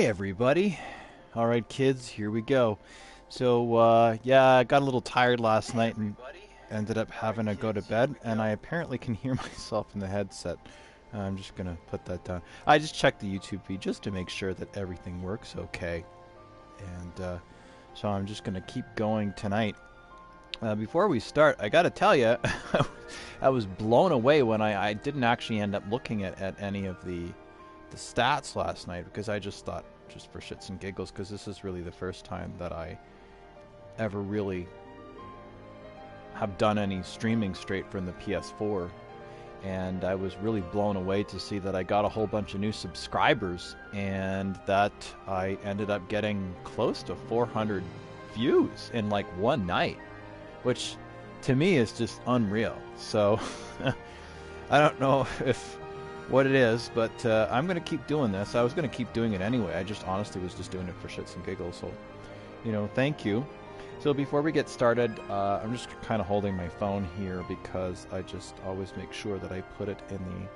everybody. Alright kids, here we go. So yeah, I got a little tired last night and ended up having to go to bed, and I apparently can hear myself in the headset. I'm just gonna put that down. I just checked the YouTube feed just to make sure that everything works okay. And so I'm just gonna keep going tonight. Before we start, I gotta tell you, I was blown away when I didn't actually end up looking at any of the stats last night, because I just thought, just for shits and giggles, because this is really the first time that I ever really have done any streaming straight from the PS4, and I was really blown away to see that I got a whole bunch of new subscribers, and that I ended up getting close to 400 views in like one night, which to me is just unreal. So I don't know if what it is, but I'm going to keep doing this. I was going to keep doing it anyway. I just honestly was just doing it for shits and giggles. So, you know, thank you. So before we get started, I'm just kind of holding my phone here because I just always make sure that I put it in the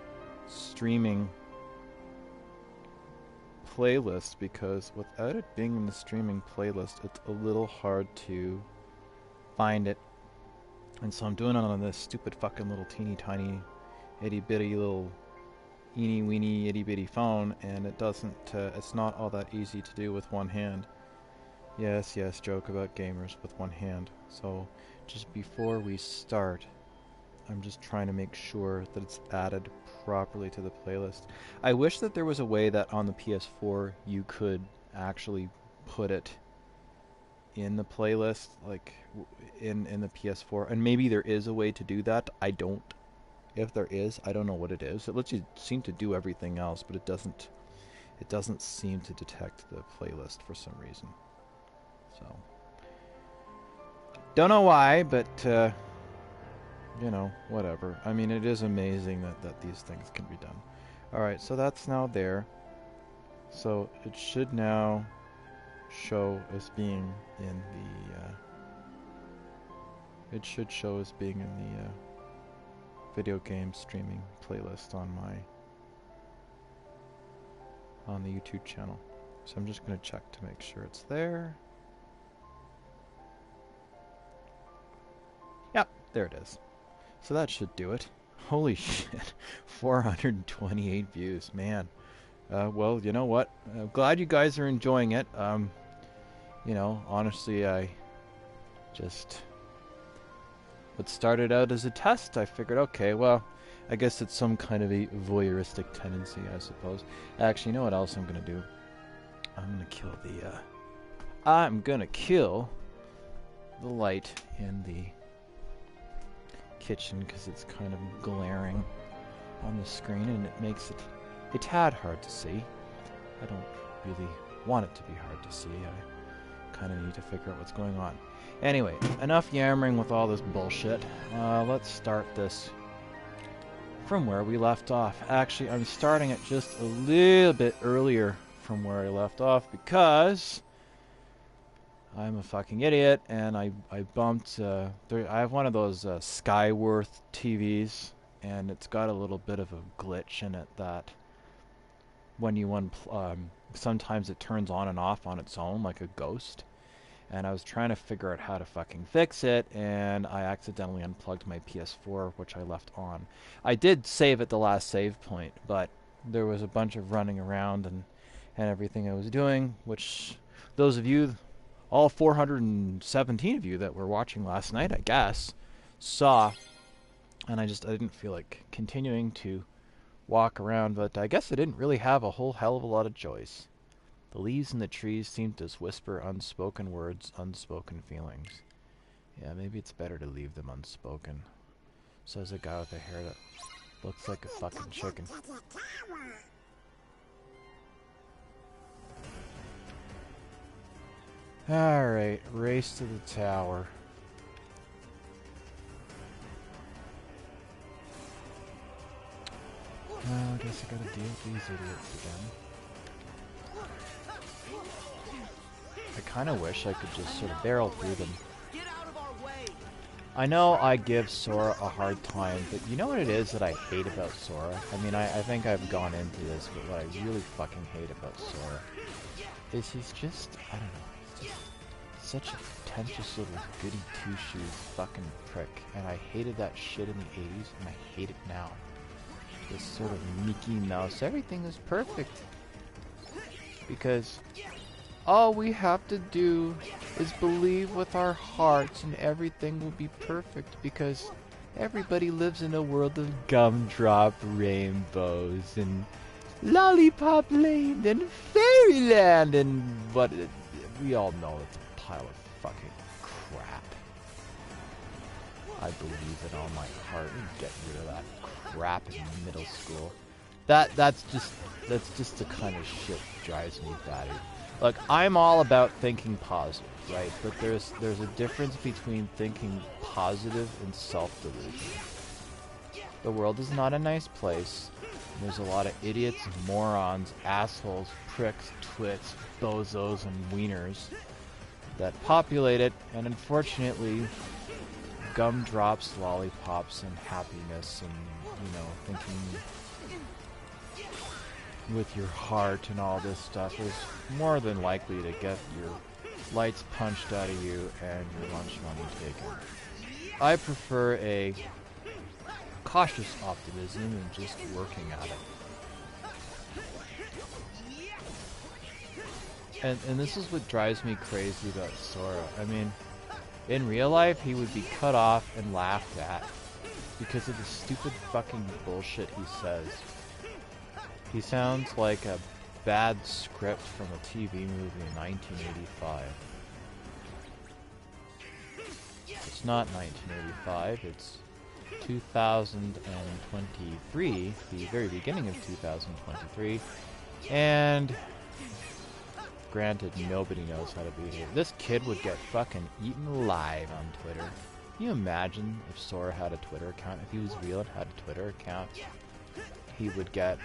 streaming playlist, because without it being in the streaming playlist, it's a little hard to find it. And so I'm doing it on this stupid fucking little teeny tiny itty bitty little eeny weeny itty bitty phone, and it doesn't it's not all that easy to do with one hand. Yes, joke about gamers with one hand. So just before we start, I'm just trying to make sure that it's added properly to the playlist. I wish that there was a way that on the PS4 you could actually put it in the playlist, like in the PS4, and maybe there is a way to do that. I don't. If there is, I don't know what it is. It lets you seem to do everything else, but it doesn't seem to detect the playlist for some reason. So don't know why, but you know, whatever. I mean, it is amazing that these things can be done. Alright, so that's now there. So it should now show as being in the it should show as being in the video game streaming playlist on the YouTube channel. So I'm just going to check to make sure it's there. Yep, there it is. So that should do it. Holy shit, 428 views, man. Well, you know what? I'm glad you guys are enjoying it. You know, honestly, I just... What started out as a test, I figured, okay, well, I guess it's some kind of a voyeuristic tendency, I suppose. Actually, you know what else I'm gonna do? I'm gonna kill the light in the kitchen, because it's kind of glaring on the screen, and it makes it a tad hard to see. I don't really want it to be hard to see. I kind of need to figure out what's going on. Anyway, enough yammering with all this bullshit. Let's start this from where we left off. Actually, I'm starting it just a little bit earlier from where I left off, because I'm a fucking idiot, and I bumped... I have one of those Skyworth TVs, and it's got a little bit of a glitch in it that when you sometimes it turns on and off on its own like a ghost. And I was trying to figure out how to fucking fix it, and I accidentally unplugged my PS4, which I left on. I did save at the last save point, but there was a bunch of running around and everything I was doing, which those of you, all 417 of you that were watching last night, I guess, saw. And I didn't feel like continuing to walk around, but I guess I didn't really have a whole hell of a lot of choice. The leaves in the trees seemed to whisper unspoken words, unspoken feelings. Yeah, maybe it's better to leave them unspoken. Says a guy with a hair that looks like a fucking chicken. Alright, race to the tower. I guess I gotta deal with these idiots again. I kind of wish I could just sort of barrel through them. Get out of our way. I know I give Sora a hard time, but you know what it is that I hate about Sora? I mean, I think I've gone into this, but what I really fucking hate about Sora is he's just, I don't know, he's just such a pretentious little goody two-shoes fucking prick. And I hated that shit in the 80s, and I hate it now. This sort of Mickey Mouse, everything is perfect. Because all we have to do is believe with our hearts and everything will be perfect, because everybody lives in a world of gumdrop rainbows and lollipop land and fairyland and what we all know it's a pile of fucking crap. I believe it on my heart and get rid of that crap in middle school. That's just the kind of shit that drives me batty. Look, I'm all about thinking positive, right? But there's a difference between thinking positive and self-delusion. The world is not a nice place. There's a lot of idiots, morons, assholes, pricks, twits, bozos, and wieners that populate it, and unfortunately, gumdrops, lollipops, and happiness, and, you know, thinking with your heart and all this stuff is more than likely to get your lights punched out of you and your lunch money taken. I prefer a cautious optimism and just working at it. And this is what drives me crazy about Sora. I mean, in real life, he would be cut off and laughed at because of the stupid fucking bullshit he says. He sounds like a bad script from a TV movie in 1985. It's not 1985, it's 2023, the very beginning of 2023, and granted, nobody knows how to behave. This kid would get fucking eaten alive on Twitter. Can you imagine if Sora had a Twitter account? If he was real and had a Twitter account, he would get,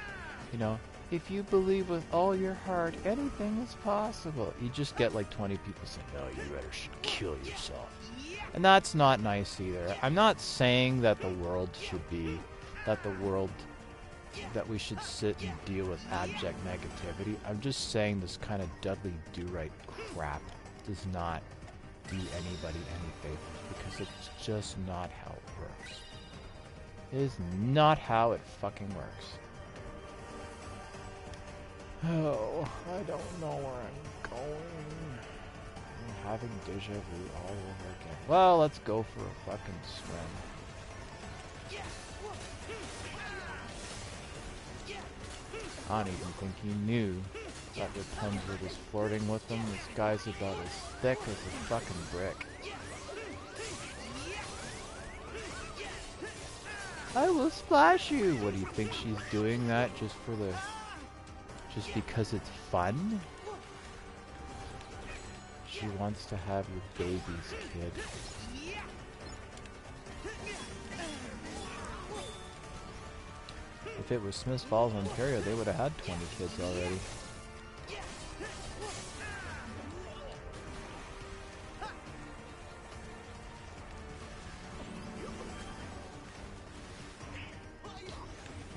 you know, if you believe with all your heart, anything is possible. You just get like 20 people saying, no, you better should kill yourself. And that's not nice either. I'm not saying that the world should be, that we should sit and deal with abject negativity. I'm just saying this kind of Dudley Do-Right crap does not do anybody any favors, because it's just not how it works. It is not how it fucking works. Oh, I don't know where I'm going. I'm having deja vu all over again. Well, let's go for a fucking swim. I don't even think he knew that Rapunzel was flirting with him. This guy's about as thick as a fucking brick. I will splash you! What, do you think she's doing that just because it's fun? She wants to have your baby's kid. If it was Smiths Falls, Ontario, they would have had 20 kids already.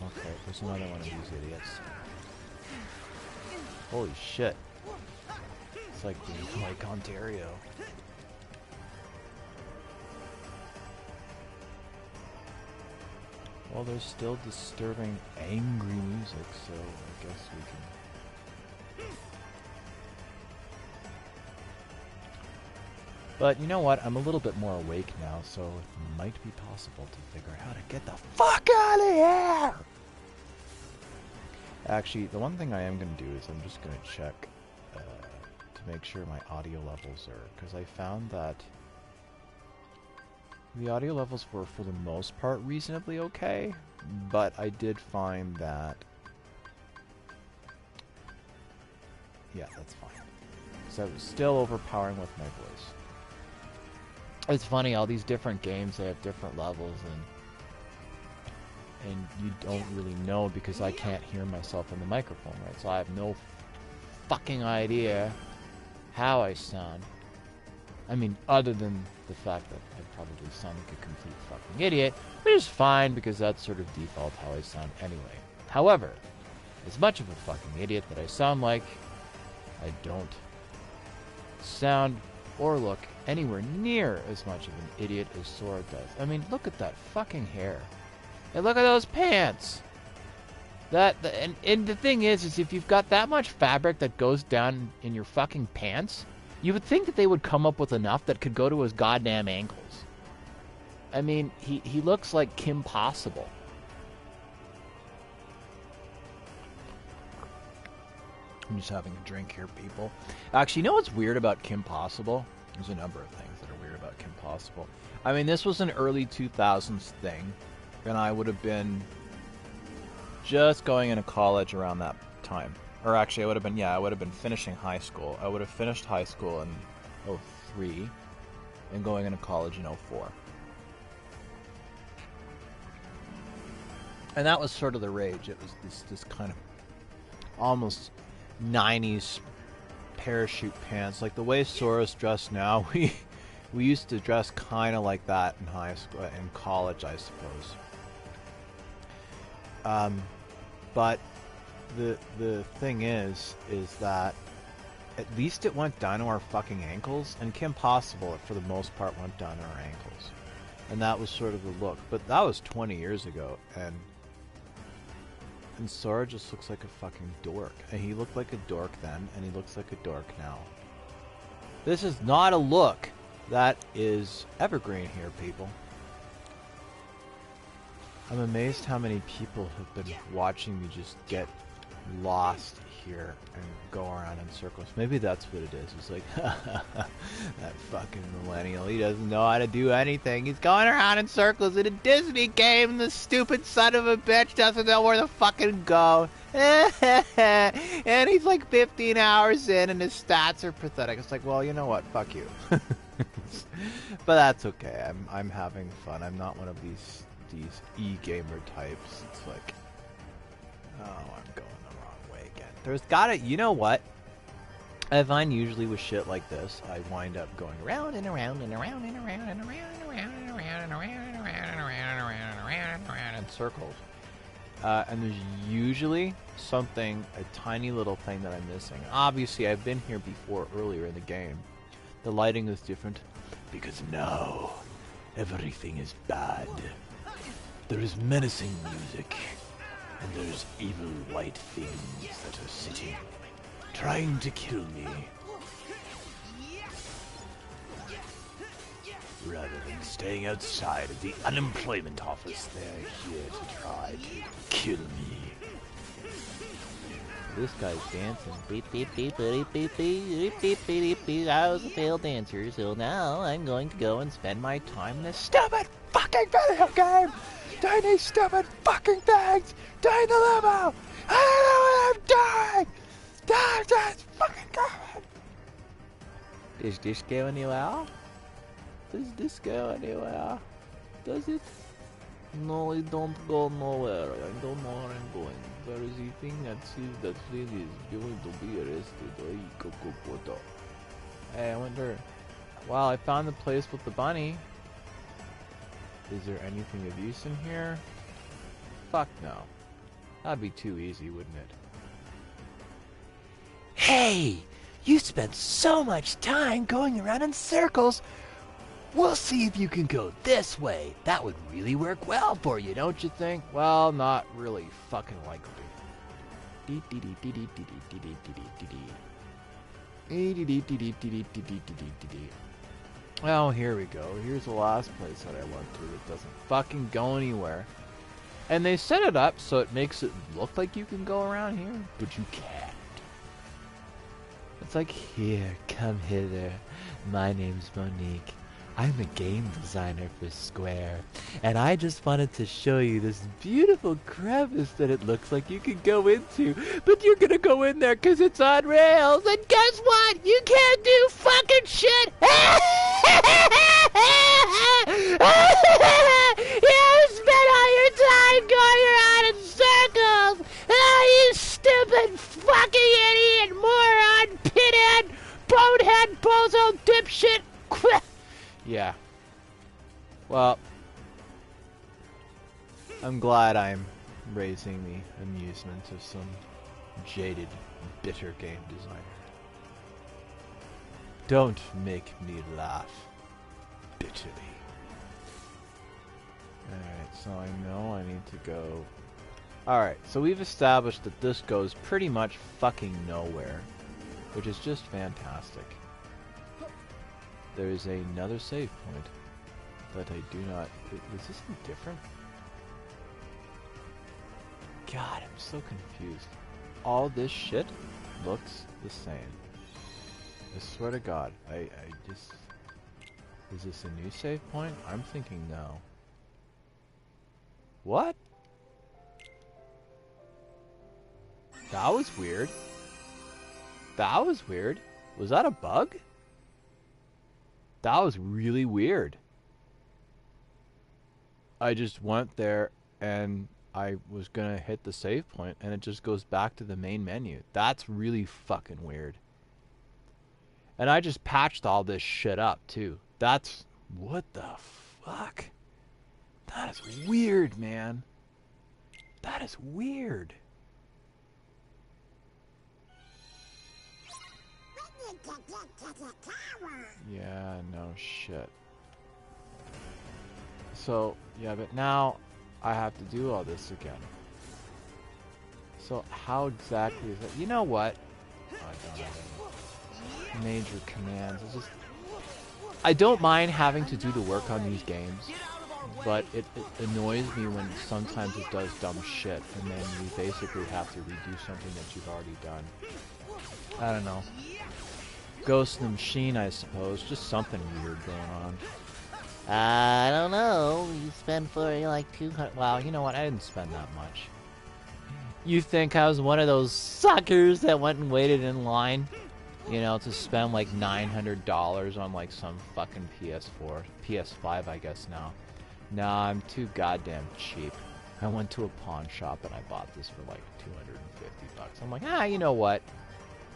Okay, there's another one of these idiots. Holy shit. It's like Lake Ontario. Well, there's still disturbing, angry music, so I guess we can... But you know what? I'm a little bit more awake now, so it might be possible to figure out how to get the fuck out of here! Actually, the one thing I am going to do is I'm just going to check to make sure my audio levels are... Because I found that the audio levels were, for the most part, reasonably okay, but I did find that... Yeah, that's fine. So it was still overpowering with my voice. It's funny, all these different games, they have different levels, and you don't really know because I can't hear myself in the microphone, right? So I have no fucking idea how I sound. I mean, other than the fact that I probably sound like a complete fucking idiot, which is fine because that's sort of default how I sound anyway. However, as much of a fucking idiot that I sound like, I don't sound or look anywhere near as much of an idiot as Sora does. I mean, look at that fucking hair. And look at those pants! And the thing is if you've got that much fabric that goes down in your fucking pants, you would think that they would come up with enough that could go to his goddamn ankles. I mean, he looks like Kim Possible. I'm just having a drink here, people. Actually, you know what's weird about Kim Possible? There's a number of things that are weird about Kim Possible. I mean, this was an early 2000s thing, and I would have been just going into college around that time. Or actually, I would have been finishing high school. I would have finished high school in 2003 and going into college in 2004. And that was sort of the rage. It was this kind of almost 90s parachute pants. Like the way Sora's dressed now, we used to dress kind of like that in high school, in college, I suppose. But the thing is that at least it went down to our fucking ankles, and Kim Possible, for the most part, went down to our ankles. And that was sort of the look. But that was 20 years ago, and Sora just looks like a fucking dork. And he looked like a dork then, and he looks like a dork now. This is not a look that is evergreen here, people. I'm amazed how many people have been watching me just get lost here and go around in circles. Maybe that's what it is. It's like, that fucking millennial, he doesn't know how to do anything. He's going around in circles in a Disney game. The stupid son of a bitch doesn't know where to fucking go. And he's like 15 hours in and his stats are pathetic. It's like, well, you know what? Fuck you. But that's okay. I'm having fun. I'm not one of these e-gamer types. It's like, oh, I'm going the wrong way again. There's gotta, you know what? I find usually with shit like this, I wind up going around and around and around and around and around and around and around and around and around and around and around and around and around in circles. And there's usually something, a tiny little thing that I'm missing. Obviously, I've been here before earlier in the game. The lighting is different because now everything is bad. There is menacing music, and there's evil white things that are sitting, trying to kill me. Rather than staying outside of the unemployment office, they're here to try to kill me. This guy's dancing. Beep beep beep beep beep beep beep beep beep. I was a failed dancer, so now I'm going to go and spend my time in this stupid fucking video game! Doing these stupid fucking things! Doing the limo! I don't know what I'm doing! Just fucking going! Does this go anywhere? Does this go anywhere? Does it? No, it don't go nowhere. I don't know where I'm going. There is a thing that says that Flynn is going to be arrested. Hey, I wonder... Wow, I found the place with the bunny. Is there anything of use in here? Fuck no. That'd be too easy, wouldn't it? Hey! You spent so much time going around in circles. We'll see if you can go this way. That would really work well for you, don't you think? Well, not really fucking likely. Oh, here we go. Here's the last place that I went to that doesn't fucking go anywhere. And they set it up so it makes it look like you can go around here, but you can't. It's like, here, come hither. My name's Monique. I'm a game designer for Square, and I just wanted to show you this beautiful crevice that it looks like you can go into, but you're gonna go in there because it's on rails, and guess what? You can't do fucking shit! You spent all your time going around in circles! Oh, you stupid fucking idiot, moron, pinhead, bonehead, bozo, dipshit, Yeah. Well, I'm glad I'm raising the amusement of some jaded, bitter game designer. Don't make me laugh bitterly. Alright, so I know I need to go... Alright, so we've established that this goes pretty much fucking nowhere, which is just fantastic. There is another save point, but I do not... Is this different? God, I'm so confused. All this shit looks the same. I swear to God, I just... Is this a new save point? I'm thinking no. What? That was weird. That was weird. Was that a bug? That was really weird. I just went there and I was gonna hit the save point and it just goes back to the main menu. That's really fucking weird. And I just patched all this shit up too. That's... What the fuck? That is weird, man. That is weird. Yeah, no shit. So, yeah, but now I have to do all this again. So, how exactly is that? You know what? Oh, I don't have any major commands. It's just... I don't mind having to do the work on these games, but it annoys me when sometimes it does dumb shit, and then you basically have to redo something that you've already done. I don't know. Ghost in the Machine, I suppose. Just something weird going on. I don't know. You spend for like 200. Wow, you know what? I didn't spend that much. You think I was one of those suckers that went and waited in line, you know, to spend like $900 on like some fucking PS4, PS5, I guess now. Nah, I'm too goddamn cheap. I went to a pawn shop and I bought this for like 250 bucks. I'm like, you know what?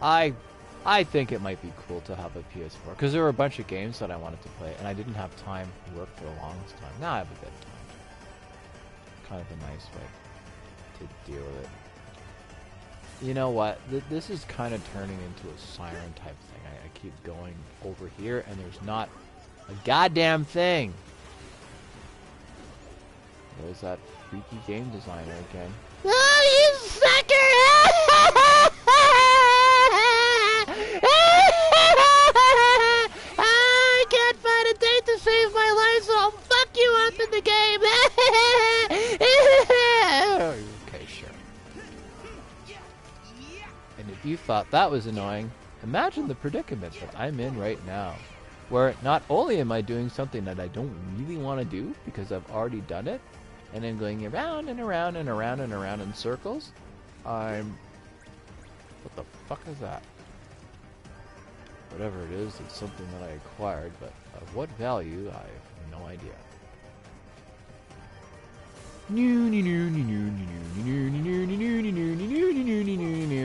I think it might be cool to have a PS4 because there were a bunch of games that I wanted to play and I didn't have time to work for the longest time. Now I have a bit of time. Kind of a nice way to deal with it. You know what? This is kind of turning into a siren type thing. I keep going over here and there's not a goddamn thing. There's that freaky game designer again. Oh, you sucker! I can't find a date to save my life, so I'll fuck you up in the game. Okay, sure. And if you thought that was annoying, imagine the predicament that I'm in right now, where not only am I doing something that I don't really want to do because I've already done it, and then going around and around and around and around in circles, what the fuck is that? Whatever it is, it's something that I acquired, but of what value, I have no idea.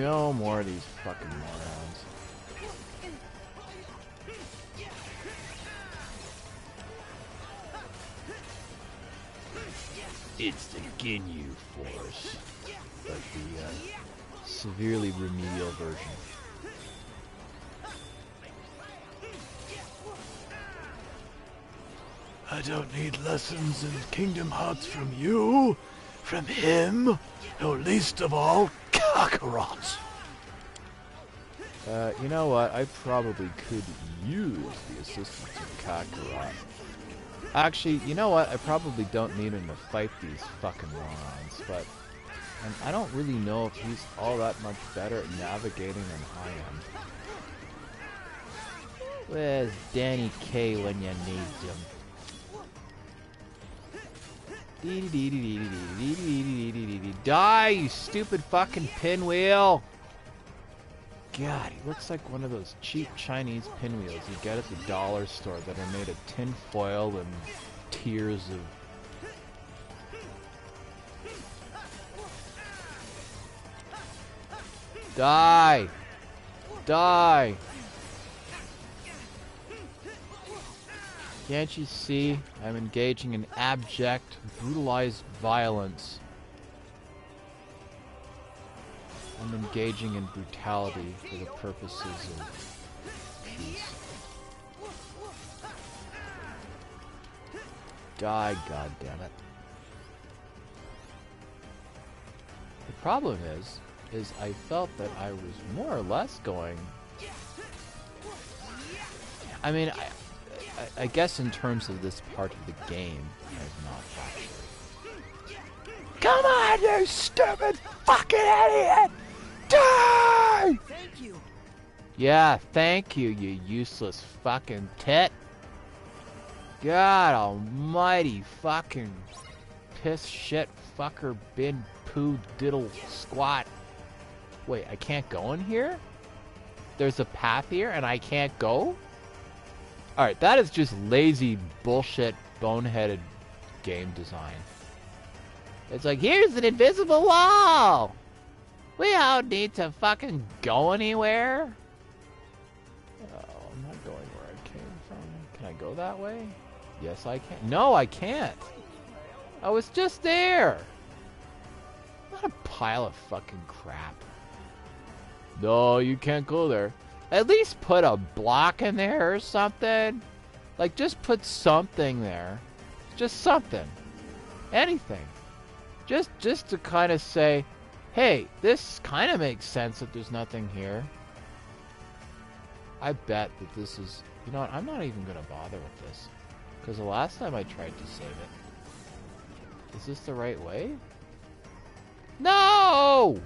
Oh, more of these fucking morons. It's the Ginyu Force, but the severely remedial version. I don't need lessons in Kingdom Hearts from you, from him, no least of all, Kakarot. You know what? I probably could use the assistance of Kakarot. Actually, you know what? I probably don't need him to fight these fucking morons, but I don't really know if he's all that much better at navigating than I am. Where's Danny K when you need him? Die, you stupid fucking pinwheel! God, he looks like one of those cheap Chinese pinwheels you get at the dollar store that are made of tin foil and tears of... Die! Die! Can't you see I'm engaging in abject, brutalized violence? I'm engaging in brutality for the purposes of peace. God damn it. The problem is I felt that I was more or less going... I mean, I guess in terms of this part of the game, I've not actually... Come on, you stupid fucking idiot! Die! Thank you. Yeah, thank you, you useless fucking tit. God almighty fucking piss shit fucker bin poo diddle squat. Wait, I can't go in here? There's a path here and I can't go? Alright, that is just lazy bullshit boneheaded game design. It's like, here's an invisible wall! We don't need to fucking go anywhere. Oh, I'm not going where I came from. Can I go that way? Yes, I can. No, I can't. I was just there. What a pile of fucking crap. No, you can't go there. At least put a block in there or something. Like, just put something there. Just something. Anything. Just to kind of say, hey, this kind of makes sense that there's nothing here. I bet that this is... You know what? I'm not even going to bother with this. Because the last time I tried to save it... Is this the right way? No!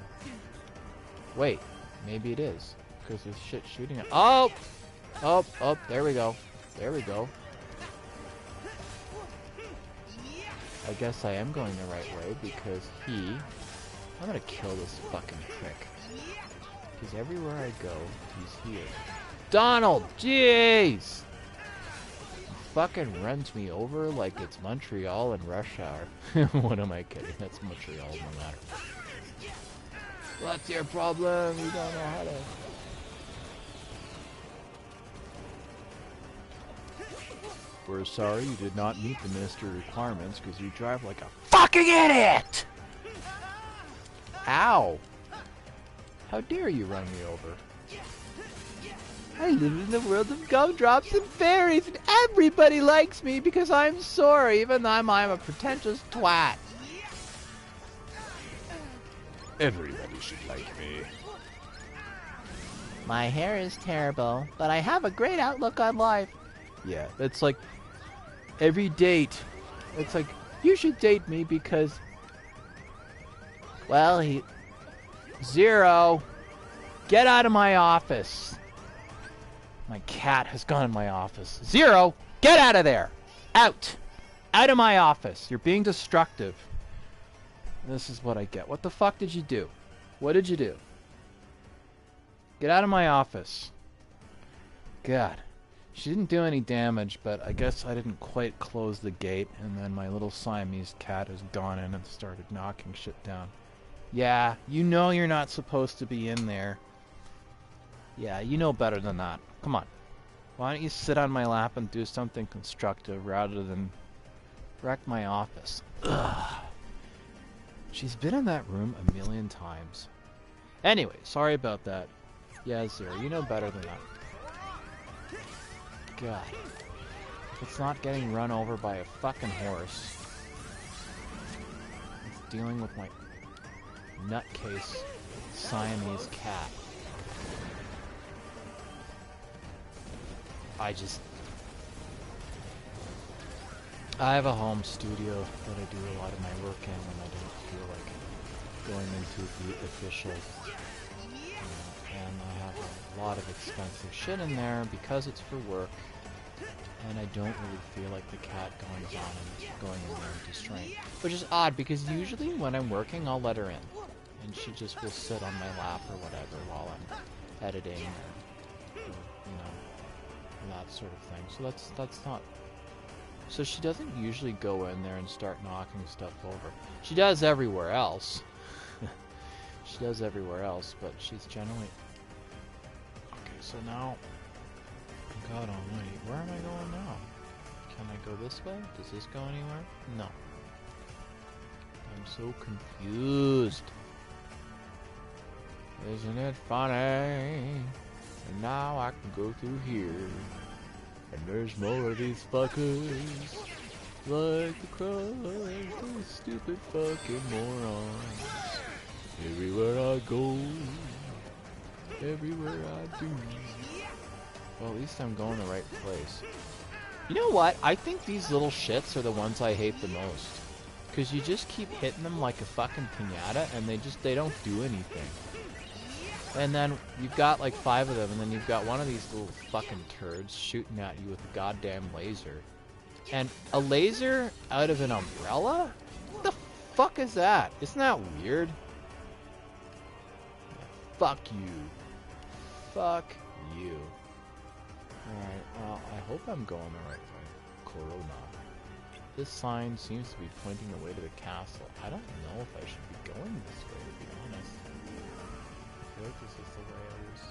Wait. Maybe it is. Because there's shit shooting at... Oh! Oh, there we go. There we go. I guess I am going the right way because he... I'm gonna kill this fucking prick. Because everywhere I go, he's here. Donald! Jeez! He fucking runs me over like it's Montreal in rush hour. What am I kidding? That's Montreal no matter. What's your problem? You don't know how to... We're sorry you did not meet the ministry requirements because you drive like a fucking idiot! Ow! How dare you run me over? I live in the world of gumdrops and fairies and everybody likes me because I'm Sora even though I'm a pretentious twat. Everybody should like me. My hair is terrible, but I have a great outlook on life. Yeah, that's like every date. It's like, you should date me because, well, Zero, get out of my office. My cat has gone in my office. Zero, get out of there. Out. Out of my office. You're being destructive. This is what I get. What the fuck did you do? What did you do? Get out of my office. God. She didn't do any damage, but I guess I didn't quite close the gate, and then my little Siamese cat has gone in and started knocking shit down. Yeah, you know you're not supposed to be in there. Yeah, you know better than that. Come on. Why don't you sit on my lap and do something constructive rather than wreck my office? Ugh. She's been in that room a million times. Anyway, sorry about that. Yeah, Zero, you know better than that. God. If it's not getting run over by a fucking horse. It's dealing with my nutcase Siamese cat. I have a home studio that I do a lot of my work in when I don't feel like going into the official. And I have a lot of expensive shit in there because it's for work. And I don't really feel like the cat going in there and destroying. Which is odd because usually when I'm working I'll let her in. And she just will sit on my lap or whatever while I'm editing or you know, that sort of thing. So that's not... So she doesn't usually go in there and start knocking stuff over. She does everywhere else. She does everywhere else, but she's generally... Okay, so now... God almighty, where am I going now? Can I go this way? Does this go anywhere? No. I'm so confused. Isn't it funny? And now I can go through here. And there's more of these fuckers. Like the crows, these stupid fucking morons. Everywhere I go, everywhere I do. Well, at least I'm going the right place. You know what? I think these little shits are the ones I hate the most. Because you just keep hitting them like a fucking piñata, and they don't do anything. And then you've got like 5 of them, and then you've got one of these little fucking turds shooting at you with a goddamn laser. And a laser out of an umbrella? What the fuck is that? Isn't that weird? Fuck you. Fuck you. Alright, well, I hope I'm going the right way. Corona. This sign seems to be pointing the way to the castle. I don't know if I should be going this way, to be honest. I feel like this is the way I was.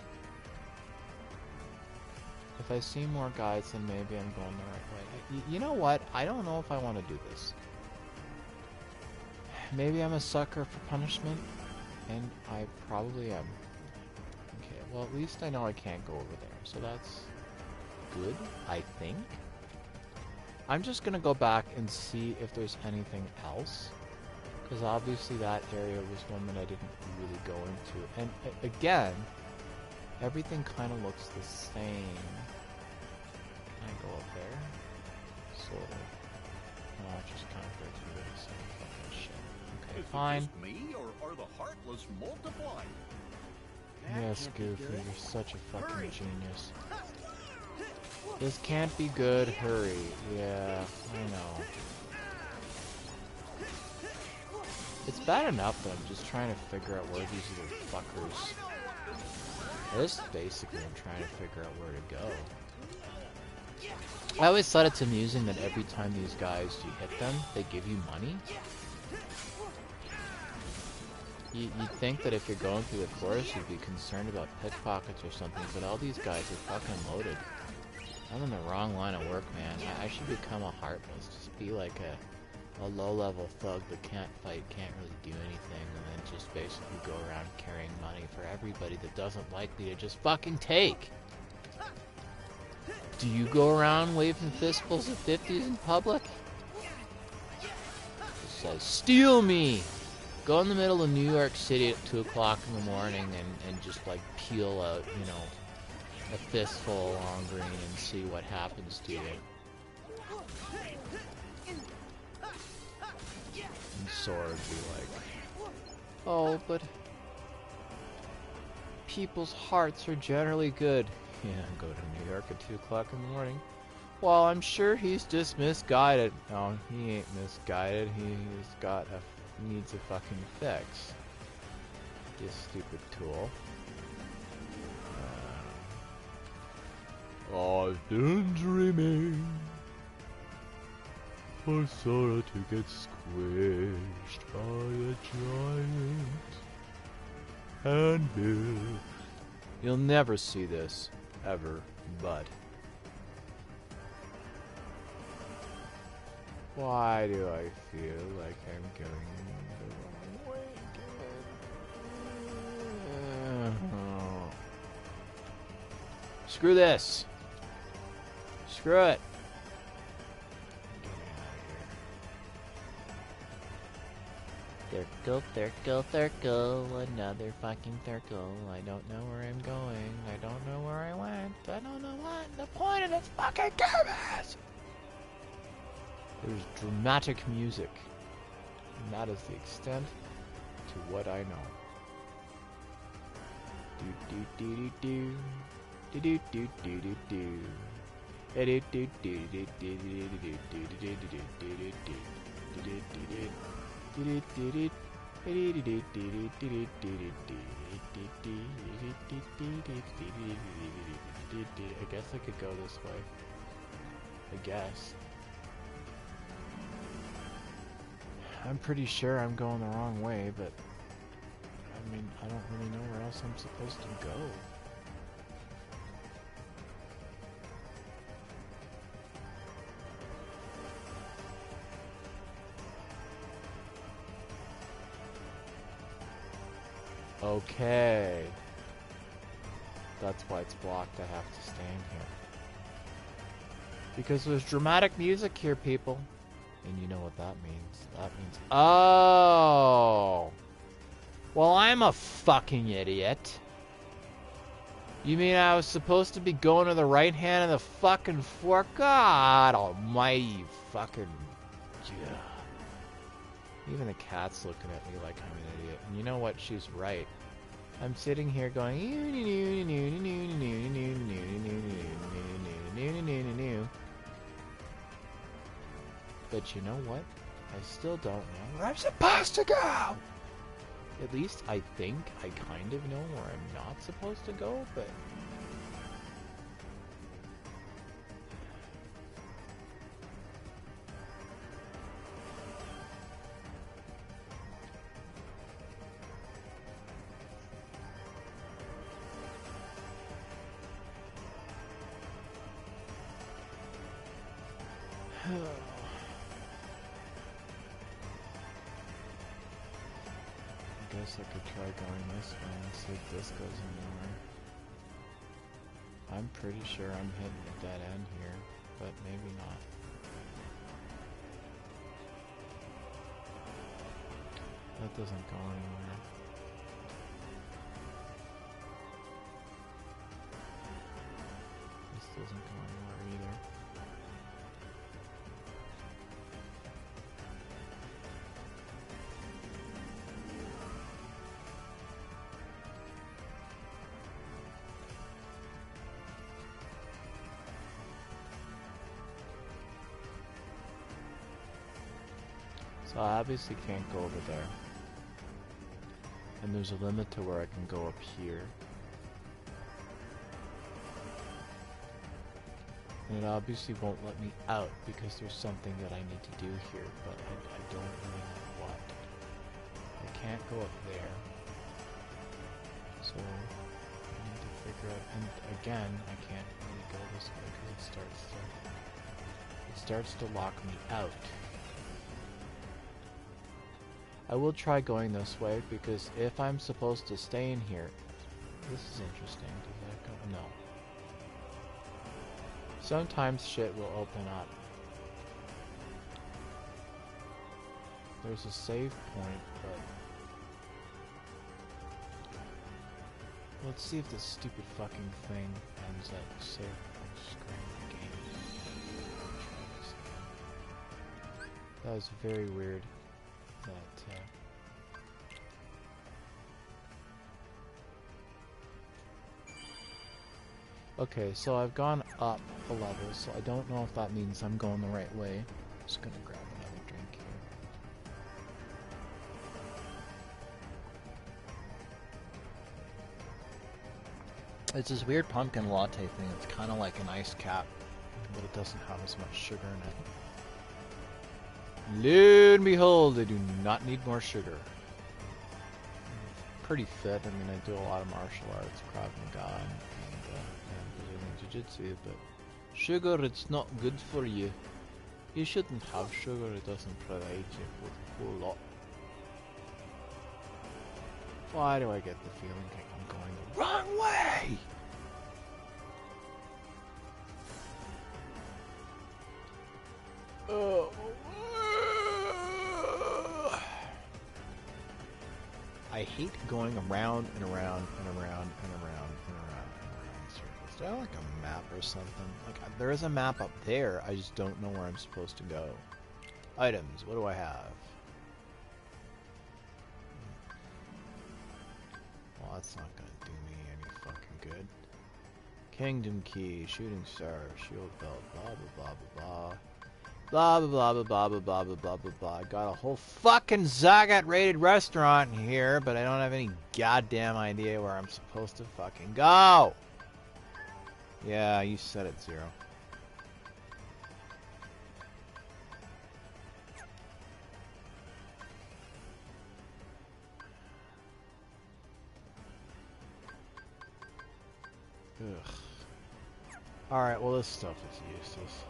If I see more guys, then maybe I'm going the right way. You know what? I don't know if I want to do this. Maybe I'm a sucker for punishment, and I probably am. Okay, well at least I know I can't go over there, so that's good, I think. I'm just gonna go back and see if there's anything else, because obviously that area was one that I didn't really go into. And again, everything kind of looks the same. Can I go up there? Sort of. No, I'll just kind of go through the same fucking shit. Okay, fine. Is it just me, or are the heartless multiplying? Yes, Goofy, you're such a fucking genius. This can't be good, hurry. Yeah, I know. It's bad enough that I'm just trying to figure out where these little fuckers... This basically I'm trying to figure out where to go. I always thought it's amusing that every time these guys, you hit them, they give you money. You'd think that if you're going through the forest, you'd be concerned about pickpockets or something, but all these guys are fucking loaded. I'm in the wrong line of work, man. I should become a heartless. Just be like a low-level thug that can't fight, can't really do anything, and then just basically go around carrying money for everybody that doesn't like me to just fucking take. Do you go around waving fistfuls of 50s in public? It says, steal me! Go in the middle of New York City at 2 o'clock in the morning and just like peel out, you know, a fistful on green and see what happens to you. And Sora would be like, oh, but people's hearts are generally good. Yeah, go to New York at 2 o'clock in the morning. Well, I'm sure he's just misguided. No, he ain't misguided. He's got needs a fucking fix. This stupid tool. I've been dreaming for Sora to get squished by a giant anvil. You'll never see this, ever, bud. Why do I feel like I'm going the wrong way again? Screw this. Screw it. Circle, circle, circle, another fucking circle. I don't know where I'm going. I don't know where I went. I don't know what the point of this fucking game is. There's dramatic music, and that is the extent to what I know. Do do do do do do do do do do. Do do do do do do do I guess I could go this way. I guess. I'm pretty sure I'm going the wrong way, but I mean, I don't really know where else I'm supposed to go. Okay. That's why it's blocked. I have to stand here. Because there's dramatic music here, people. And you know what that means. That means... Oh! Well, I'm a fucking idiot. You mean I was supposed to be going to the right hand of the fucking fork? God almighty, you fucking... Yeah. Even the cat's looking at me like I'm an idiot. And you know what? She's right. I'm sitting here going... But you know what? I still don't know where I'm supposed to go! At least I think I kind of know where I'm not supposed to go, but... I guess I could try going this way and see if this goes anywhere. I'm pretty sure I'm hitting a dead end here, but maybe not. That doesn't go anywhere. This doesn't go anywhere either. So I obviously can't go over there. And there's a limit to where I can go up here. And it obviously won't let me out because there's something that I need to do here, but I don't really know what. I can't go up there. So I need to figure out, and again, I can't really go this way because it starts to lock me out. I will try going this way, because if I'm supposed to stay in here... This is interesting. Does that go? No. Sometimes shit will open up. There's a save point, but... Let's see if this stupid fucking thing ends at save point screen game. That was very weird. Okay, so I've gone up a level, so I don't know if that means I'm going the right way. I'm just gonna grab another drink here. It's this weird pumpkin latte thing. It's kind of like an ice cap, but it doesn't have as much sugar in it. Lo and behold, I do not need more sugar. I'm pretty fit. I mean, I do a lot of martial arts, Krav Maga, and Brazilian Jiu-Jitsu, but sugar, it's not good for you. You shouldn't have sugar, it doesn't provide you with a whole lot. Why do I get the feeling like I'm going the wrong way? Oh. I hate going around and around and around and around and around and around in circles. Do I have like a map or something? Like, there is a map up there, I just don't know where I'm supposed to go. Items, what do I have? Well, that's not gonna do me any fucking good. Kingdom key, shooting star, shield belt, blah blah blah blah blah. Blah blah blah blah blah blah blah blah blah blah. I got a whole fucking Zagat rated restaurant here, but I don't have any goddamn idea where I'm supposed to fucking go. Yeah, you said it, Zero. Ugh. Alright, well this stuff is useless.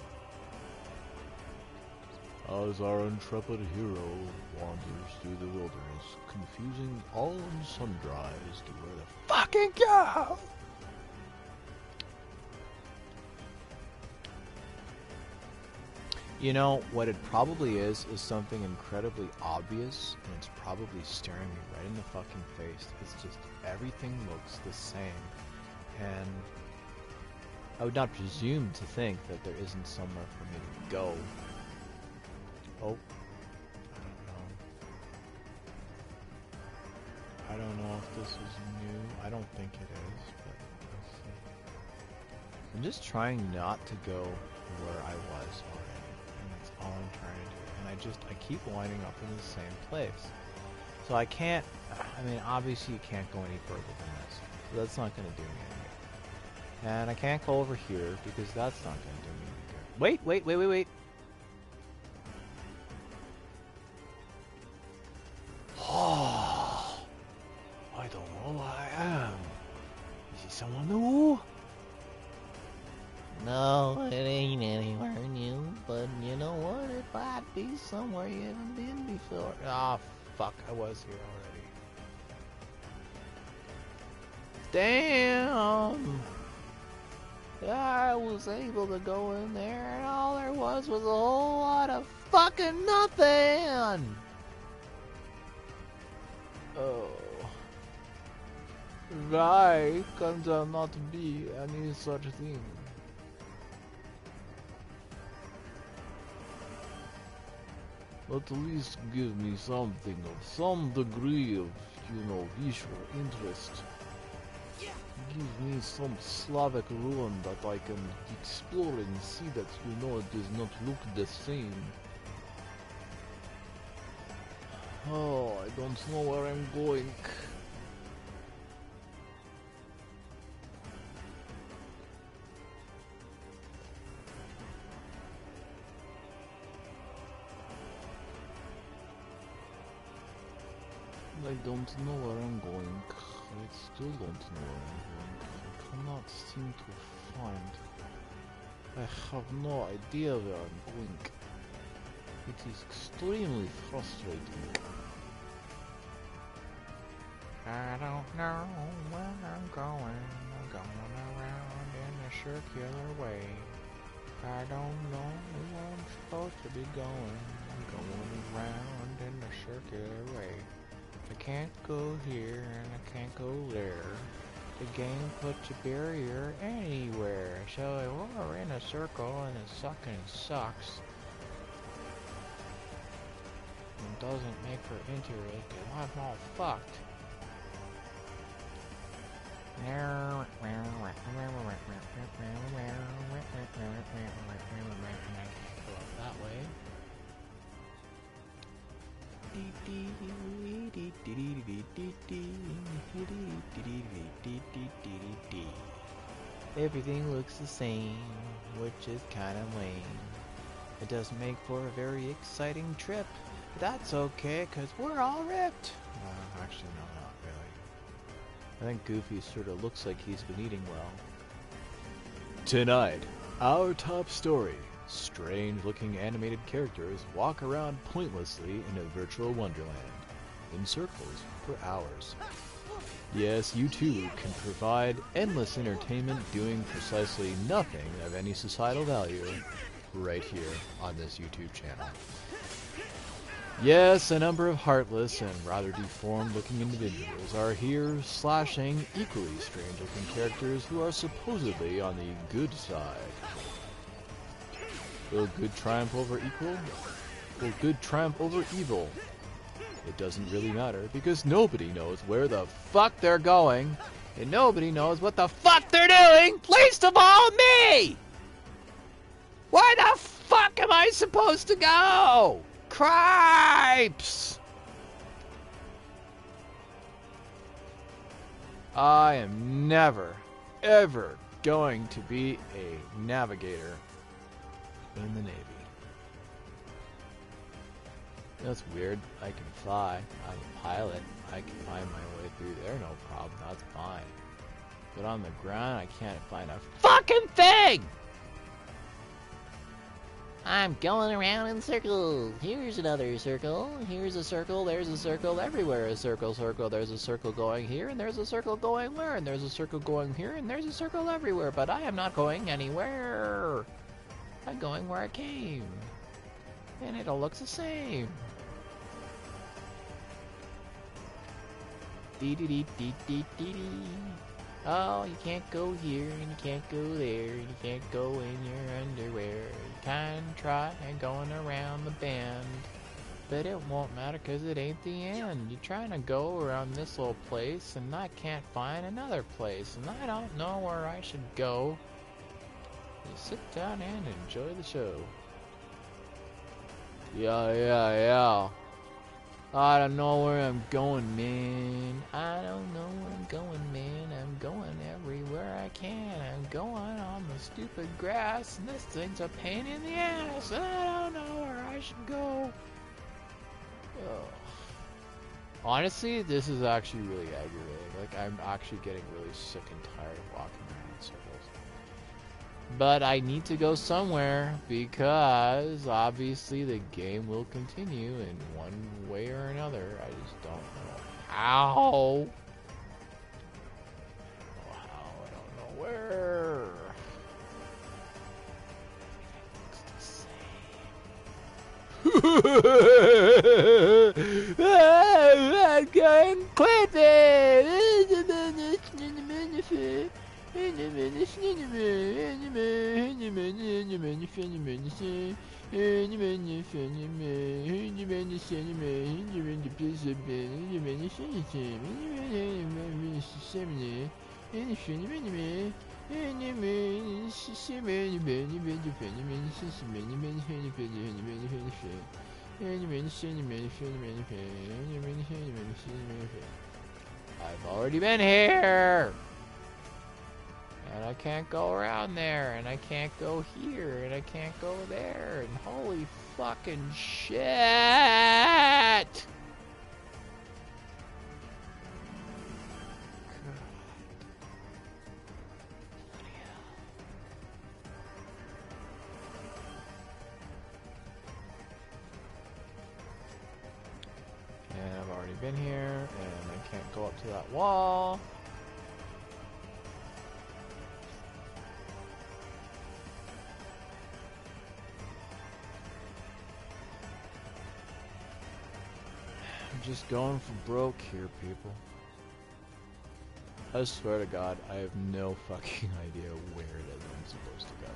As our intrepid hero wanders through the wilderness, confusing all and sundry as to where to fucking go! You know, what it probably is something incredibly obvious, and it's probably staring me right in the fucking face. It's just, everything looks the same. And I would not presume to think that there isn't somewhere for me to go. Oh. I don't know if this is new. I don't think it is, but let's see. I'm just trying not to go where I was already, and that's all I'm trying to do. And I keep winding up in the same place. So I can't, I mean, obviously you can't go any further than this. So that's not going to do me any good. And I can't go over here because that's not going to do me any good. Wait. Oh, I don't know who I am. Is he someone new? No, it ain't anywhere new, but you know what? It might be somewhere you haven't been before. Ah, fuck, I was here already. Damn! I was able to go in there, and all there was a whole lot of fucking nothing! Oh. Why can there not be any such thing? At least give me something of some degree of, visual interest. Give me some Slavic ruin that I can explore and see that, it does not look the same. Oh, I don't know where I'm going. I don't know where I'm going. I still don't know where I'm going. I cannot seem to find. I have no idea where I'm going. It is extremely frustrating. I don't know where I'm going. I'm going around in a circular way. I don't know where I'm supposed to be going. I'm going around in a circular way. I can't go here and I can't go there. The game puts a barrier anywhere. So we're in a circle and it's sucking sucks. It doesn't make for interest because I'm all fucked. That way. Everything looks the same, which is kind of lame. It doesn't make for a very exciting trip, but that's okay, because we're all ripped. Actually, no, not really. I think Goofy sort of looks like he's been eating well. Tonight, our top story. Strange-looking animated characters walk around pointlessly in a virtual wonderland, in circles for hours. Yes, you too can provide endless entertainment doing precisely nothing of any societal value right here on this YouTube channel. Yes, a number of heartless and rather deformed-looking individuals are here slashing equally strange-looking characters who are supposedly on the good side. Will good triumph over equal? Will good triumph over evil? It doesn't really matter, because nobody knows where the fuck they're going, and nobody knows what the fuck they're doing, least of all me! Where the fuck am I supposed to go? Cripes! I am never, ever going to be a navigator in the Navy. That's weird. I can fly. I'm a pilot. I can find my way through there, no problem. That's fine. But on the ground, I can't find a fucking thing! I'm going around in circles. Here's another circle. Here's a circle. There's a circle. Everywhere a circle, circle. There's a circle going here, and there's a circle going where, and there's a circle going here, and there's a circle everywhere. But I am not going anywhere. I'm going where I came. And it all looks the same. Dee-dee-dee-dee-dee-dee-dee. Oh, you can't go here, and you can't go there, and you can't go in your underwear. You can try going around the bend, but it won't matter because it ain't the end. You're trying to go around this little place, and I can't find another place, and I don't know where I should go. You sit down and enjoy the show. Yeah. I don't know where I'm going, man. I don't know where I'm going, man. I'm going everywhere I can. I'm going on the stupid grass, and this thing's a pain in the ass, and I don't know where I should go. Ugh. Honestly, this is actually really aggravating. Like, I'm actually getting really sick and tired of walking around in circles. But I need to go somewhere because obviously the game will continue in one way or another. I just don't know how. I don't know where. I'm going clipping. I've already been here. And I can't go around there, and I can't go here, and I can't go there, and holy fucking shit! And I've already been here, and I can't go up to that wall. Just going for broke here, people. I swear to God, I have no fucking idea where it is I'm supposed to go.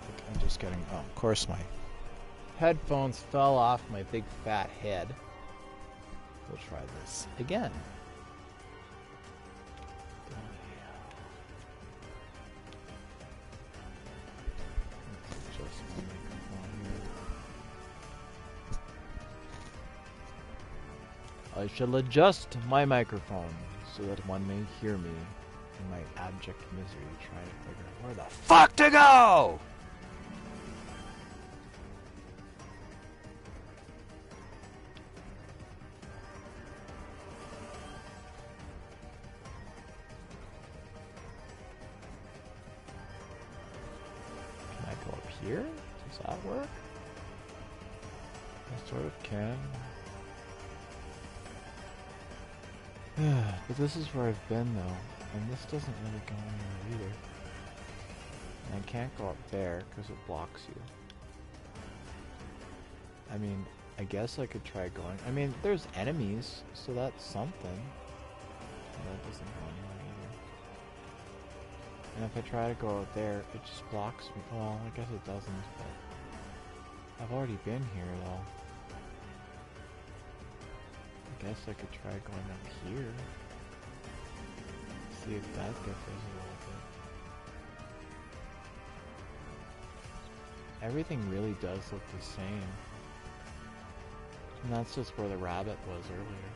Like, I'm just getting... Oh, of course my headphones fell off my big fat head. We'll try this again. I shall adjust my microphone so that one may hear me in my abject misery trying to figure out where the fuck to go! Can I go up here? Does that work? I sort of can. But this is where I've been though, and this doesn't really go anywhere either. And I can't go up there because it blocks you. I mean, I guess I could try going. I mean, there's enemies, so that's something. And that doesn't go anywhere either. And if I try to go out there, it just blocks me. Well, I guess it doesn't, but I've already been here though. I guess I could try going up here. See if that differs a little bit. Everything really does look the same. And that's just where the rabbit was earlier.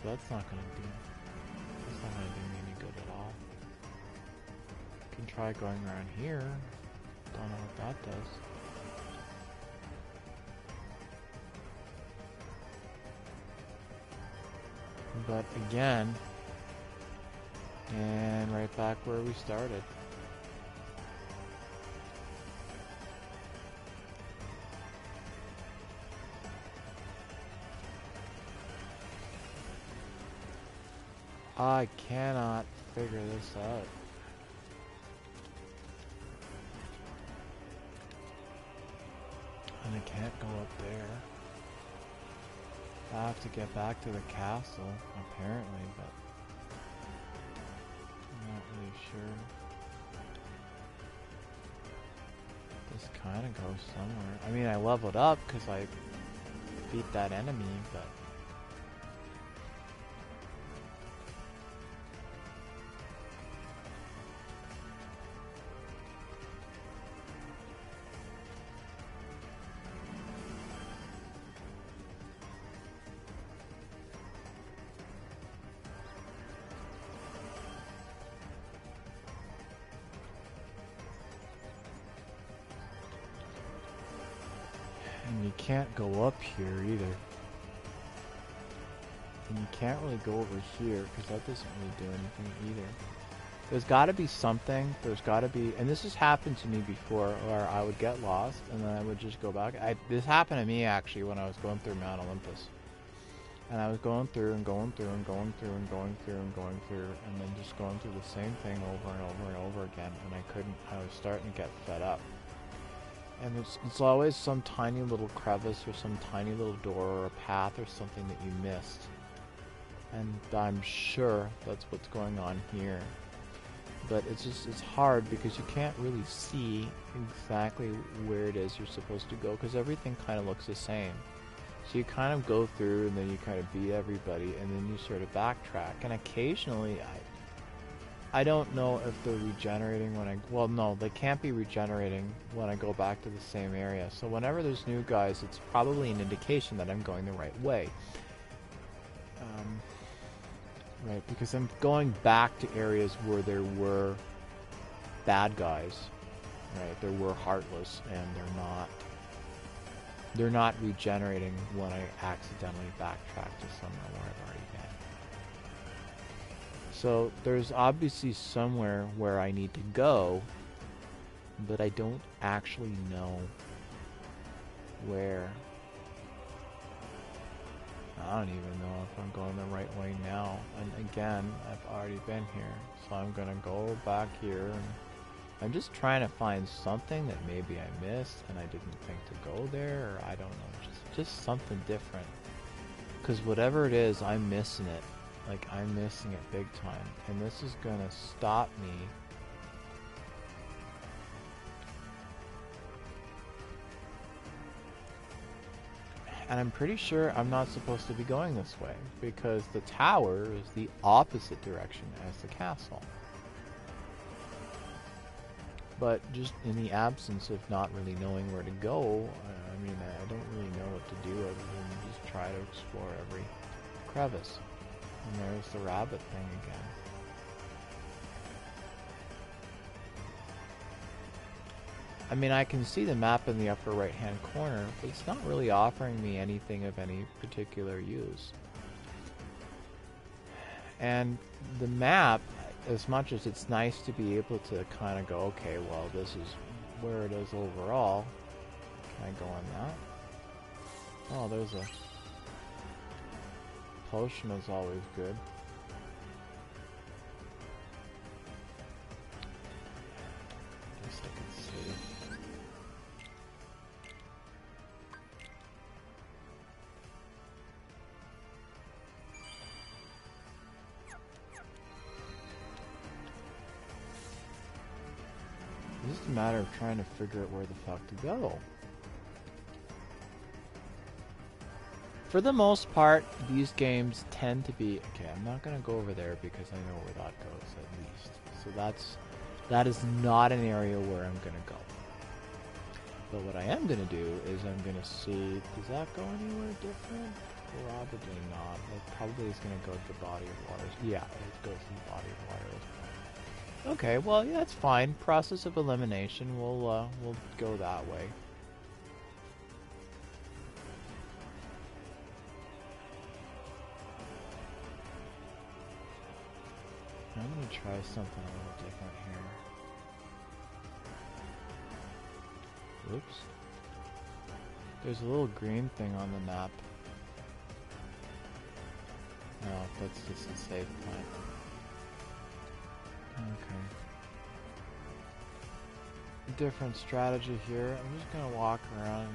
So that's not gonna do me any good at all. Can try going around here. Don't know what that does. But again, and right back where we started. I cannot figure this out. And I can't go up there. I have to get back to the castle, apparently, but I'm not really sure. This kind of goes somewhere. I mean, I leveled up because I beat that enemy, but... And you can't go up here either. And you can't really go over here because that doesn't really do anything either. There's got to be something. There's got to be, and this has happened to me before, where I would get lost and then I would just go back. This happened to me actually when I was going through Mount Olympus. And I was going through and going through and going through and going through and going through and then just going through the same thing over and over and over again. And I was starting to get fed up. And it's always some tiny little crevice or some tiny little door or a path or something that you missed. And I'm sure that's what's going on here. But it's hard because you can't really see exactly where it is you're supposed to go because everything kind of looks the same. So you kind of go through and then you kind of beat everybody and then you sort of backtrack. And occasionally I don't know if they're regenerating when well, no, they can't be regenerating when I go back to the same area. So whenever there's new guys, it's probably an indication that I'm going the right way. Right, because I'm going back to areas where there were bad guys. Right, there were Heartless, and they're not regenerating when I accidentally backtrack to somewhere where I've already been. So there's obviously somewhere where I need to go, but I don't actually know where. I don't even know if I'm going the right way now. And again, I've already been here, so I'm gonna go back here. And I'm just trying to find something that maybe I missed and I didn't think to go there, or I don't know, just something different. Because whatever it is, I'm missing it. Like, I'm missing it big time. And this is gonna stop me. And I'm pretty sure I'm not supposed to be going this way, because the tower is the opposite direction as the castle. But just in the absence of not really knowing where to go, I mean, I don't really know what to do other than just try to explore every crevice. And there's the rabbit thing again. I mean, I can see the map in the upper right-hand corner, but it's not really offering me anything of any particular use. And the map, as much as it's nice to be able to kind of go, okay, well, this is where it is overall. Can I go on that? Oh, there's a potion is always good. I guess I can see. It's just a matter of trying to figure out where the fuck to go. For the most part, these games tend to be... Okay, I'm not going to go over there because I know where that goes, at least. So that is not an area where I'm going to go. But what I am going to do is I'm going to see... Does that go anywhere different? Probably not. It probably is going to go to the body of water. Yeah, it goes to the body of water. Okay, well, yeah, that's fine. Process of elimination. We'll go that way. I'm gonna try something a little different here. Oops. There's a little green thing on the map. No, that's just a save point. Okay. Different strategy here. I'm just gonna walk around.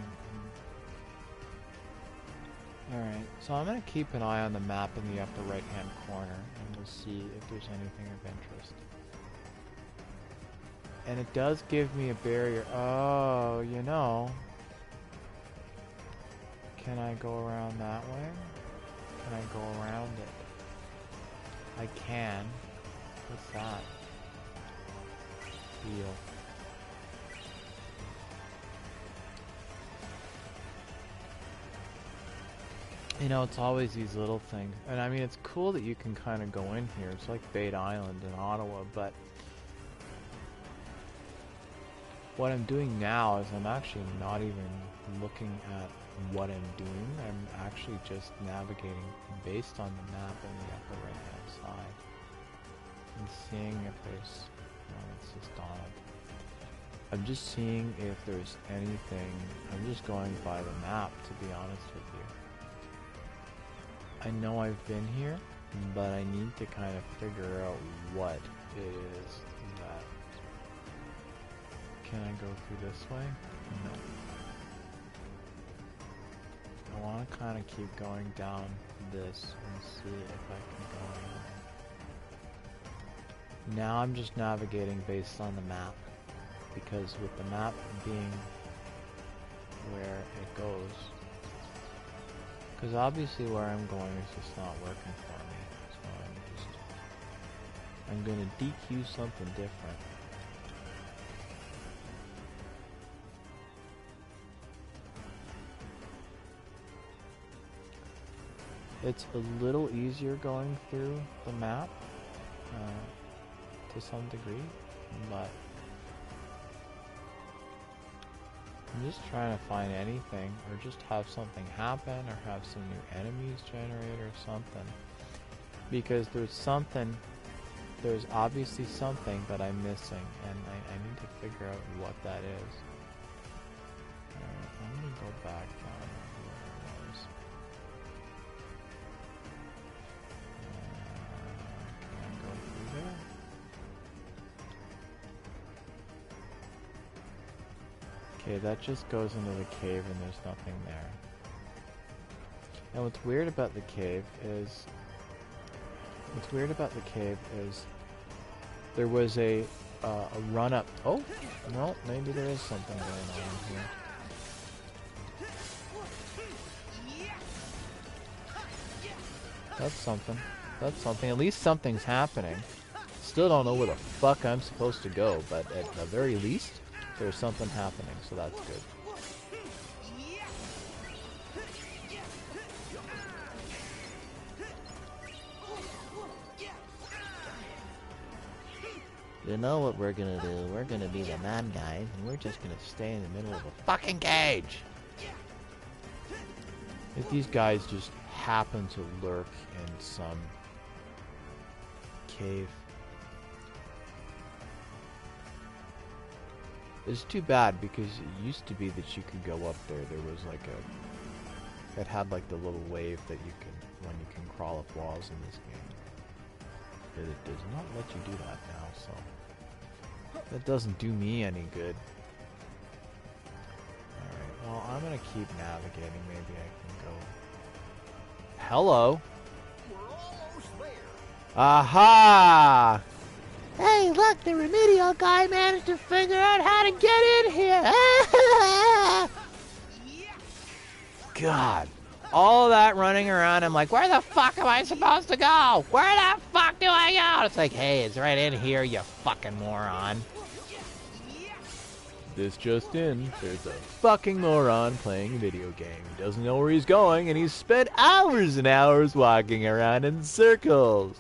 Alright, so I'm gonna keep an eye on the map in the upper right hand corner and we'll see if there's anything of interest. And it does give me a barrier. Oh, you know. Can I go around that way? Can I go around it? I can. What's that? Wheel. You know, it's always these little things. And I mean, it's cool that you can kind of go in here. It's like Bait Island in Ottawa, but what I'm doing now is I'm actually not even looking at what I'm doing. I'm actually just navigating based on the map in the upper right hand side and seeing if there's, well, it's just Donald. I'm just seeing if there's anything. I'm just going by the map, to be honest with you. I know I've been here, but I need to kind of figure out what it is that... Can I go through this way? No. I want to kind of keep going down this and see if I can go anywhere. Now I'm just navigating based on the map, because with the map being where it goes, because obviously where I'm going is just not working for me, so I'm going to DQ something different. It's a little easier going through the map to some degree, but I'm just trying to find anything, or just have something happen, or have some new enemies generate or something. Because there's obviously something that I'm missing, and I need to figure out what that is. Alright, I'm gonna go back down where I was. Can I go through there? Okay, that just goes into the cave and there's nothing there. And what's weird about the cave is... there was a run-up... Oh! No, maybe there is something going on here. That's something. That's something. At least something's happening. Still don't know where the fuck I'm supposed to go, but at the very least, there's something happening, so that's good. You know what we're gonna do? We're gonna be the bad guys, and we're just gonna stay in the middle of a fucking cage! If these guys just happen to lurk in some cave. It's too bad, because it used to be that you could go up there. There was like a... It had like the little wave that you can... when you can crawl up walls in this game. But it does not let you do that now, so... That doesn't do me any good. Alright, well, I'm gonna keep navigating. Maybe I can go... Hello! We're almost there. Aha! Hey, look, the remedial guy managed to figure out how to get in here! God. All that running around, I'm like, where the fuck am I supposed to go? Where the fuck do I go? It's like, hey, it's right in here, you fucking moron. This just in, there's a fucking moron playing a video game. He doesn't know where he's going, and he's spent hours and hours walking around in circles.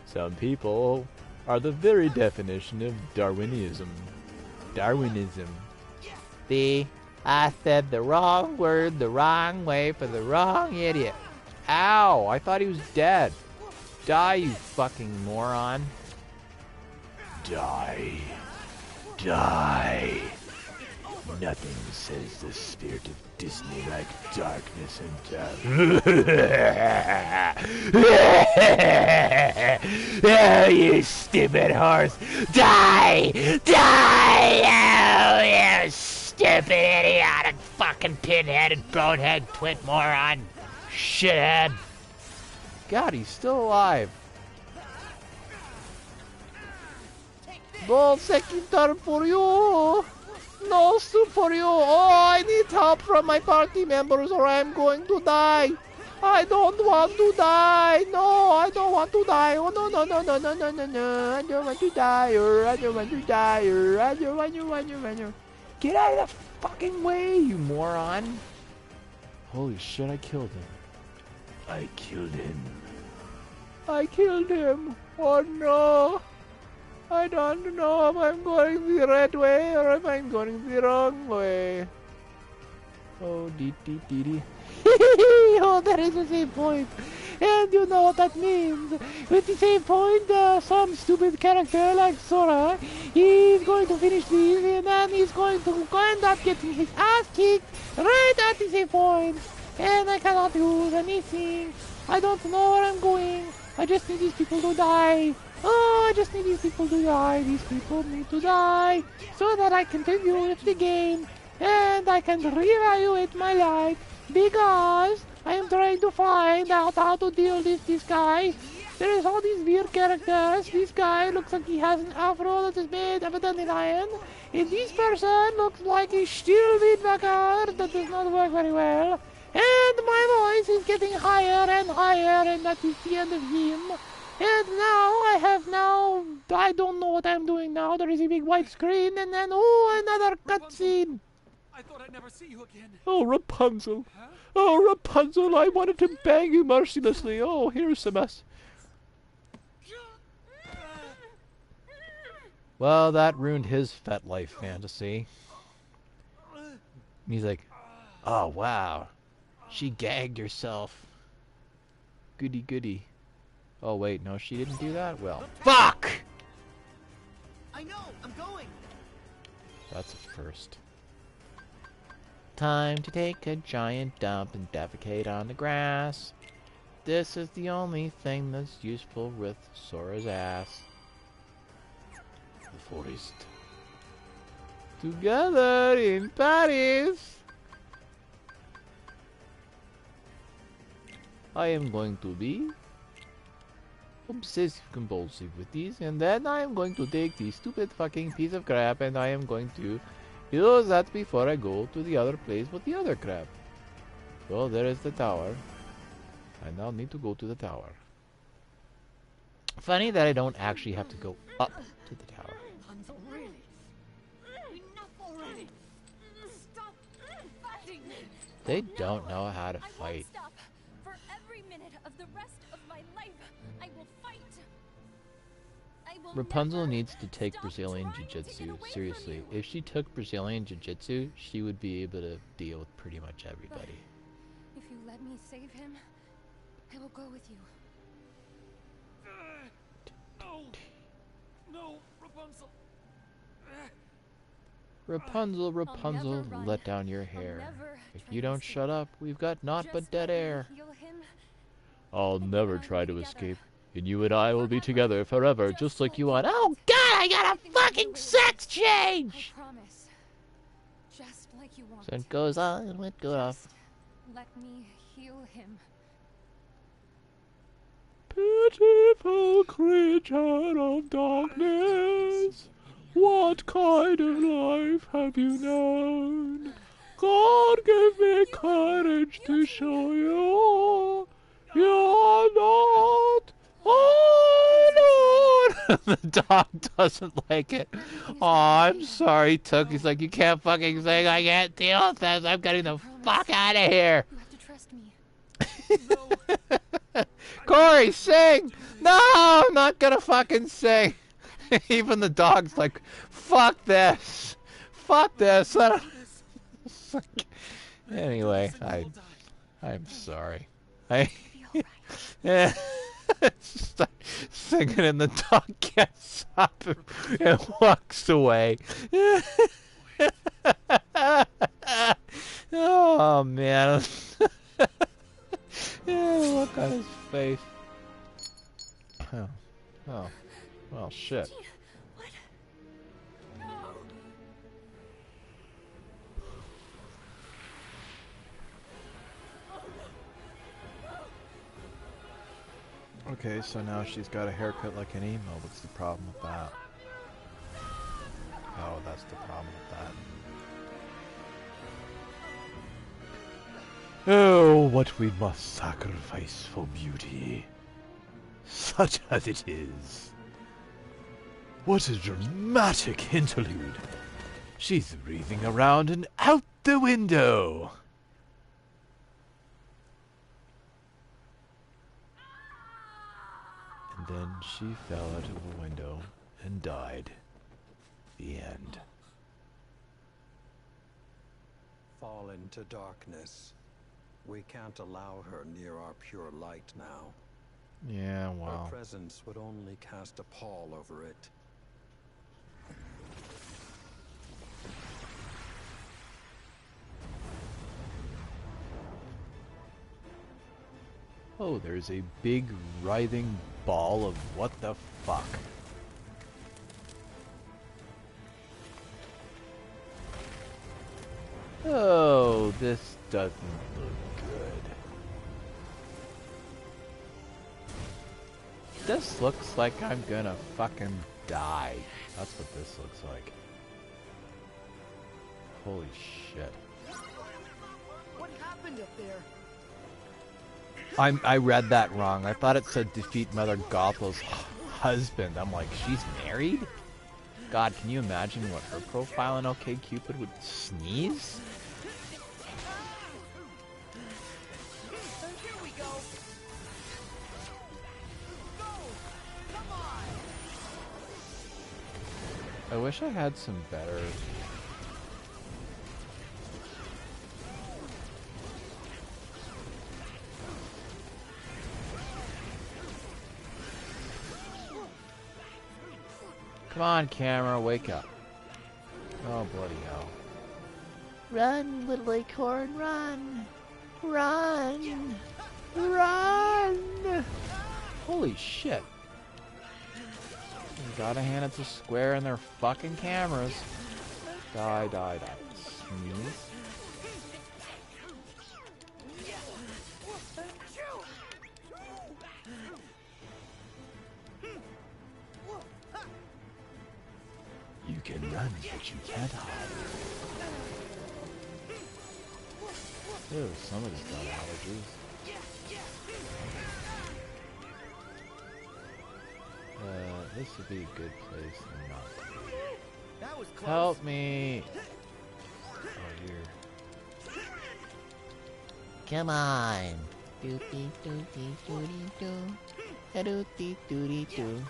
Some people are the very definition of Darwinism. See? I said the wrong word the wrong way for the wrong idiot. Ow! I thought he was dead. Die, you fucking moron. Die. Die. Nothing says the spirit of Disney like darkness and death. Oh, you stupid horse! Die! Die! Oh, you stupid, idiotic, fucking pinheaded, bonehead, twit moron! Shithead! God, he's still alive. No second for you! No soup for you! Oh, I need help from my party members or I'm going to die! I don't want to die! No, I don't want to die! Oh, no, no, no, no, no, no, no, no! I don't want to die! I don't want to die! I don't want to... Get out of the fucking way, you moron! Holy shit, I killed him. I killed him. I killed him! Oh no! I don't know if I'm going the right way or if I'm going the wrong way. Oh, dee. Oh, there is a save point. And you know what that means. With the save point, some stupid character like Sora, he's going to finish these and then he's going to end up getting his ass kicked right at the save point. And I cannot use anything. I don't know where I'm going. I just need these people to die. Oh, I just need these people to die. These people need to die so that I can continue with the game and I can reevaluate my life because I am trying to find out how to deal with this guy. There is all these weird characters. This guy looks like he has an afro that is made of a dandelion. And this person looks like a steel windbacker that does not work very well. And my voice is getting higher and higher, and that is the end of him. And now I don't know what I'm doing now. There is a big white screen, and then, oh, another cutscene. I thought I'd never see you again. Oh, Rapunzel. Huh? Oh, Rapunzel, I wanted to bang you mercilessly. Oh, here's some mess. Well, that ruined his Fet Life fantasy. He's like, oh, wow. She gagged herself. Goody goody. Oh wait, no, she didn't do that? Well, fuck! I know, I'm going. That's a first. Time to take a giant dump and defecate on the grass. This is the only thing that's useful with Sora's ass. The forest. Together in Paris! I am going to be obsessive compulsive with these, and then I am going to take this stupid fucking piece of crap and I am going to use that before I go to the other place with the other crap. Well, there is the tower. I now need to go to the tower. Funny that I don't actually have to go up to the tower. They don't know how to fight. Rapunzel needs to take Brazilian Jiu-Jitsu seriously. If she took Brazilian Jiu-Jitsu, she would be able to deal with pretty much everybody. If you let me save him, I will go with you. No, Rapunzel. Rapunzel, Rapunzel, let down your hair. If you don't shut up, we've got naught but dead air. I'll never try to escape. And you and I will be together forever, just like you want. Oh God, I got a fucking sex change! I promise. Just like you want. So it goes on and it goes off. Let me heal him. Pitiful creature of darkness, what kind of life have you known? God give me courage to show you you're not alone. The dog doesn't like it. Oh, I'm sorry, Took. He's like, you can't fucking sing. I can't deal with this. I'm getting the fuck out of here. You have to trust me. Corey, sing! No, I'm not gonna fucking sing. Even the dog's like, fuck this. Fuck this. I don't... Anyway, I'm sorry. Yeah, it's just like singing and the dog gets up and walks away. Oh man. Yeah, look on his face. Oh. Oh. Well, shit. What? Okay, so now she's got a haircut like an emo. What's the problem with that? Oh, that's the problem with that. Oh, what we must sacrifice for beauty. Such as it is. What a dramatic interlude. She's wreathing around and out the window. And then she fell out of a window and died. The end. Fall into darkness. We can't allow her near our pure light now. Yeah, Her wow. presence would only cast a pall over it. Oh, there's a big writhing ball of what the fuck. Oh, this doesn't look good. This looks like I'm gonna fucking die. That's what this looks like. Holy shit. What happened up there? I read that wrong. I thought it said defeat Mother Gothela's husband. I'm like, she's married? God, can you imagine what her profile in OkCupid would sneeze? Here we go. Go! Come on! I wish I had some better... Come on, camera, wake up. Oh, bloody hell. Run, little acorn, run! Run! Run! Holy shit. You gotta hand it to Square and their fucking cameras. Die, die, die. Sneeze. You can run, but you can't hide. Ew, somebody's got allergies. This would be a good place not to be. That was close. Help me! Oh, here. Come on! Doopy doopy doody doo. A doopy doody doo.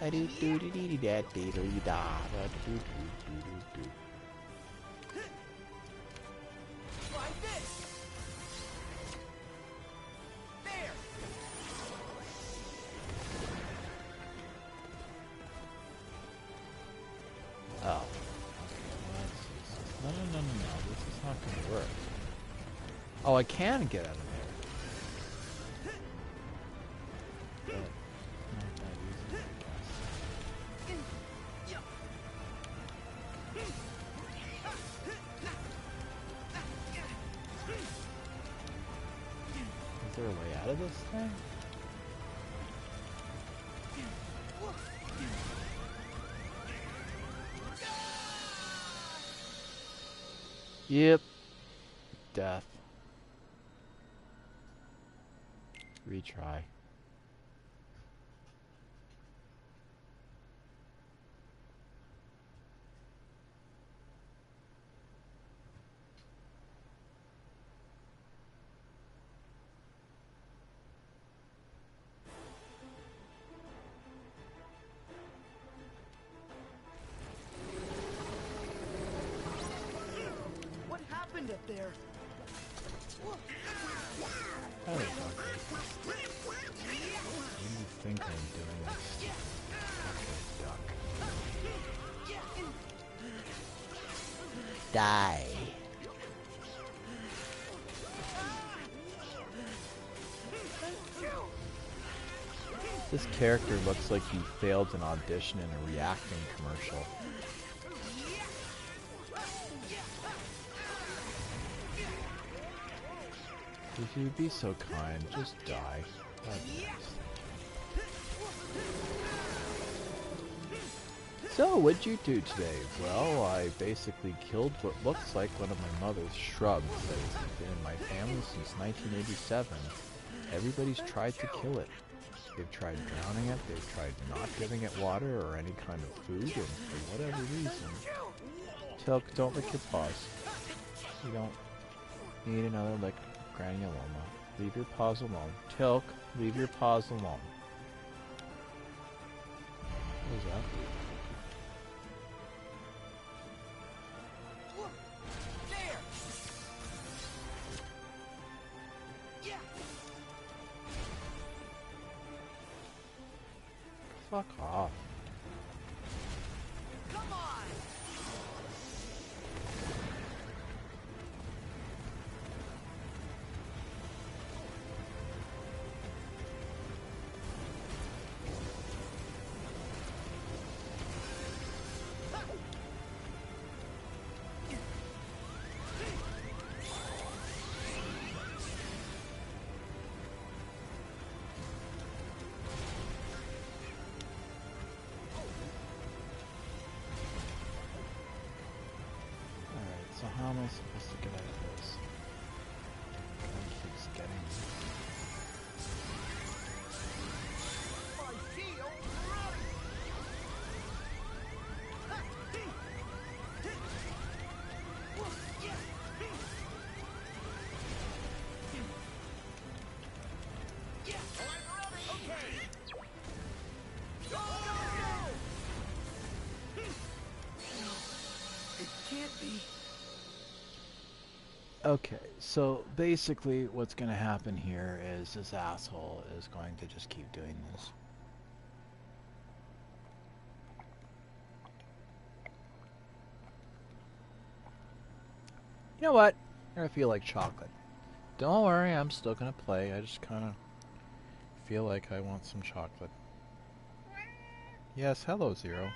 A doo doody dee da dee doo da. Da doo doo doo doo. Like this. There. Oh. Okay, no, no, no, no, no. This is not gonna work. Oh, I can get out of there. But not that easy, I guess. Is there a way out of this thing? Yep. Death. Retry. What happened up there? Oh, okay. What do you think I'm doing this? Okay, duck. Die. This character looks like he failed an audition in a reacting commercial. If you'd be so kind, just die. That'd be nice. So, what'd you do today? Well, I basically killed what looks like one of my mother's shrubs that has been in my family since 1987. Everybody's tried to kill it. They've tried drowning it, they've tried not giving it water or any kind of food, and for whatever reason... Tilk, don't lick your paws. You don't need another lick of granuloma. Leave your paws alone. Tilk, leave your paws alone. What was that? Fuck off. Come on! So how am I supposed to get out of this? Guy keeps getting me. My shield, run! It can't be. Okay, so basically what's going to happen here is this asshole is going to just keep doing this. You know what? I feel like chocolate. Don't worry, I'm still going to play. I just kind of feel like I want some chocolate. Yes, hello, Zero.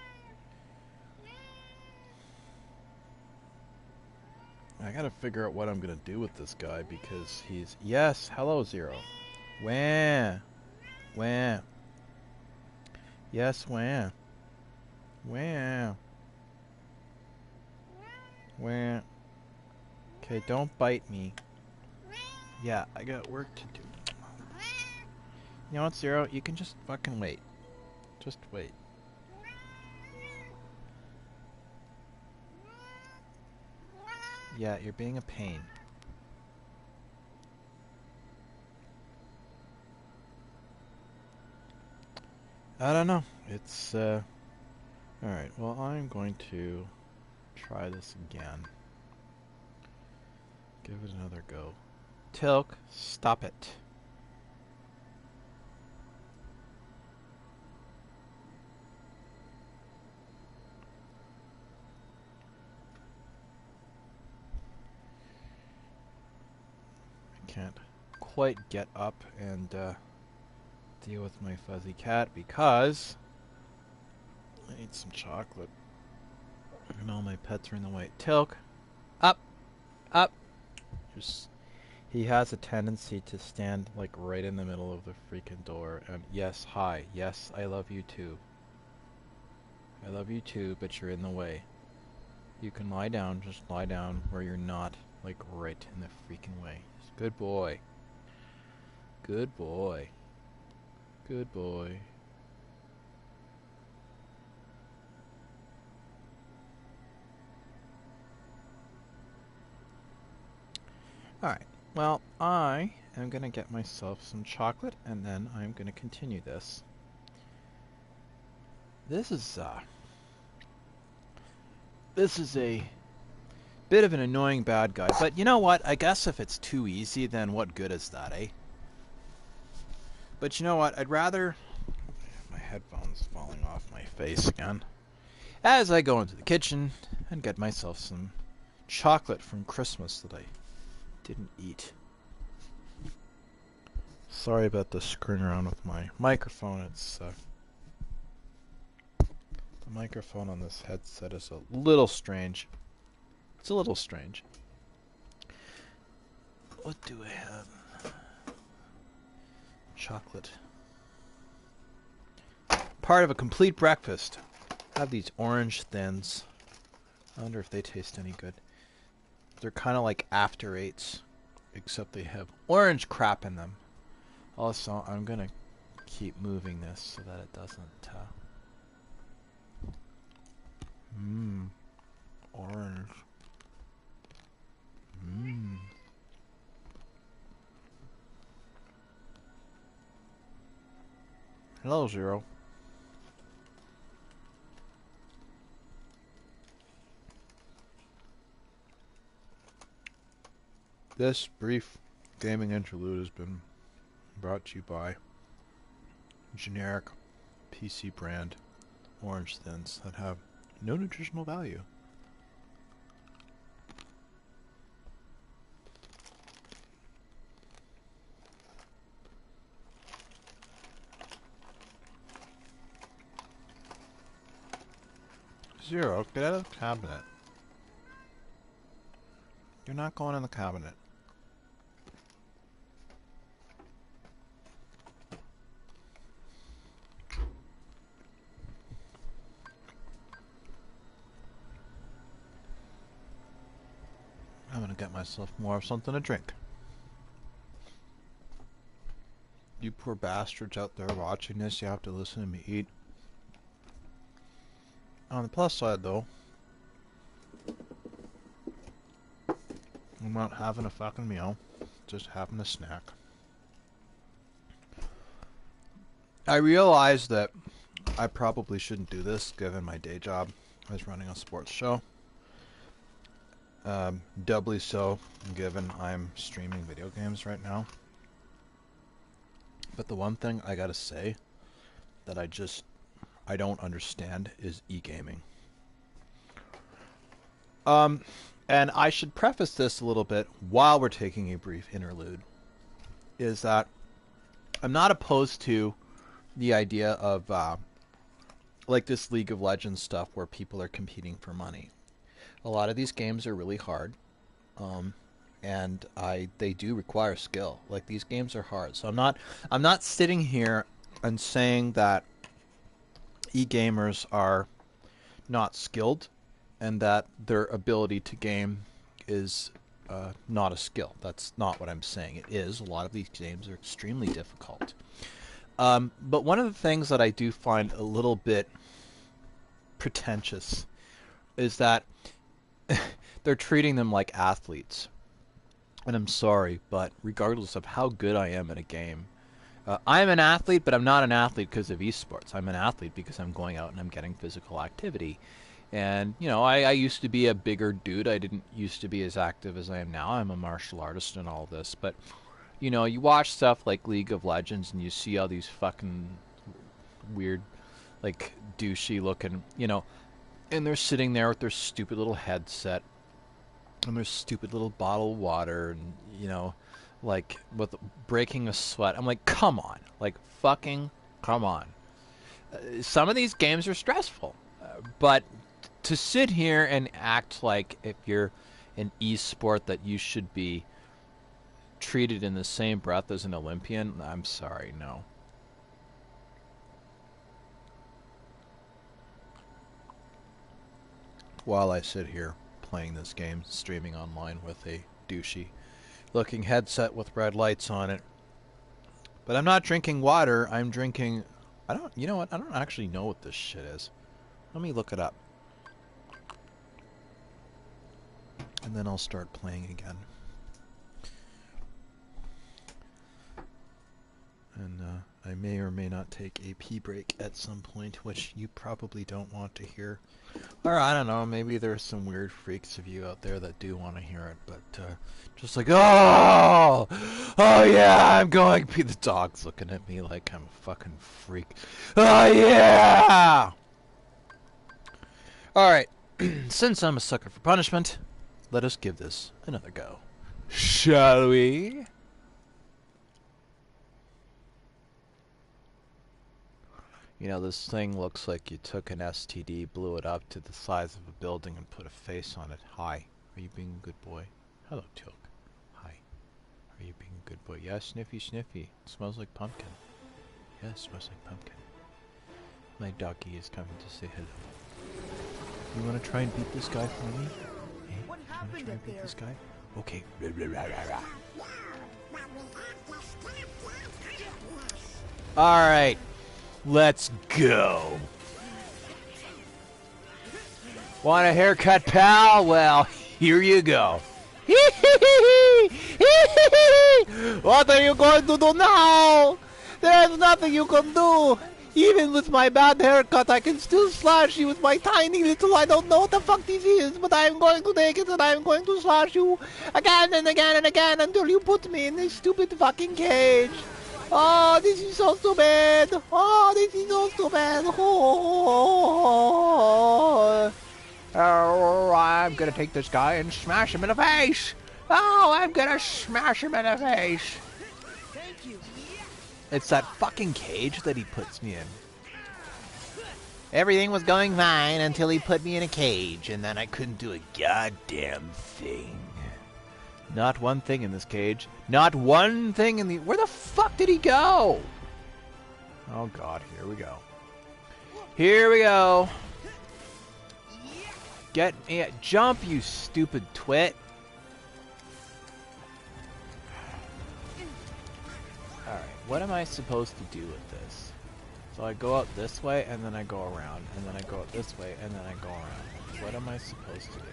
I gotta figure out what I'm gonna do with this guy because he's... Yes, hello, Zero. Wah. Wah. Yes, wah. Wah. Wah. Okay, don't bite me. Yeah, I got work to do. You know what, Zero? You can just fucking wait. Just wait. Yeah, you're being a pain. I don't know. It's, Alright, well, I'm going to try this again. Give it another go. Tilk, stop it. Can't quite get up and deal with my fuzzy cat because I need some chocolate and all my pets are in the way. Tilk, up, up. Just, he has a tendency to stand like right in the middle of the freaking door. And yes, hi, yes, I love you too. I love you too, but you're in the way. You can lie down, just lie down where you're not like right in the freaking way. Good boy. Good boy. Good boy. Alright, well, I am going to get myself some chocolate, and then I'm going to continue this. This is a bit of an annoying bad guy, but you know what? I guess if it's too easy, then what good is that, eh? But you know what? I'd rather... My headphones falling off my face again. As I go into the kitchen and get myself some chocolate from Christmas that I didn't eat. Sorry about the screwing around with my microphone. It's the microphone on this headset is a little strange. It's a little strange. What do I have? Chocolate. Part of a complete breakfast. I have these orange thins. I wonder if they taste any good. They're kind of like after eights, except they have orange crap in them. Also, I'm gonna keep moving this so that it doesn't. Orange. Hello, Zero. This brief gaming interlude has been brought to you by generic PC brand orange thins that have no nutritional value. Zero, get out of the cabinet. You're not going in the cabinet. I'm gonna get myself more of something to drink. You poor bastards out there watching this, you have to listen to me eat. On the plus side, though, I'm not having a fucking meal, just having a snack. I realize that I probably shouldn't do this given my day job as running a sports show. Doubly so given I'm streaming video games right now. But the one thing I gotta say that I don't understand is e-gaming. And I should preface this a little bit while we're taking a brief interlude, is that I'm not opposed to the idea of like this League of Legends stuff where people are competing for money. A lot of these games are really hard, and they do require skill. Like, these games are hard, so I'm not sitting here and saying that e-gamers are not skilled and that their ability to game is not a skill. That's not what I'm saying. It is. A lot of these games are extremely difficult. But one of the things that I do find a little bit pretentious is that they're treating them like athletes. And I'm sorry, but regardless of how good I am at a game, I'm an athlete, but I'm not an athlete because of esports. I'm an athlete because I'm going out and I'm getting physical activity. And, you know, I used to be a bigger dude. I didn't used to be as active as I am now. I'm a martial artist and all this. But, you know, you watch stuff like League of Legends and you see all these fucking weird, like, douchey looking, you know, and they're sitting there with their stupid little headset and their stupid little bottle of water and, you know, like, with breaking a sweat. I'm like, come on. Like, fucking come on. Some of these games are stressful. But to sit here and act like if you're an e-sport that you should be treated in the same breath as an Olympian, I'm sorry, no. While I sit here playing this game, streaming online with a douchey looking headset with red lights on it. But I'm not drinking water, I'm drinking... you know what, I don't actually know what this shit is. Let me look it up. And then I'll start playing again. And I may or may not take a pee break at some point, which you probably don't want to hear. Or I don't know, maybe there's some weird freaks of you out there that do want to hear it, but just like, oh yeah, I'm going pee. The dog's looking at me like I'm a fucking freak. Oh yeah! Alright, since I'm a sucker for punishment, let us give this another go. Shall we? You know, this thing looks like you took an STD, blew it up to the size of a building, and put a face on it. Hi. Are you being a good boy? Hello, Took. Hi. Are you being a good boy? Yeah, sniffy, sniffy. It smells like pumpkin. Yeah, it smells like pumpkin. My doggy is coming to say hello. You want to try and beat this guy for me? Hey, What you want to happened try and up beat there? this guy? Okay. Alright. Let's go. Want a haircut, pal? Well, here you go. What are you going to do now? There's nothing you can do. Even with my bad haircut, I can still slash you with my tiny little, I don't know what the fuck this is, but I'm going to take it and I'm going to slash you again and again and again until you put me in this stupid fucking cage. Oh, this is so stupid. Oh, this is so stupid. Oh, I'm gonna take this guy and smash him in the face. Oh, I'm gonna smash him in the face. Thank you. It's that fucking cage that he puts me in. Everything was going fine until he put me in a cage, and then I couldn't do a goddamn thing. Not one thing in this cage. Not one thing in the... Where the fuck did he go? Oh god, here we go. Here we go. Get... Yeah, jump, you stupid twit. Alright, what am I supposed to do with this? So I go out this way, and then I go around, and then I go out this way, and then I go around. What am I supposed to do?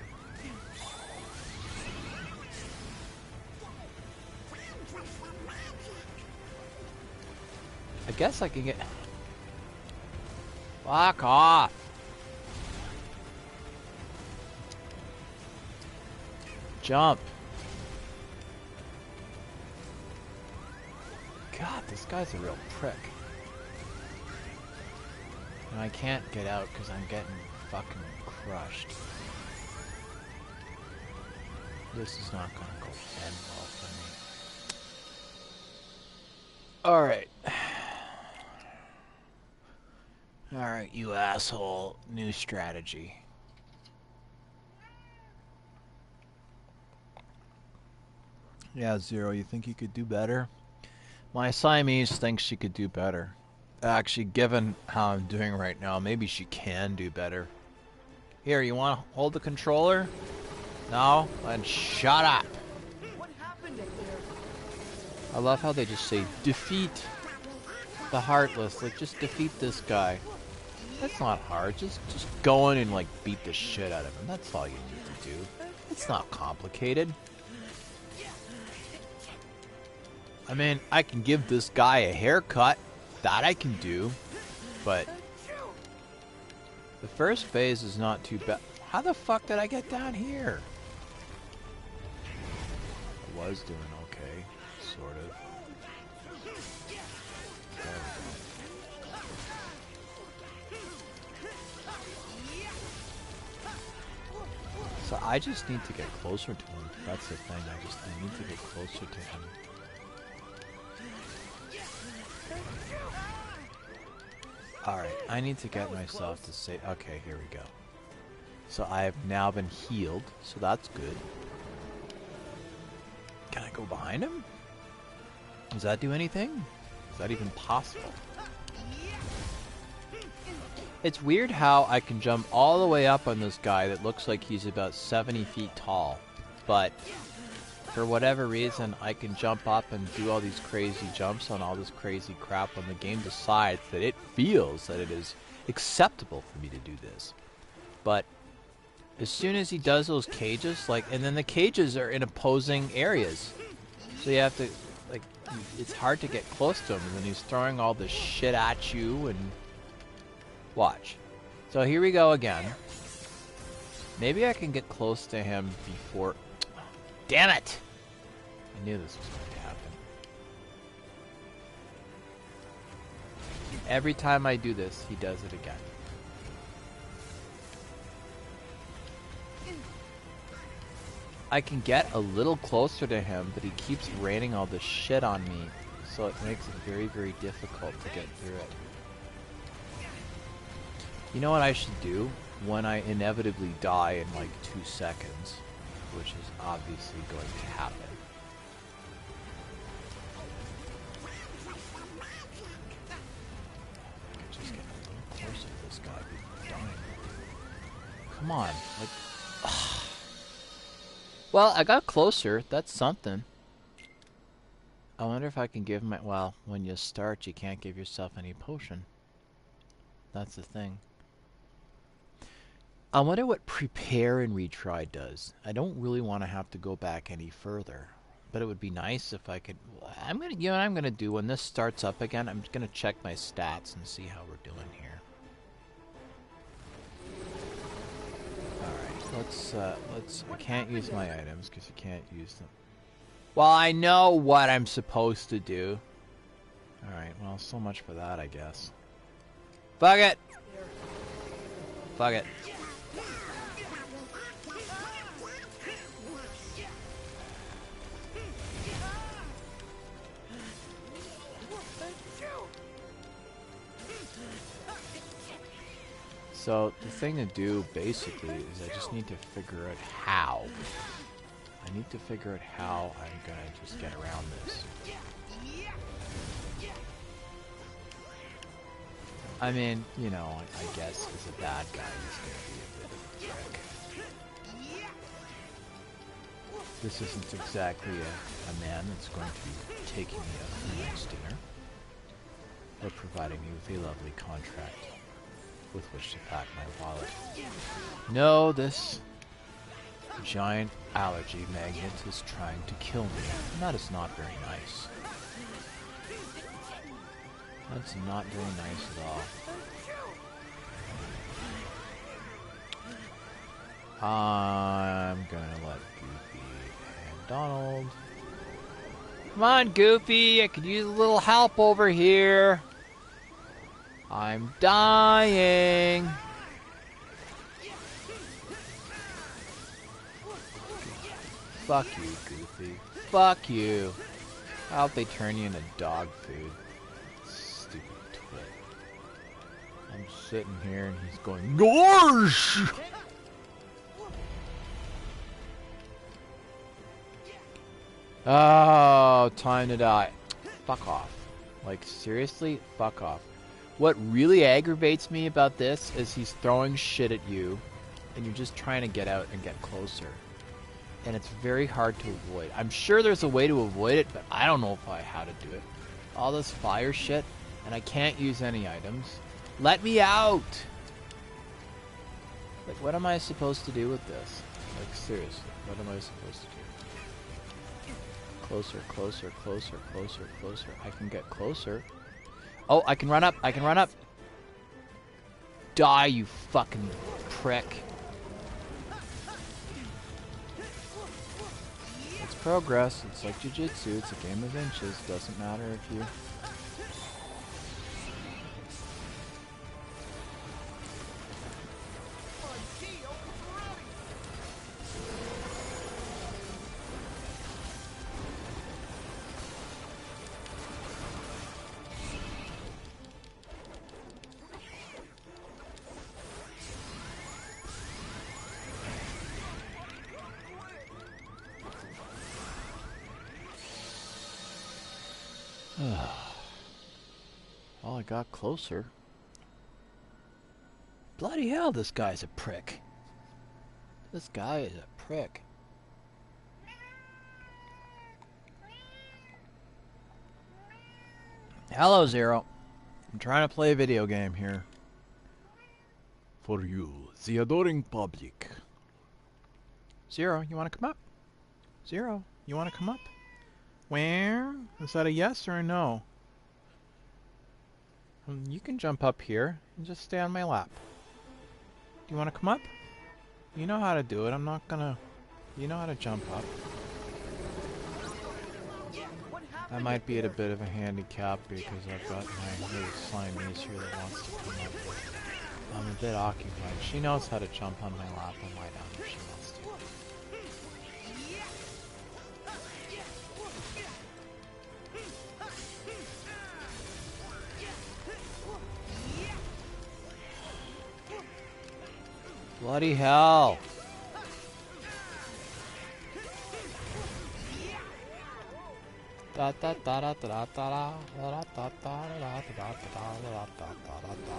I guess I can get... Fuck off! Jump! God, this guy's a real prick. And I can't get out because I'm getting fucking crushed. This is not gonna go end well for me. Alright. Alright, you asshole. New strategy. Yeah, Zero, you think you could do better? My Siamese thinks she could do better. Actually, given how I'm doing right now, maybe she can do better. Here, you want to hold the controller? No? Then shut up! What happened up there? I love how they just say, defeat the Heartless. Like, just defeat this guy. That's not hard. Just go in and, like, beat the shit out of him. That's all you need to do. It's not complicated. I mean, I can give this guy a haircut. That I can do. But the first phase is not too bad. How the fuck did I get down here? I was doing okay. Sort of. There we go. So I just need to get closer to him. That's the thing. I need to get closer to him. Alright, I need to get myself to say... Okay, here we go. So I have now been healed, so that's good. Can I go behind him? Does that do anything? Is that even possible? It's weird how I can jump all the way up on this guy that looks like he's about 70 feet tall. But for whatever reason, I can jump up and do all these crazy jumps on all this crazy crap when the game decides that it feels that it is acceptable for me to do this. But as soon as he does those cages, like, and then the cages are in opposing areas. So you have to, like, it's hard to get close to him, and then he's throwing all this shit at you, and watch. So here we go again. Maybe I can get close to him before... Damn it! I knew this was going to happen. Every time I do this, he does it again. I can get a little closer to him, but he keeps raining all this shit on me, so it makes it very, very difficult to get through it. You know what I should do when I inevitably die in like 2 seconds, which is obviously going to happen. I could just get a little closer to this guy before dying. Come on, like. Well, I got closer. That's something. I wonder if I can give my... Well, when you start, you can't give yourself any potion. That's the thing. I wonder what prepare and retry does. I don't really want to have to go back any further. But it would be nice if I could... You know what I'm going to do? When this starts up again, I'm just going to check my stats and see how we're doing here. Let's... I can't use my items because you can't use them. Well, I know what I'm supposed to do. Alright, well, so much for that, I guess. Fuck it! Fuck it. So, the thing to do, basically, is I just need to figure out how. I need to figure out how I'm gonna just get around this. I mean, you know, I guess as a bad guy, he's gonna be a bit of a prick. This isn't exactly a man that's going to be taking me out for a nice dinner. Or providing me with a lovely contract with which to pack my wallet. No, this giant allergy magnet is trying to kill me, and that is not very nice. That's not very nice at all. I'm gonna let Goofy and Donald... Come on, Goofy! I could use a little help over here! I'm dying! Fuck you, Goofy. Fuck you. I hope they turn you into dog food. Stupid twit. I'm sitting here and he's going, Gorsh! Oh, time to die. Fuck off. Like, seriously? Fuck off. What really aggravates me about this is he's throwing shit at you, and you're just trying to get out and get closer. And it's very hard to avoid. I'm sure there's a way to avoid it, but I don't know how to do it. All this fire shit, and I can't use any items. Let me out! Like, what am I supposed to do with this? Like, seriously, what am I supposed to do? Closer, closer, closer, closer, closer. I can get closer. Oh, I can run up. I can run up. Die, you fucking prick. It's progress. It's like jiu-jitsu. It's a game of inches. Doesn't matter if you... Well, I got closer. Bloody hell, this guy's a prick. This guy is a prick. Hello, Zero. I'm trying to play a video game here. For you, the adoring public. Zero, you want to come up? Zero, you want to come up? Where? Is that a yes or a no? You can jump up here and just stay on my lap. Do you want to come up? You know how to do it. I'm not gonna... You know how to jump up. I might be at a bit of a handicap because I've got my little Siamese here that wants to come up. I'm a bit occupied. She knows how to jump on my lap and lie down if she wants to. Bloody hell. Da da da da da da da da da da da da da.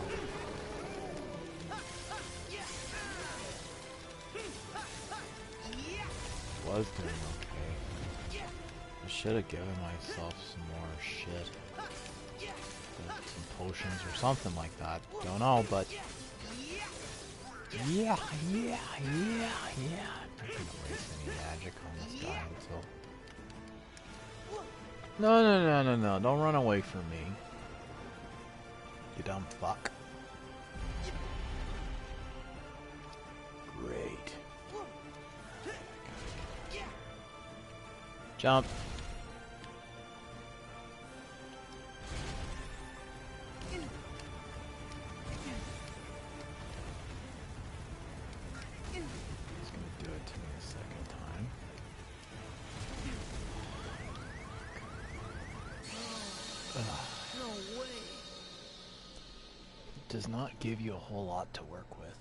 Was doing okay. I should have given myself some more shit. Some potions or something like that. Don't know, but yeah. I'm not gonna waste any magic on this guy until. No. Don't run away from me. You dumb fuck. Great. Jump. He's gonna do it to me a second time. No way. It does not give you a whole lot to work with.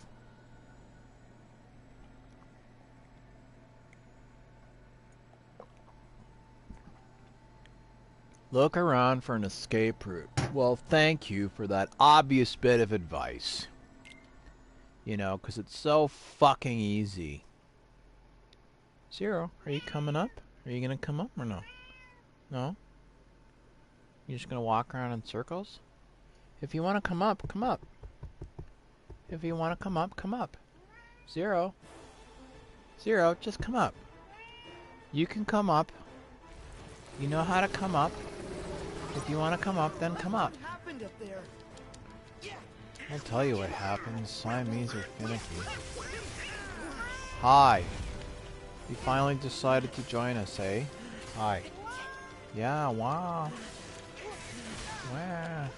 Look around for an escape route. Well, thank you for that obvious bit of advice. You know, because it's so fucking easy. Zero, are you coming up? Are you going to come up or no? No? You're just going to walk around in circles? If you want to come up, come up. If you want to come up, come up. Zero, just come up. You can come up. You know how to come up. If you want to come up, then come up. What happened up there? I'll tell you what happens. Siamese are finicky. Hi. You finally decided to join us, eh? Hi. Yeah, wow. Wow.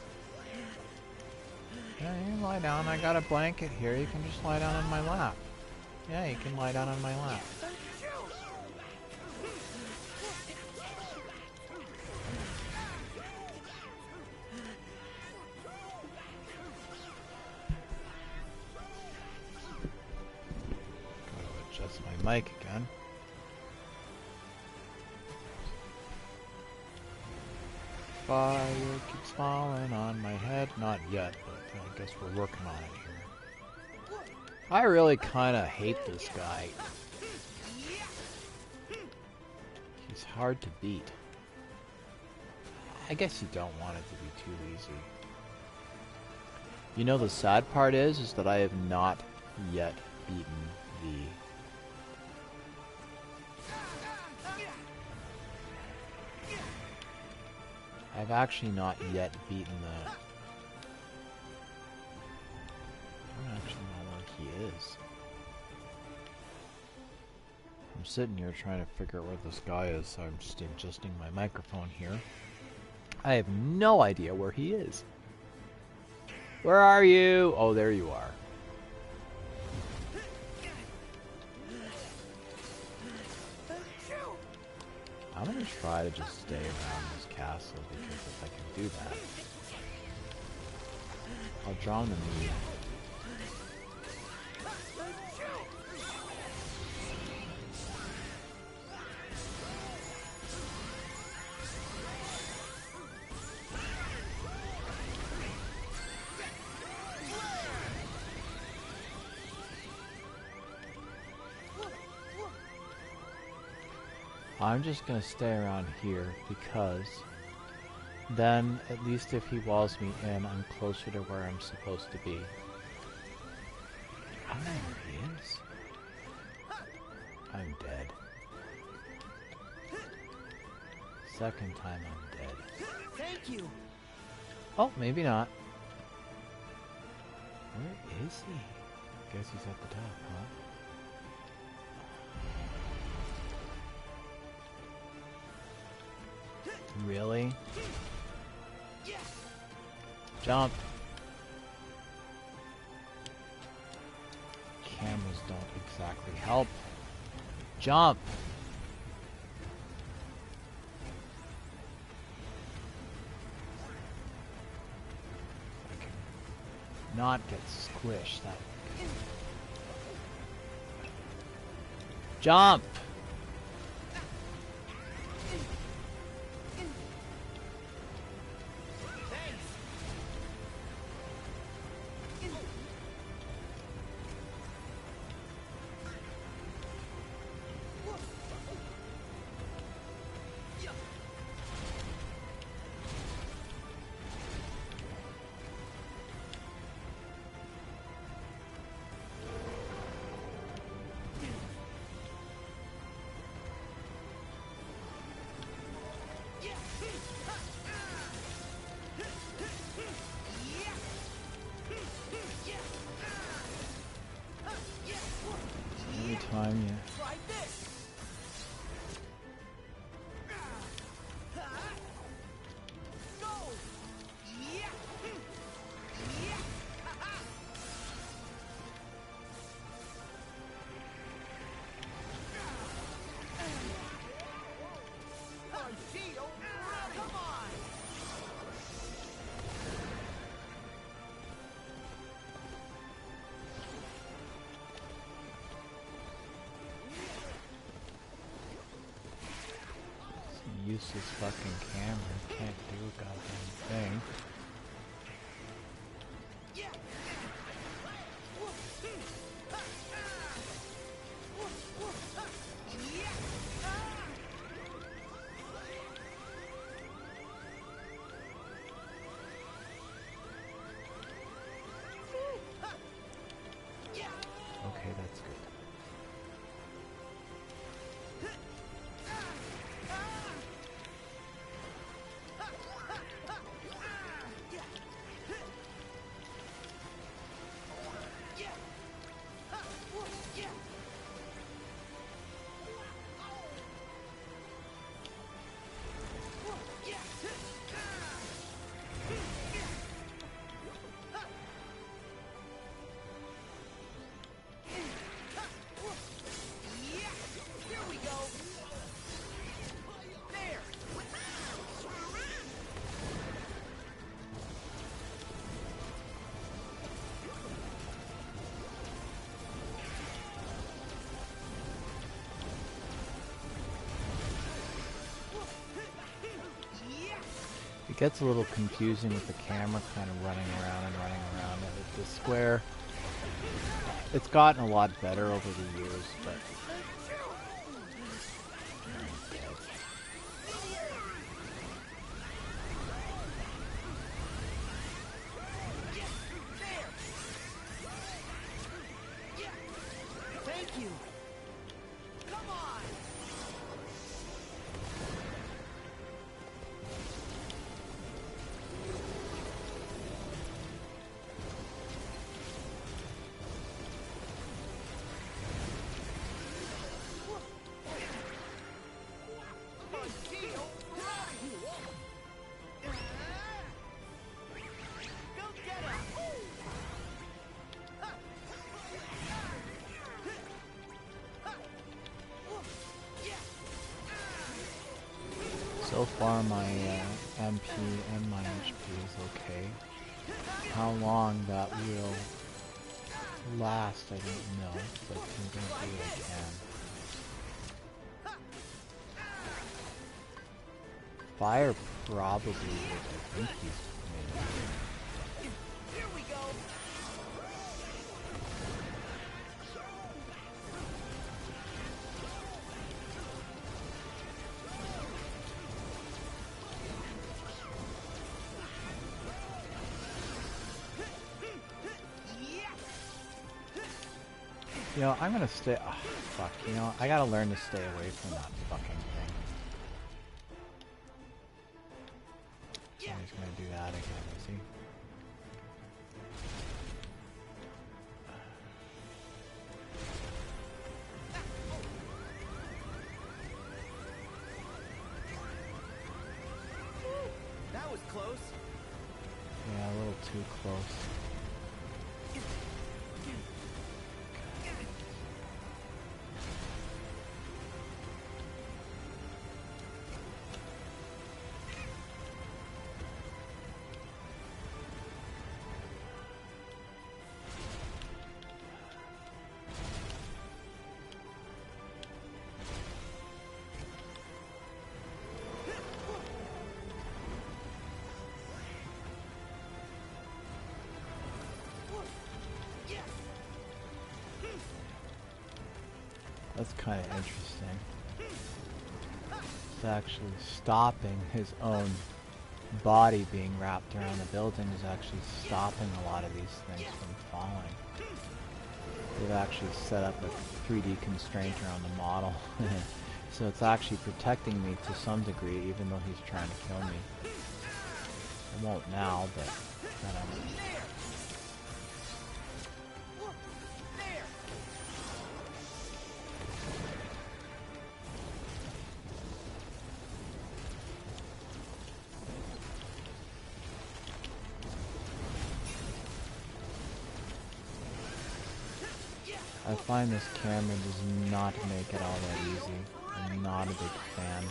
Yeah, you can lie down. I got a blanket here. You can just lie down on my lap. Yeah, you can lie down on my lap. Adjust my mic again. Fire keeps falling on my head. Not yet, but I guess we're working on it here. I really kind of hate this guy. He's hard to beat. I guess you don't want it to be too easy. You know, the sad part is that I have not yet beaten the... I've actually not yet beaten the... I don't actually know where he is. I'm sitting here trying to figure out where this guy is, so I'm just adjusting my microphone here. I have no idea where he is. Where are you? Oh, there you are. I'm gonna try to just stay around this castle, because if I can do that, I'll draw them to me. I'm just gonna stay around here, because then at least if he walls me in, I'm closer to where I'm supposed to be. I don't know where he is. I'm dead. Second time I'm dead. Thank you. Oh, maybe not. Where is he? Guess he's at the top, huh? Really? Jump. Cameras don't exactly help. Jump. I can not get squished. That Jump! Anytime you useless fucking camera can't do a goddamn thing. Okay, that's good. It gets a little confusing with the camera kind of running around and running around. The square, it's gotten a lot better over the years, but Thank you. Come on. so far my MP and my HP is okay. How long that will last, I don't know, but I'm going to do what I can. Fire probably would, I think he's made. Here we go. You know, I'm gonna stay. Oh, fuck. You know, I gotta learn to stay away from that fucking thing. So he's gonna do that again, is he? That was close. Yeah, a little too close. That's kind of interesting. It's actually stopping his own body being wrapped around the building is actually stopping a lot of these things from falling. They've actually set up a 3D constraint around the model. So it's actually protecting me to some degree, even though he's trying to kill me. It won't now, but then I will. I find this camera does not make it all that easy. I'm not a big fan.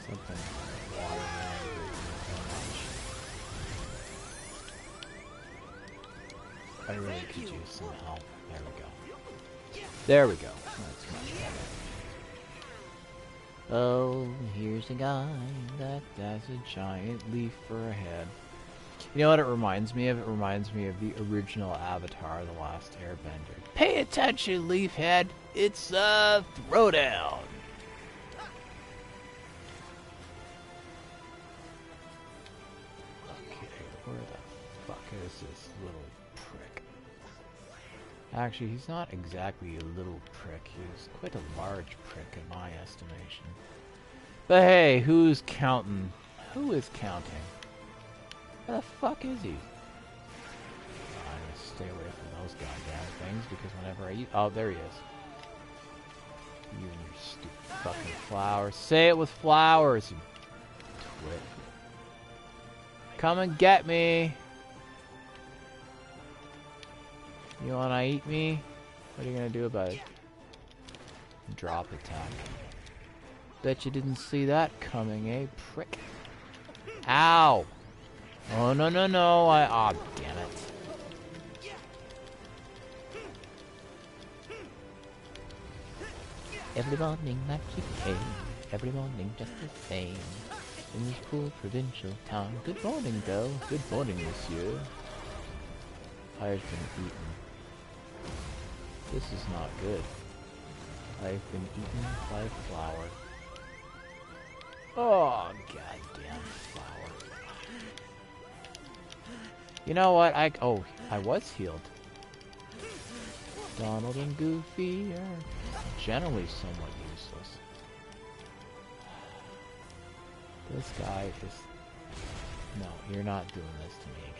Something water I really could use some help. There we go. There we go. That's much better. Oh, here's a guy that has a giant leaf for a head. You know what it reminds me of? It reminds me of the original Avatar, The Last Airbender. Pay attention, Leafhead! It's a throwdown! Okay, where the fuck is this little prick? Actually, he's not exactly a little prick. He's quite a large prick in my estimation. But hey, who's counting? Who is counting? Where the fuck is he? I'm gonna stay away from those goddamn things because whenever I eat... Oh, there he is. You and your stupid fucking flowers. Say it with flowers, you twit. Come and get me! You wanna eat me? What are you gonna do about it? Drop attack. Bet you didn't see that coming, eh, prick? Ow! Oh, no, no, no, aw, damn it. Every morning that she came, every morning just the same, in this cool provincial town. Good morning, Belle. Good morning, monsieur. I've been eaten. This is not good. I've been eaten by a flower. Oh, goddamn flower. You know what? I was healed. Donald and Goofy are generally somewhat useless. This guy is... No, you're not doing this to me again.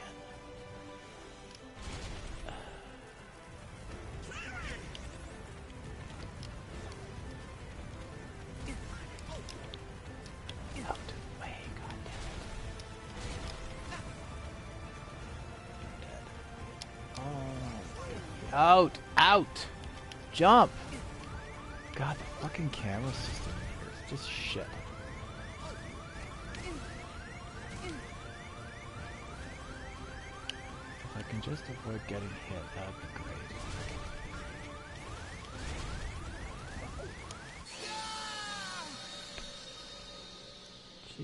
Out! Out! Jump! God, the fucking camera system here is just shit. If I can just avoid getting hit, that would be great.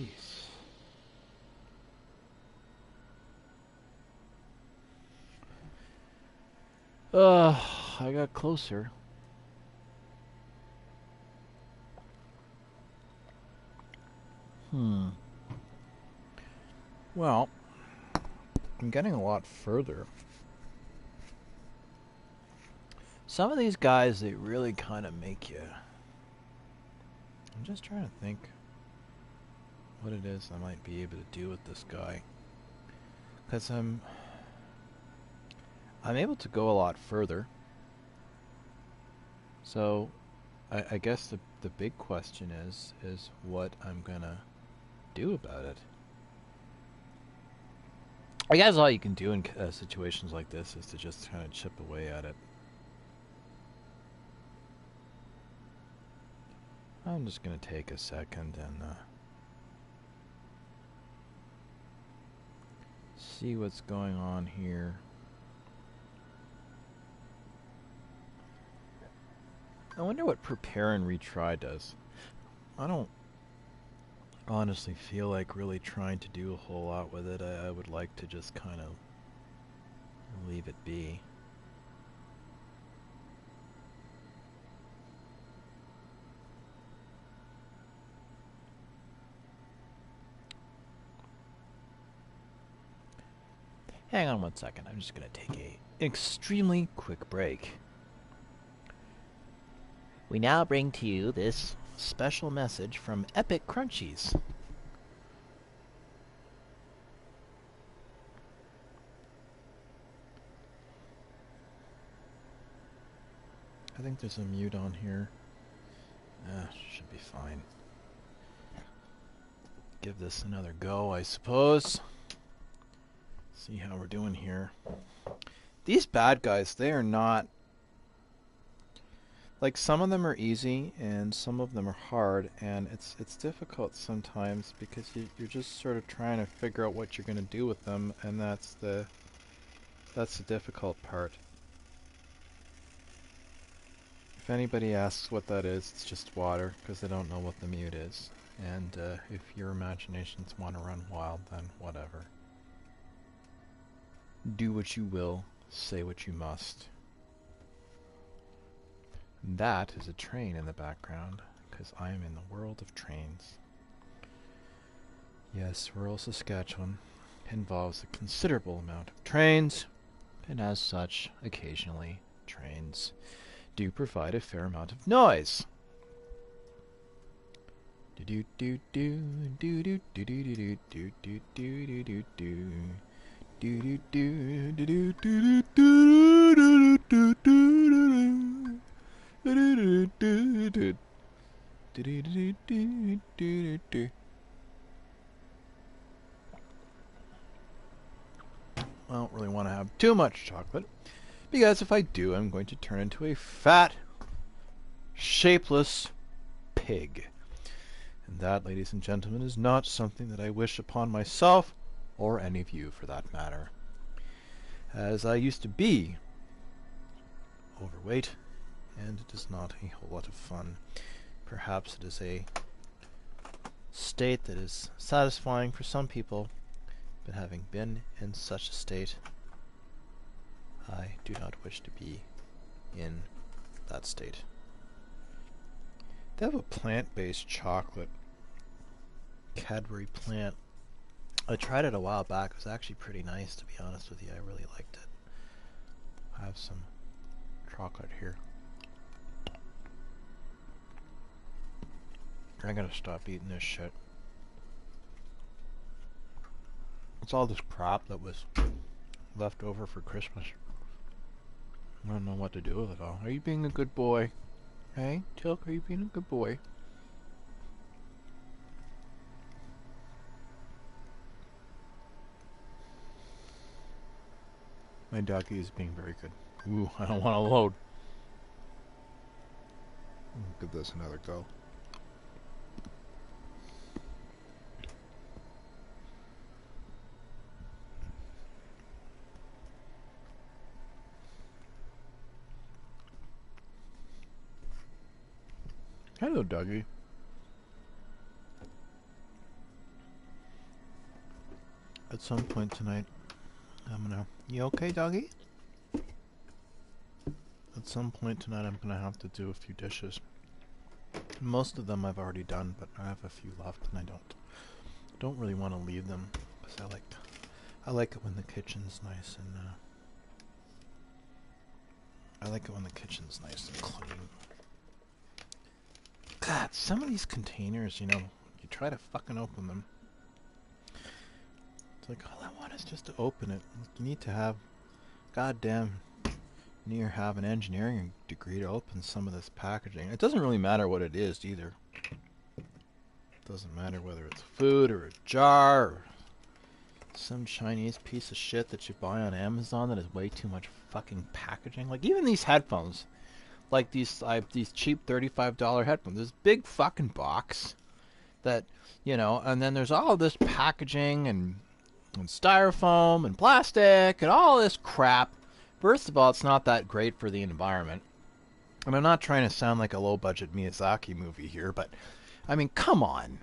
Jeez. I got closer. Well, I'm getting a lot further. Some of these guys, they really kind of make you... I'm just trying to think what it is I might be able to do with this guy. Because I'm able to go a lot further. So, I guess the big question is what I'm gonna do about it. I guess all you can do in situations like this is to just kind of chip away at it. I'm just gonna take a second and see what's going on here. I wonder what prepare and retry does. I don't honestly feel like really trying to do a whole lot with it. I would like to just kind of leave it be. Hang on 1 second. I'm just going to take a extremely quick break. We now bring to you this special message from Epic Crunchies. I think there's a mute on here. Should be fine. Give this another go, I suppose. See how we're doing here. These bad guys, they are not... Like, some of them are easy, and some of them are hard, and it's difficult sometimes because you're just sort of trying to figure out what you're going to do with them, and that's the difficult part. If anybody asks what that is, it's just water, because they don't know what the mute is. And if your imaginations want to run wild, then whatever. Do what you will, say what you must. That is a train in the background, because I am in the world of trains. Yes, rural Saskatchewan involves a considerable amount of trains, and as such, occasionally, trains do provide a fair amount of noise. Do do do do do do do do do do do do do do do do do do. I don't really want to have too much chocolate, because if I do, I'm going to turn into a fat, shapeless pig. And that, ladies and gentlemen, is not something that I wish upon myself, or any of you for that matter. As I used to be overweight, and it is not a whole lot of fun. Perhaps it is a state that is satisfying for some people, but having been in such a state, I do not wish to be in that state. They have a plant-based chocolate, Cadbury plant. I tried it a while back. It was actually pretty nice, to be honest with you. I really liked it. I have some chocolate here. I gotta stop eating this shit. It's all this crap that was left over for Christmas. I don't know what to do with it all. Are you being a good boy? Hey, Tilk, are you being a good boy? My doggy is being very good. Ooh, I don't want to load. Give this another go. Hello, doggy. At some point tonight, I'm gonna... You okay, doggy? At some point tonight, I'm gonna have to do a few dishes. Most of them I've already done, but I have a few left, and I don't really want to leave them, because I like it when the kitchen's nice and I like it when the kitchen's nice and clean. God, some of these containers, you know, you try to fucking open them. It's like, all I want is just to open it. You need to have, goddamn, you need to have an engineering degree to open some of this packaging. It doesn't really matter what it is, either. It doesn't matter whether it's food, or a jar, or some Chinese piece of shit that you buy on Amazon that has way too much fucking packaging. Like, even these headphones. Like these cheap $35 headphones. This big fucking box that, you know, and then there's all this packaging and styrofoam and plastic and all this crap. First of all, it's not that great for the environment. And I'm not trying to sound like a low-budget Miyazaki movie here, but, I mean, come on.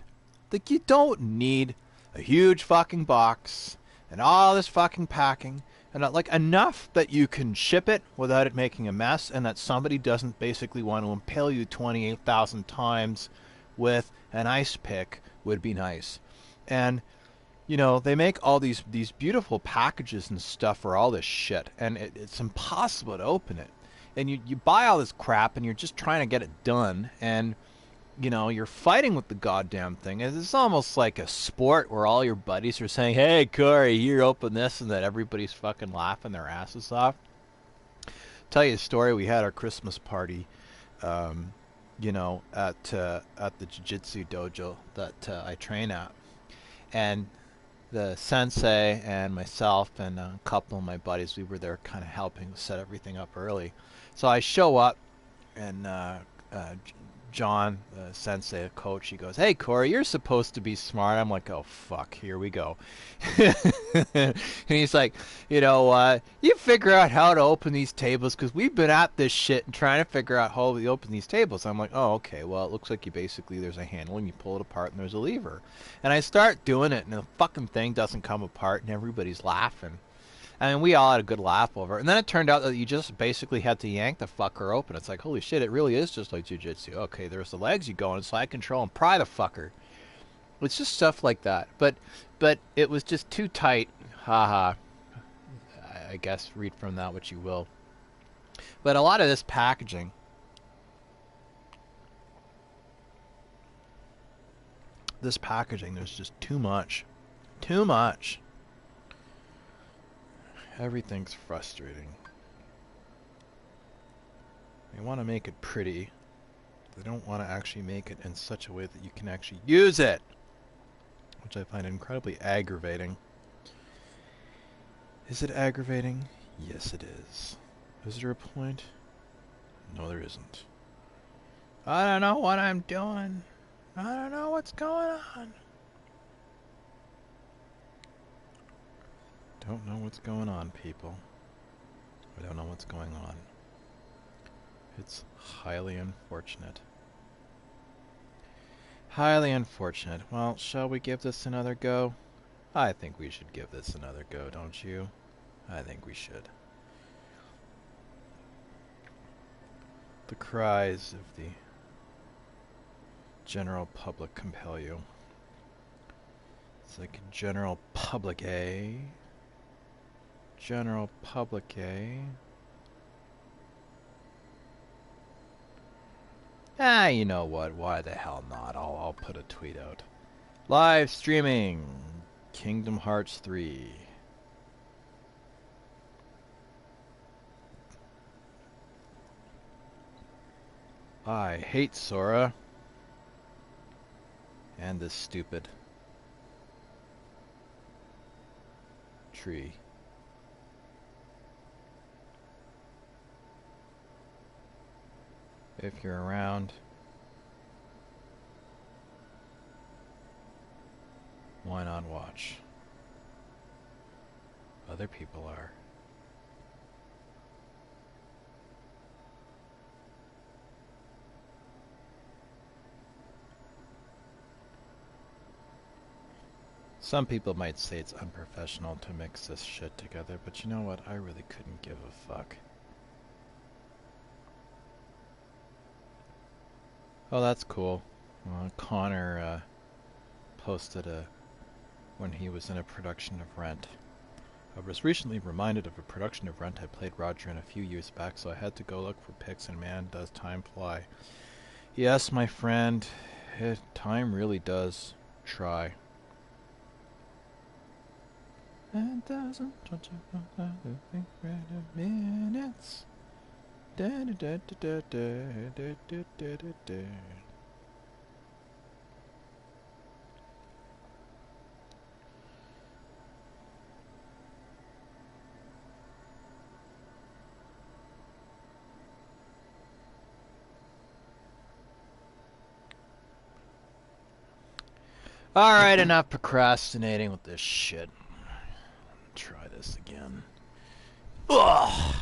Like, you don't need a huge fucking box and all this fucking packing. And like enough that you can ship it without it making a mess, and that somebody doesn't basically want to impale you 28,000 times with an ice pick would be nice. And, you know, they make all these beautiful packages and stuff for all this shit, and it's impossible to open it. And you buy all this crap, and you're just trying to get it done, and you know, you're fighting with the goddamn thing. It's almost like a sport where all your buddies are saying, "Hey, Corey, here, open this," and that everybody's fucking laughing their asses off. Tell you a story. We had our Christmas party, you know, at the jiu-jitsu dojo that I train at, and the sensei and myself and a couple of my buddies, we were there kind of helping set everything up early. So I show up, and John, the sensei, coach, he goes, "Hey, Corey, you're supposed to be smart." I'm like, "Oh, fuck, here we go." And he's like, "You know, you figure out how to open these tables, because we've been at this shit and trying to figure out how we open these tables." I'm like, "Oh, okay, well, it looks like you basically, there's a handle, and you pull it apart, and there's a lever." And I start doing it, and the fucking thing doesn't come apart, and everybody's laughing. I mean, we all had a good laugh over it. And then it turned out that you just basically had to yank the fucker open. It's like, holy shit, it really is just like jiu-jitsu. Okay, there's the legs, you go in side control and pry the fucker. It's just stuff like that. But it was just too tight. Haha. I guess read from that what you will. But a lot of this packaging, there's just too much. Too much. Everything's frustrating. They want to make it pretty. They don't want to actually make it in such a way that you can actually use it, which I find incredibly aggravating. Is it aggravating? Yes, it is. Is there a point? No, there isn't. I don't know what I'm doing. I don't know what's going on. Don't know what's going on, people. I don't know what's going on. It's highly unfortunate. Highly unfortunate. Well, shall we give this another go? I think we should give this another go, don't you? I think we should. The cries of the general public compel you. It's like general public, eh? General public, eh? Ah, you know what? Why the hell not? I'll put a tweet out. Live streaming Kingdom Hearts 3. I hate Sora. And this stupid tree. If you're around, why not watch? Other people are. Some people might say it's unprofessional to mix this shit together, but you know what? I really couldn't give a fuck. Oh, that's cool. Connor posted when he was in a production of Rent. I was recently reminded of a production of Rent I played Roger in a few years back, so I had to go look for pics, and man, does time fly. Yes, my friend, time really does try. And doesn't touch minutes. Da da da da da da da da da. Alright, enough procrastinating with this shit. Try this again. Ugh!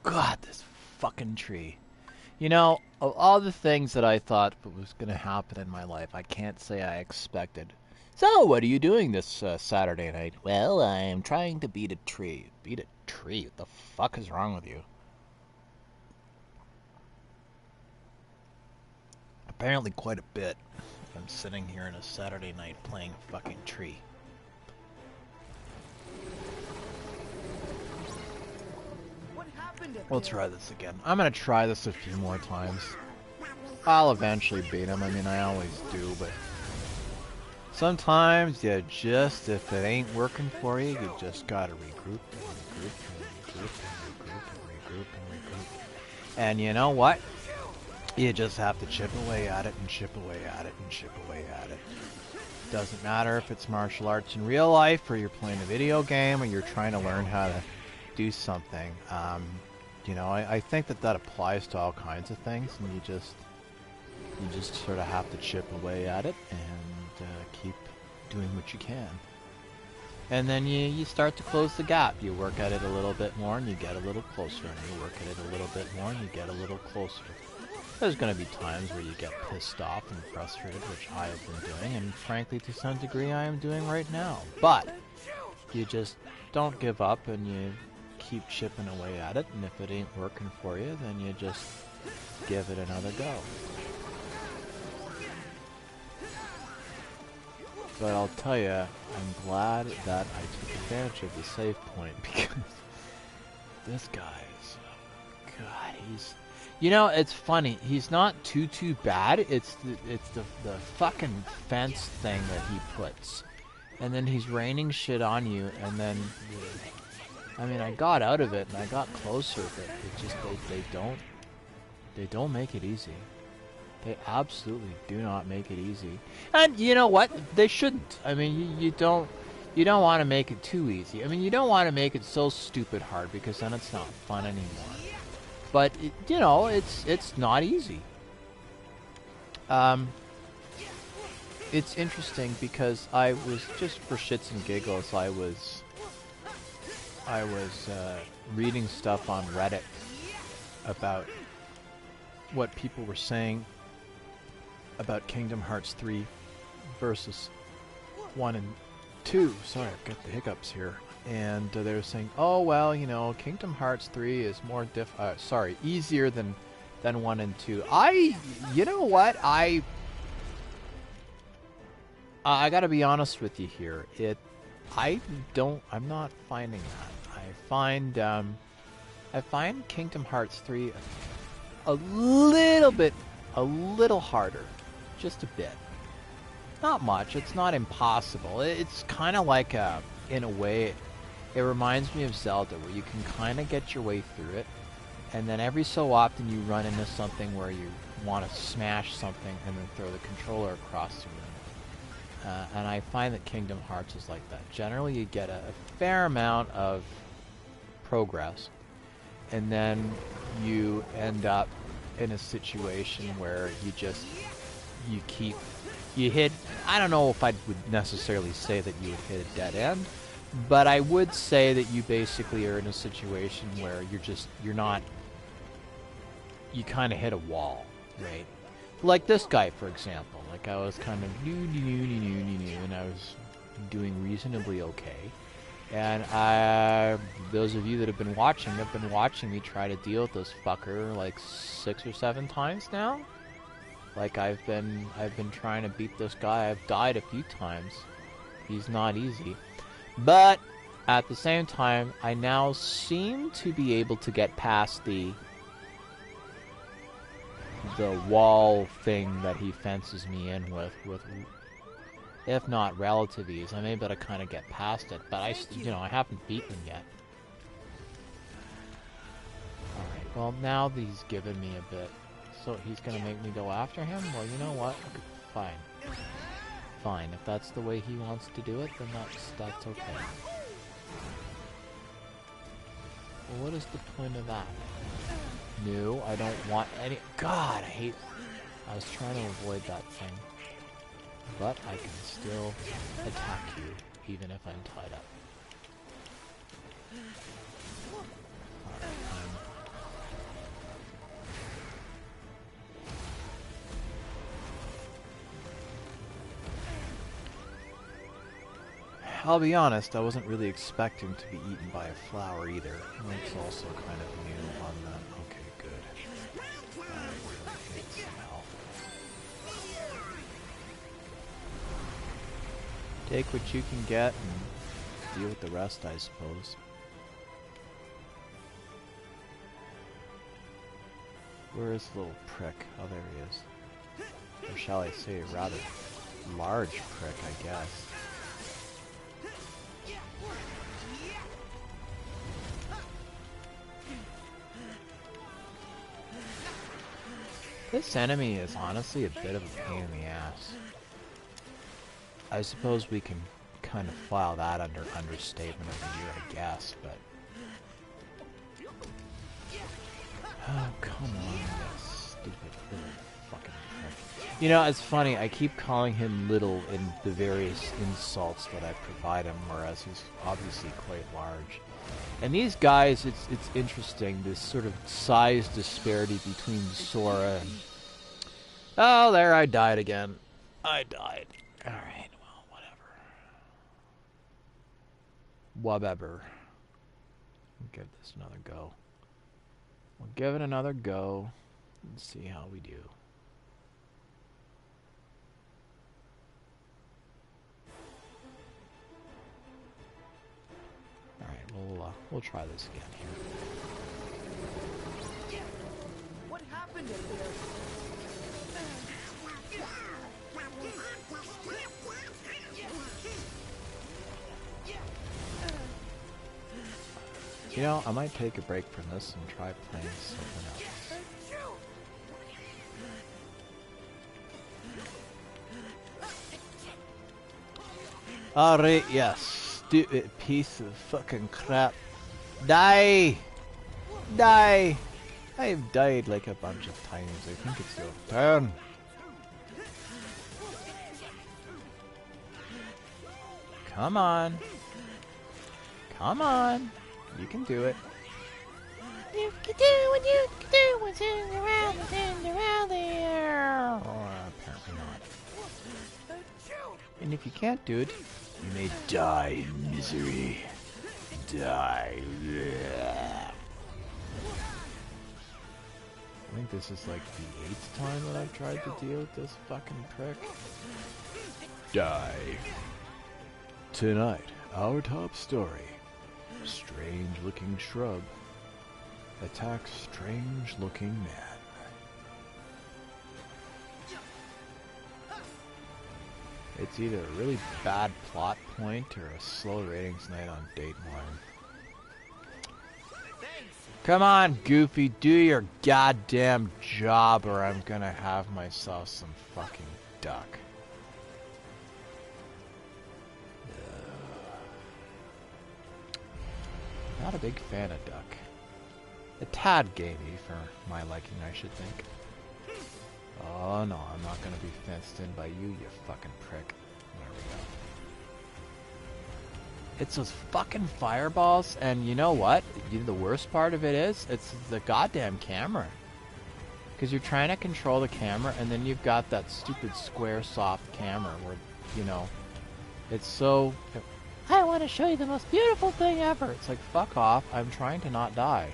God, this fucking tree. You know, of all the things that I thought was going to happen in my life, I can't say I expected. So, what are you doing this Saturday night? Well, I'm trying to beat a tree. Beat a tree? What the fuck is wrong with you? Apparently quite a bit. I'm sitting here on a Saturday night playing a fucking tree. We'll try this again. I'm gonna try this a few more times. I'll eventually beat him. I mean, I always do, but sometimes you just, if it ain't working for you, you just gotta regroup and regroup and regroup and regroup and regroup and regroup. And you know what? You just have to chip away at it and chip away at it and chip away at it. Doesn't matter if it's martial arts in real life, or you're playing a video game, or you're trying to learn how to do something. You know, I think that applies to all kinds of things, and you just sort of have to chip away at it and keep doing what you can. And then you start to close the gap. You work at it a little bit more, and you get a little closer, and you work at it a little bit more, and you get a little closer. There's going to be times where you get pissed off and frustrated, which I have been doing, and frankly, to some degree, I am doing right now. But you just don't give up, and you keep chipping away at it, and if it ain't working for you, then you just give it another go. But I'll tell you, I'm glad that I took advantage of the save point, because this guy's, God, he's, you know, it's funny, he's not too bad. It's the fucking fence thing that he puts, and then he's raining shit on you, and then, I mean, I got out of it and I got closer, but it just, they don't make it easy. They absolutely do not make it easy. And you know what? They shouldn't. I mean, you don't want to make it too easy. I mean, you don't want to make it so stupid hard, because then it's not fun anymore. But you know, it's not easy. It's interesting because I was, just for shits and giggles, I was reading stuff on Reddit about what people were saying about Kingdom Hearts 3 versus 1 and 2. Sorry, I've got the hiccups here. And they were saying, oh, well, you know, Kingdom Hearts 3 is more easier than 1 and 2. You know what? I gotta be honest with you here. I'm not finding that. I find Kingdom Hearts 3 a little harder. Just a bit. Not much. It's not impossible. It's kind of like, in a way, it reminds me of Zelda, where you can kind of get your way through it, and then every so often you run into something where you want to smash something and then throw the controller across the room. And I find that Kingdom Hearts is like that. Generally, you get a fair amount of progress, and then you end up in a situation where you hit, I don't know if I would necessarily say that you would hit a dead end, but I would say that you basically are in a situation where you kind of hit a wall, right? Like this guy, for example. Like, I was kind of and I was doing reasonably okay. And those of you that have been watching me try to deal with this fucker like 6 or 7 times now. Like, I've been trying to beat this guy. I've died a few times. He's not easy. But at the same time, I now seem to be able to get past the wall thing that he fences me in with if not relative ease. I'm able to kind of get past it, but I haven't beaten him yet. Alright, well, now that he's given me a bit, so he's gonna make me go after him? Well, you know what? Fine. Fine, if that's the way he wants to do it, then that's okay. Well, what is the point of that? No, I don't want any... God, I was trying to avoid that thing. But I can still attack you, even if I'm tied up. Alright, I'll be honest, I wasn't really expecting to be eaten by a flower either. It's also kind of new on the... Okay, good. I really need some help. Take what you can get and deal with the rest, I suppose. Where is the little prick? Oh, there he is. Or shall I say, a rather large prick, I guess. This enemy is honestly a bit of a pain in the ass. I suppose we can kind of file that under understatement of the year, I guess, but... Oh, come on, you stupid little fucking prick. You know, it's funny, I keep calling him little in the various insults that I provide him, whereas he's obviously quite large. And these guys, it's interesting, this sort of size disparity between Sora and... Oh, there, I died again. I died. Alright, well, whatever. We'll give this another go. We'll give it another go and see how we do. Alright, we'll try this again here. What happened in here? You know, I might take a break from this and try playing something else. Alright, yes. Stupid piece of fucking crap. Die! Die! I have died like a bunch of times. I think it's your turn. Come on. Come on. You can do it. You can do what you can do what's in around and around there. Or apparently not. And if you can't do it, you may die in misery. Die. I think this is like the 8th time that I've tried to deal with this fucking prick. Die. Tonight, our top story. Strange-looking shrub attacks strange-looking man. It's either a really bad plot point or a slow ratings night on date one. Come on, Goofy, do your goddamn job or I'm gonna have myself some fucking duck. Not a big fan of duck. A tad gamey for my liking, I should think. Oh no, I'm not gonna be fenced in by you, you fucking prick. There we go. It's those fucking fireballs, and you know what? The worst part of it is, it's the goddamn camera. Because you're trying to control the camera, and then you've got that stupid square soft camera where, you know, it's so... I want to show you the most beautiful thing ever. It's like, fuck off. I'm trying to not die.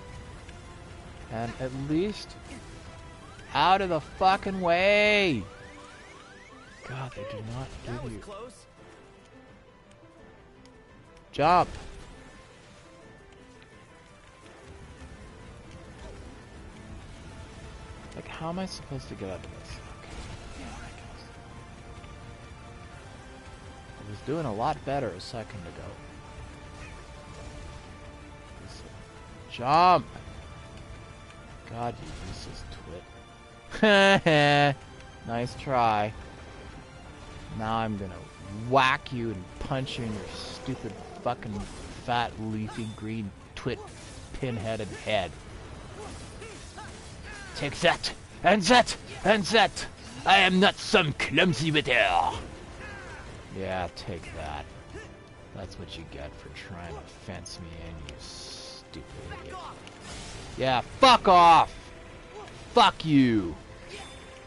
And at least... out of the fucking way! God, they do not give you... Close. Jump! Like, how am I supposed to get out of this? Okay. Yeah, I guess. I was doing a lot better a second ago. Jump! God, you useless twit. Nice try. Now I'm gonna whack you and punch you in your stupid fucking fat leafy green twit pinheaded head. Take that! And that! And that! I am not some clumsy widow! Yeah, take that. That's what you get for trying to fence me in, you stupid idiot. Yeah, fuck off! Fuck you!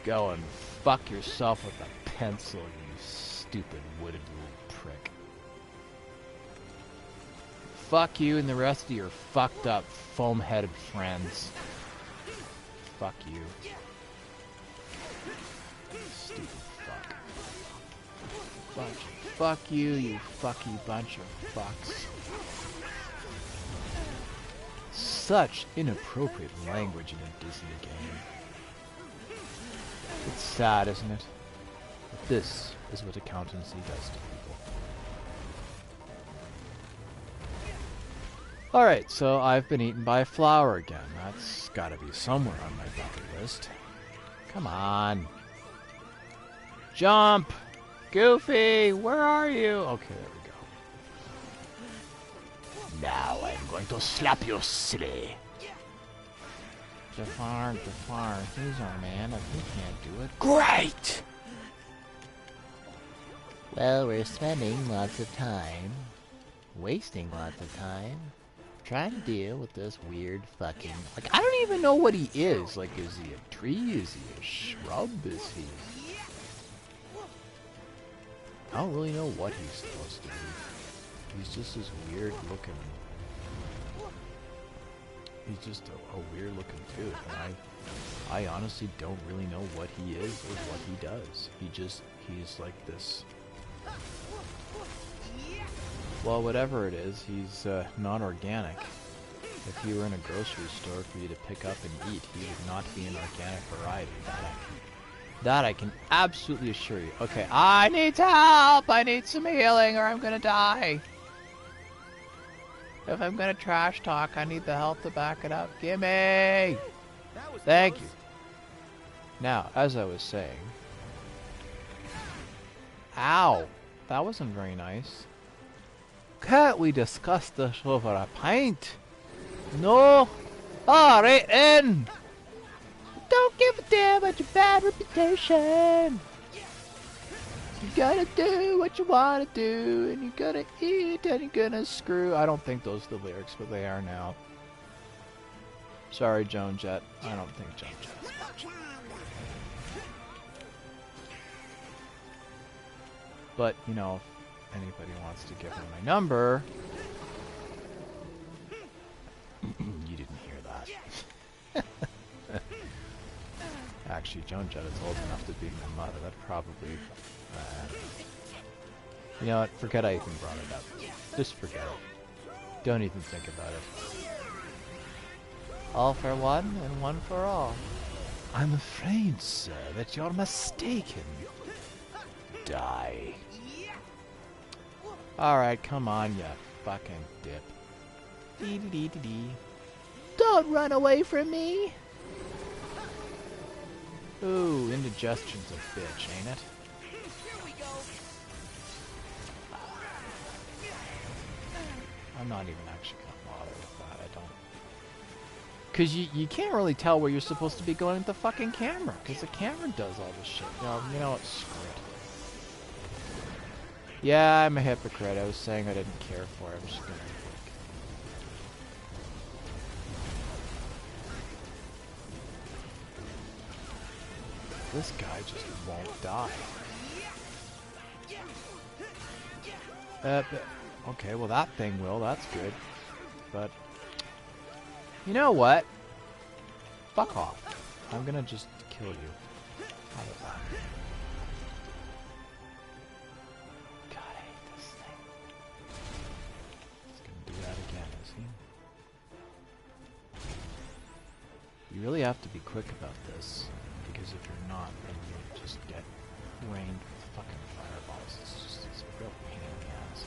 Go and fuck yourself with a pencil, you stupid wooden little prick. Fuck you and the rest of your fucked up foam-headed friends. Fuck you. Stupid fuck. Fuck you, you fucky bunch of fucks. Such inappropriate language in a Disney game. It's sad, isn't it? But this is what accountancy does to people. Alright, so I've been eaten by a flower again. That's gotta be somewhere on my bucket list. Come on. Jump! Goofy, where are you? Okay, there we go. Now I'm going to slap you silly. Jafar, he's our man if he can't do it. Great! Well, we're spending lots of time, wasting lots of time, trying to deal with this weird fucking... Like, I don't even know what he is. Like, is he a tree? Is he a shrub? Is he... I don't really know what he's supposed to be. He's just this weird looking... He's just a weird looking dude. And I honestly don't really know what he is or what he does. He's like this... Well, whatever it is, he's not organic. If you were in a grocery store for you to pick up and eat, he would not be an organic variety. That I can absolutely assure you. Okay, I need help! I need some healing or I'm gonna die! If I'm gonna trash talk, I need the health to back it up. Gimme! Thank you. Now, as I was saying... Ow! That wasn't very nice. Can't we discuss this over a pint? No? Alright then! Don't give a damn about your bad reputation! You gotta do what you wanna do, and you gotta eat, and you're gonna screw. I don't think those are the lyrics, but they are now. Sorry, Joan Jett. I don't think Joan Jett's much. But, you know, if anybody wants to give her my number... You didn't hear that. Actually, Joan Jett is old enough to be my mother. That probably... you know what? Forget I even brought it up. Just forget it. Don't even think about it. All for one and one for all. I'm afraid, sir, that you're mistaken. Die. Alright, come on, you fucking dip. Dee-dee-dee-dee-dee. Don't run away from me! Ooh, indigestion's a bitch, ain't it? I'm not even actually gonna bother with that, I don't... Cause you can't really tell where you're supposed to be going with the fucking camera, cause the camera does all this shit. You know what, screw it. Yeah, I'm a hypocrite, I was saying I didn't care for it, I'm just gonna be like... This guy just won't die. Okay, well that thing will, that's good. But, you know what? Fuck off. I'm gonna just kill you. How about that? God, I hate this thing. He's gonna do that again, is he? You really have to be quick about this, because if you're not, then you just get rained with fucking fireballs. It's a real pain in the ass.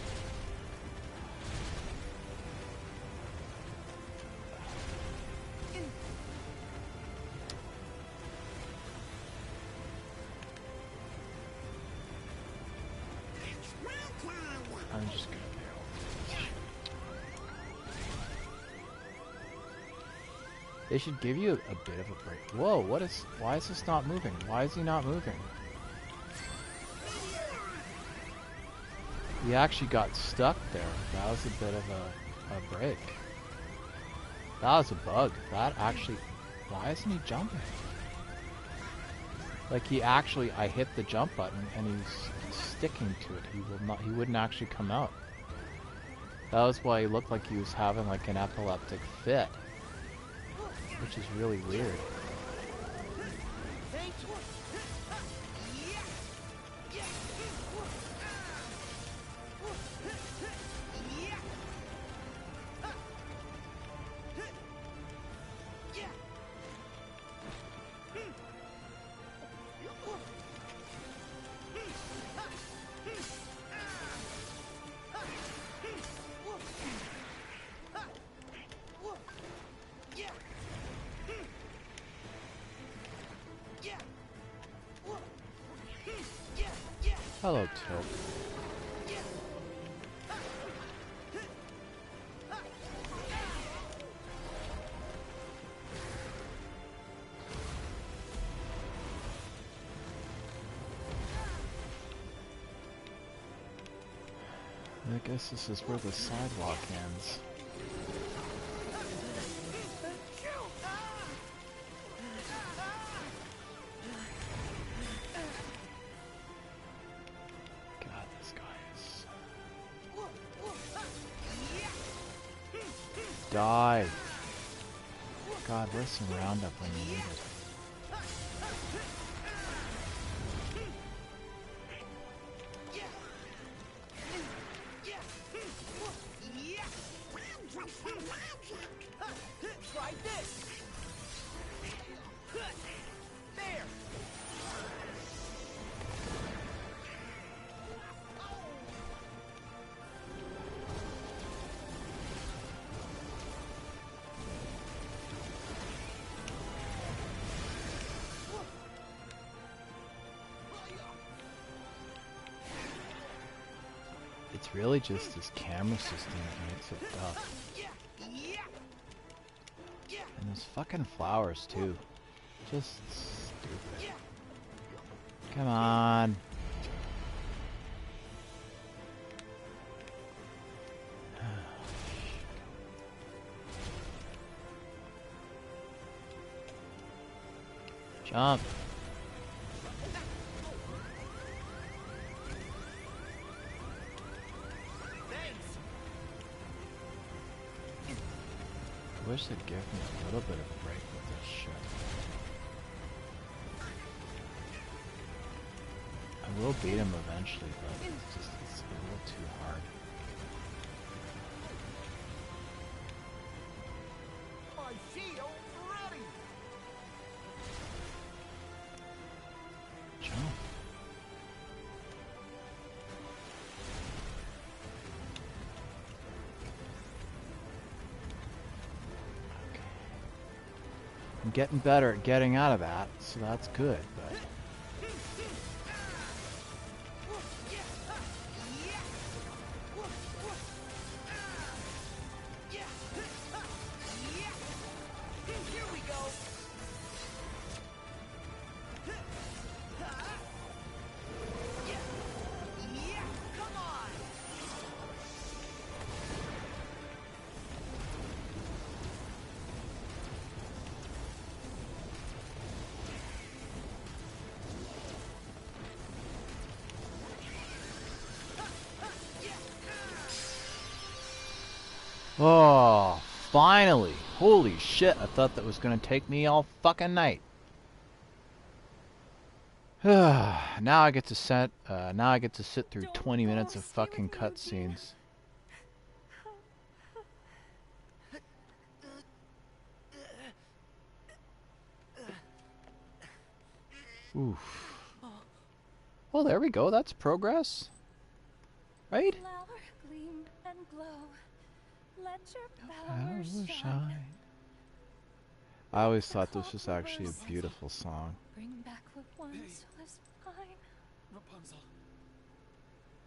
I'm just gonna barrel through this. They should give you a bit of a break. Whoa, why is this not moving? Why is he not moving? He actually got stuck there. That was a bit of a break. That was a bug. That actually... Why isn't he jumping? Like I hit the jump button and he's sticking to it. He wouldn't actually come out. That was why he looked like he was having like an epileptic fit. Which is really weird. Hello, Tilt. I guess this is where the sidewalk ends. God, this guy is... Die! God, where's some roundup when you need it? Try this. There. It's really just this camera system that makes it tough. And those fucking flowers too. Just stupid. Come on. Jump. I wish they'd give me a little bit of a break with this shit. I will beat him eventually, but it's a little too hard. My shield's ready. Jump. I'm getting better at getting out of that, so that's good, but... Here we go. Yeah, come on. Oh, finally! Holy shit, I thought that was gonna take me all fucking night. Now I get to sit through 20 minutes of fucking cutscenes. Oof. Well, there we go. That's progress. Right? Flower gleam and glow. Let your Flowers flowers shine. shine. I always thought this was actually a beautiful song. Bring back what once was mine. Rapunzel.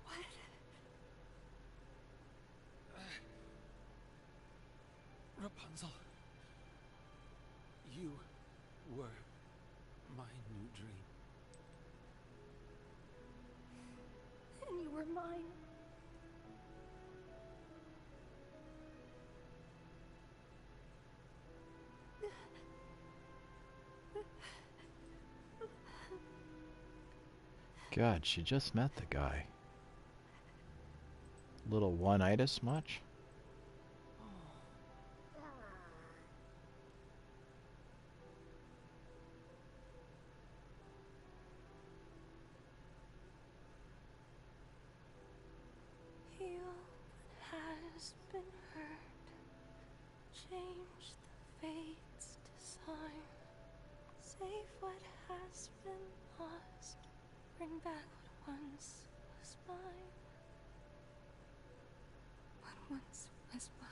What? Rapunzel. You were my new dream. And you were mine. God, she just met the guy. Little one-itis much? Heal what has been hurt. Change the fate's design. Save what has been lost. Bring back what once was mine. What once was mine.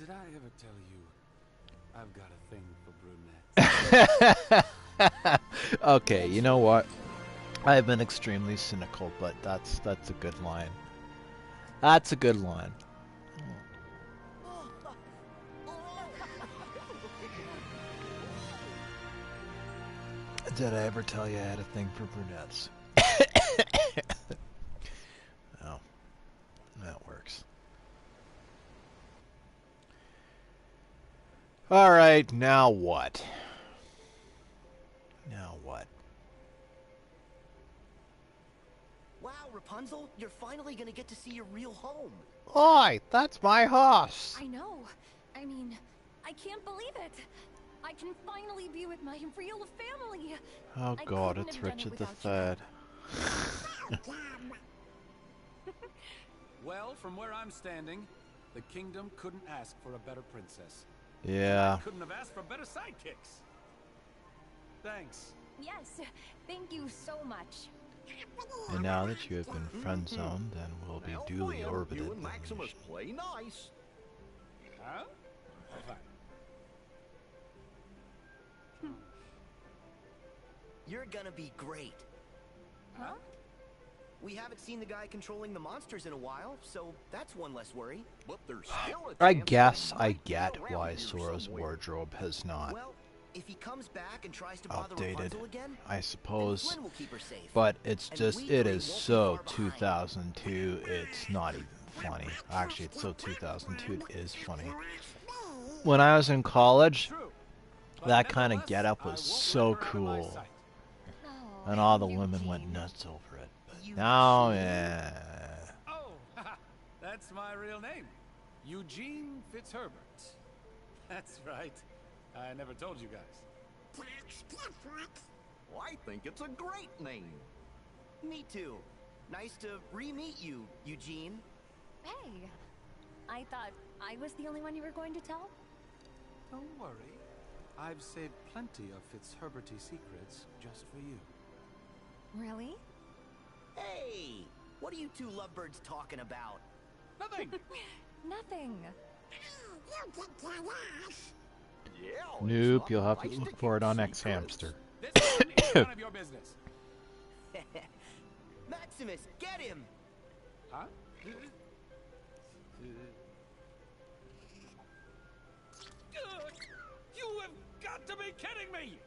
Did I ever tell you I've got a thing for brunettes? Okay, you know what? I've been extremely cynical, but that's a good line. That's a good line. Did I ever tell you I had a thing for brunettes? No. That works. Alright, now what? Now what? Wow, Rapunzel, you're finally gonna get to see your real home. Oi, that's my horse. I know. I mean, I can't believe it. I can finally be with my real family. Oh I god, couldn't it's have done it Richard the without you. Third. Well, from where I'm standing, the kingdom couldn't ask for a better princess. Yeah. I couldn't have asked for better sidekicks. Thanks. Yes, thank you so much. And now that you have been friend zoned, then we'll be duly orbited. You and Maximus play nice. Huh? Fine. You're gonna be great. Huh? We haven't seen the guy controlling the monsters in a while, so that's one less worry. But there's still a I chance guess that he I might be get around why here Sora's somewhere. wardrobe has not Well, if he comes back and tries to bother updated, Rapunzel again, I then suppose. Flynn will keep her safe. But it's And just, we it three is won't be so far behind. 2002, it's not even funny. Actually, it's so 2002, it is funny. When I was in college, True. But that kind of nevertheless, get-up I was won't so let her out of my cool. sight. Oh, And all the women Eugene. went nuts over it. But Eugene. now, yeah. Oh, that's my real name. Eugene Fitzherbert. That's right. I never told you guys. Well, I think it's a great name. Me too. Nice to re-meet you, Eugene. Hey, I thought I was the only one you were going to tell. Don't worry. I've saved plenty of Fitzherberty secrets just for you. Really? Hey, what are you two lovebirds talking about? Nothing. Nothing. Yeah, Nope, it's you'll not have to nice look keep for it on secrets. X-Hamster. This one is none of your business. Maximus, get him! Huh? You have got to be kidding me!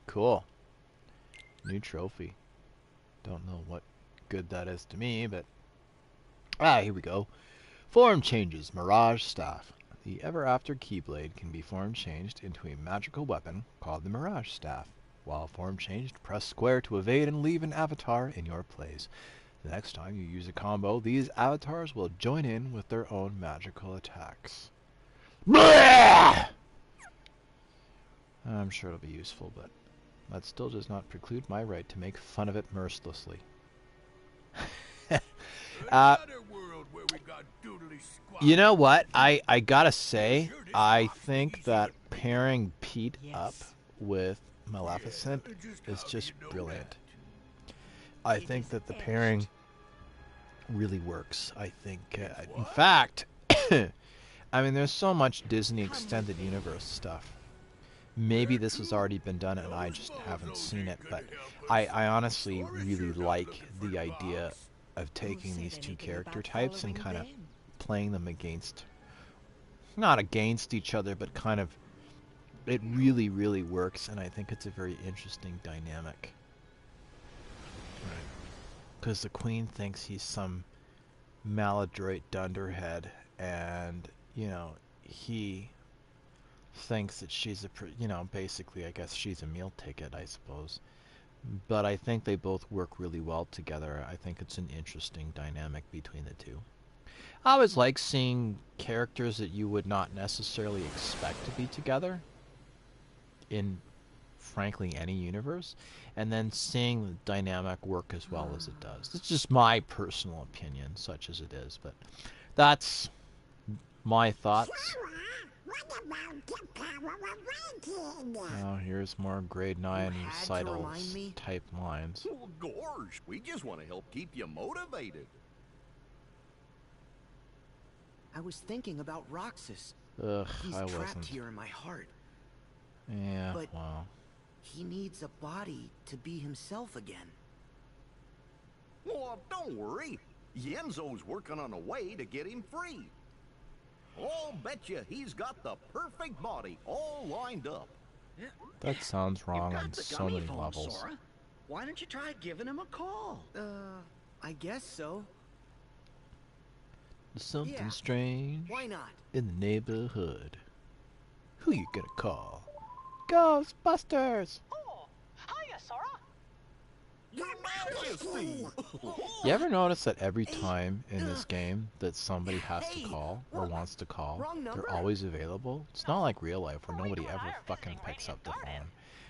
Cool. New trophy. Don't know what good that is to me, but... here we go. Form changes. Mirage Staff. The ever-after Keyblade can be form changed into a magical weapon called the Mirage Staff. While form changed, press square to evade and leave an avatar in your place. The next time you use a combo, these avatars will join in with their own magical attacks. Blah! I'm sure it'll be useful, but that still does not preclude my right to make fun of it mercilessly. You know what? I gotta say, I think that pairing Pete up with Maleficent is just brilliant. I think that the pairing really works. I think, in fact, I mean, there's so much Disney Extended Universe stuff. Maybe this has already been done and I just haven't seen it, but I honestly really like the idea of taking these two character types and kind of playing them against, not against each other, but kind of, it really, really works, and I think it's a very interesting dynamic. Because the Queen thinks he's some maladroit dunderhead, and, you know, he thinks that she's a, you know, basically, I guess she's a meal ticket, I suppose. But I think they both work really well together. I think it's an interesting dynamic between the two. I always like seeing characters that you would not necessarily expect to be together in frankly any universe, and then seeing the dynamic work as well as it does. It's just my personal opinion, such as it is, but that's my thoughts. Now here's more grade 9 recitals type lines. Well, gosh, we just want to help keep you motivated. I was thinking about Roxas. Ugh, He's I trapped wasn't. here in my heart. Yeah, But well. he needs a body to be himself again. Well, don't worry. Yenzo's working on a way to get him free. I'll bet you he's got the perfect body all lined up. That sounds wrong on the so gummy many phone, levels. Sora. Why don't you try giving him a call? I guess so. There's something Yeah, strange why not? in the neighborhood. Who you gonna call? Ghostbusters! Oh, hiya, Sora. Your Majesty! You ever notice that every time in this game that somebody has to call or wants to call, wrong number. they're always available? It's not like real life where nobody ever fucking picks up the phone.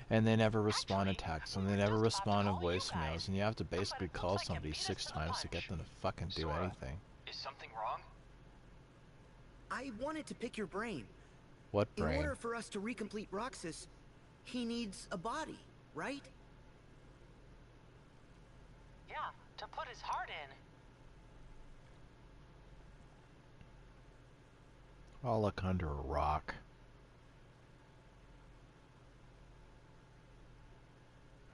And they never respond to texts, and they never respond to voicemails, and you have to basically call somebody 6 times to get them to fucking do anything. Is something wrong? I wanted to pick your brain. What In brain? order for us to recomplete Roxas, he needs a body, right? Yeah, to put his heart in. I'll look under a rock.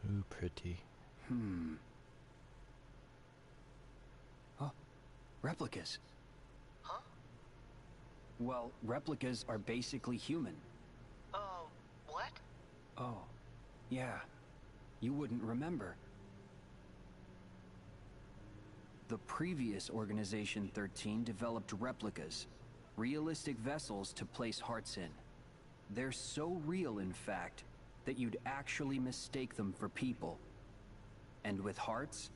Ooh, pretty. Replicas. Huh? Well, replicas are basically human. What? Oh, yeah. You wouldn't remember. The previous Organization 13 developed replicas, realistic vessels to place hearts in. They're so real, in fact, that you'd actually mistake them for people. And with hearts,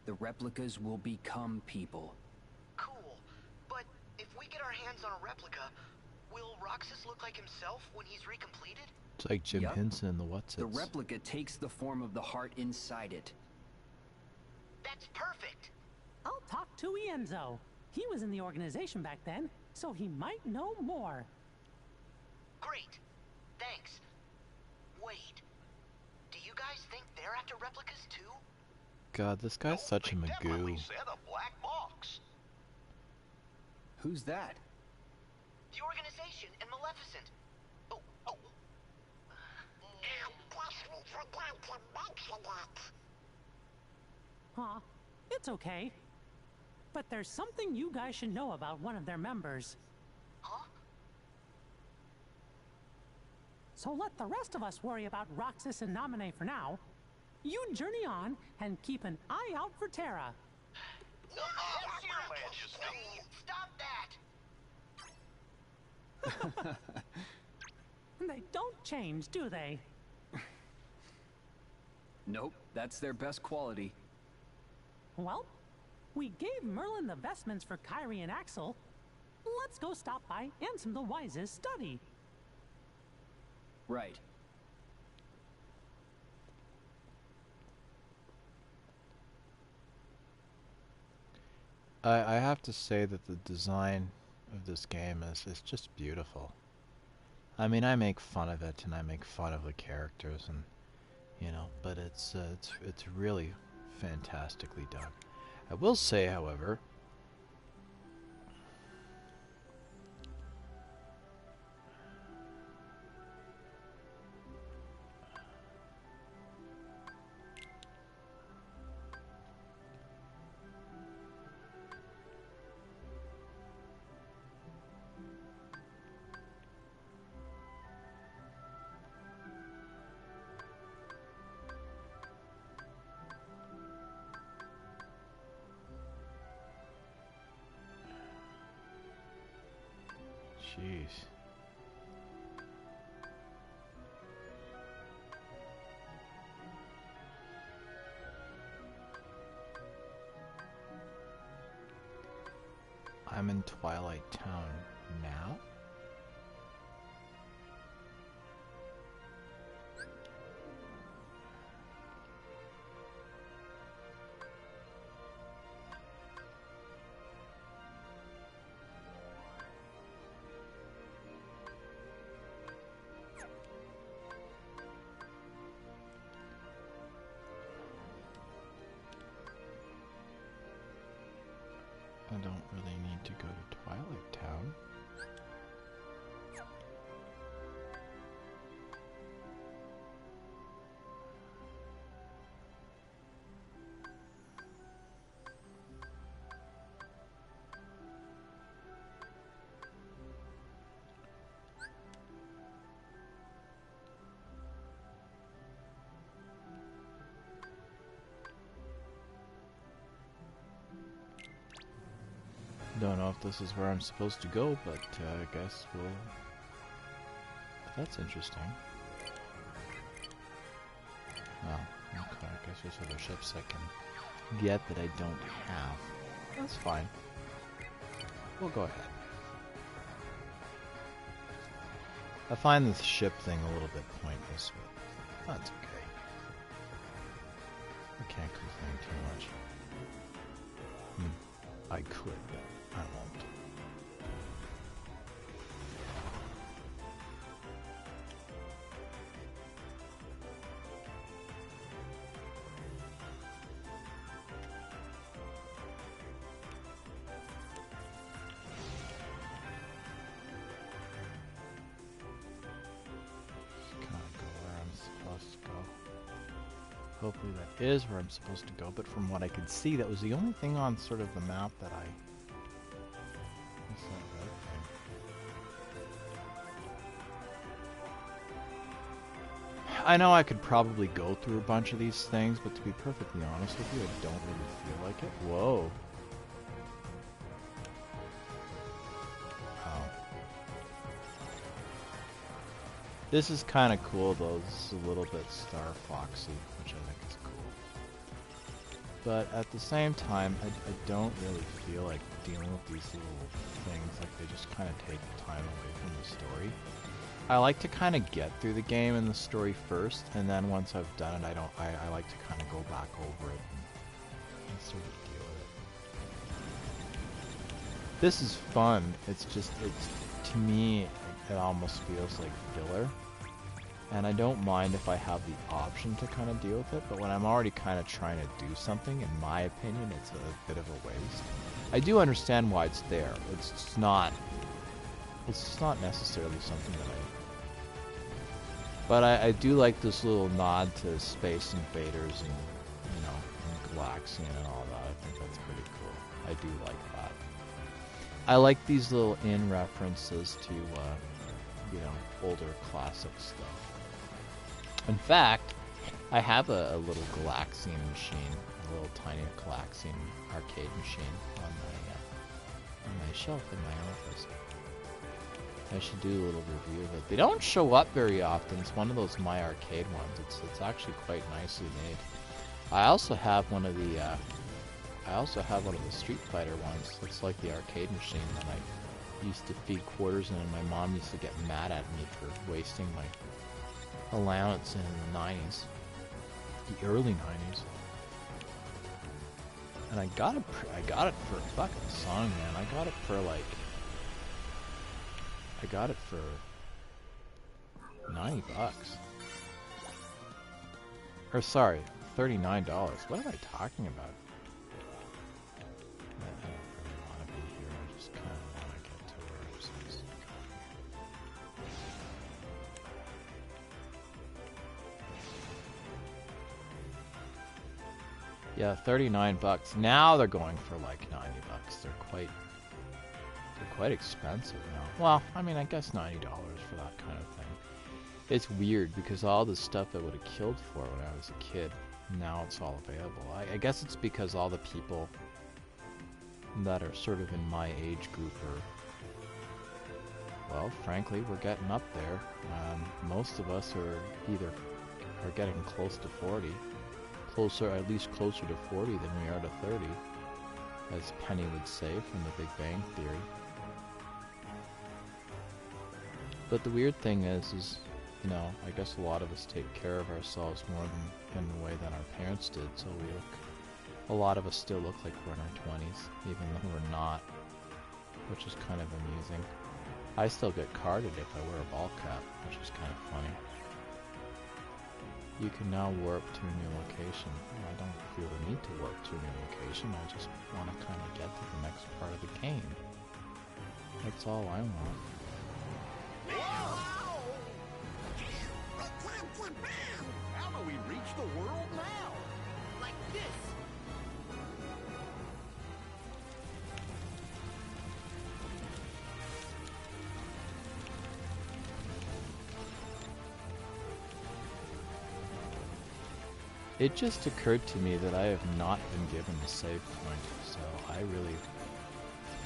the replicas will become people. Cool. But if we get our hands on a replica, will Roxas look like himself when he's recompleted? It's like Jim Yup. Henson in the What's The Its. replica takes the form of the heart inside it. That's perfect. I'll talk to Enzo. He was in the organization back then, so he might know more. Great. Thanks. Wait. Do you guys think they're after replicas too? God, this guy's such a Definitely magoo. said a black box. Who's that? The organization and Maleficent. Oh. Huh? It's okay. But there's something you guys should know about one of their members. Huh? So let the rest of us worry about Roxas and Naminé for now. You journey on and keep an eye out for Terra. Stop that! They don't change, do they? Nope, that's their best quality. Well, we gave Merlin the vestments for Kyrie and Axel. Let's go stop by Ansem the Wise's study. Right. I have to say that the design of this game is just beautiful. I mean, I make fun of it and I make fun of the characters, and you know, but it's really fantastically done. I will say, however, jeez. I'm in Twilight Town now? don't really need to go to Twilight Town. Don't know if this is where I'm supposed to go, but I guess we'll... That's interesting. Oh, okay, I guess there's other ships I can get that I don't have. That's fine. We'll go ahead. I find this ship thing a little bit pointless, but that's okay. I can't complain too much. I could, but I won't. Hopefully that is where I'm supposed to go, but from what I could see, that was the only thing on sort of the map that I... What's that red thing? I know I could probably go through a bunch of these things, but to be perfectly honest with you, I don't really feel like it. Whoa. This is kind of cool, though. This is a little bit Star Foxy, which I think is cool. But at the same time, I don't really feel like dealing with these little things. Like, they just kind of take time away from the story. I like to kind of get through the game and the story first, and then once I've done it, I like to kind of go back over it and sort of deal with it. This is fun. It's just, to me, it almost feels like filler. And I don't mind if I have the option to kind of deal with it, but when I'm already kind of trying to do something, in my opinion, it's a bit of a waste. I do understand why it's there. It's just not necessarily something that But I do like this little nod to Space Invaders and, you know, and Galaxian and all that. I think that's pretty cool. I do like that. I like these little references to, you know, older classic stuff. In fact, I have a little Galaxian machine, a little tiny Galaxian arcade machine on my shelf in my office. I should do a little review of it. They don't show up very often. It's one of those My Arcade ones. It's actually quite nicely made. I also have one of the Street Fighter ones. It's like the arcade machine that I used to feed quarters in, and my mom used to get mad at me for wasting my allowance in the 90s, the early 90s. And I got it for a fucking song, man. I got it for $90. Or sorry, $39. What am I talking about? I don't really want to be here. I just kind of want to get to where I'm supposed to go. Yeah, $39. Now they're going for like $90. They're quite expensive now. Well, I mean, I guess $90 for that kind of thing. It's weird because all the stuff I would have killed for when I was a kid, now it's all available. I guess it's because all the people that are sort of in my age group are, well, frankly, we're getting up there. Most of us are getting close to 40. At least closer to 40 than we are to 30, as Penny would say from The Big Bang Theory. But the weird thing is, you know, I guess a lot of us take care of ourselves more than in the way that our parents did, so a lot of us still look like we're in our 20s, even though we're not, which is kind of amusing. I still get carded if I wear a ball cap, which is kind of funny. You can now warp to a new location. I don't feel the need to warp to a new location. I just want to kind of get to the next part of the game. That's all I want. How do we reach the world now? Like this. It just occurred to me that I have not been given a save point, so I really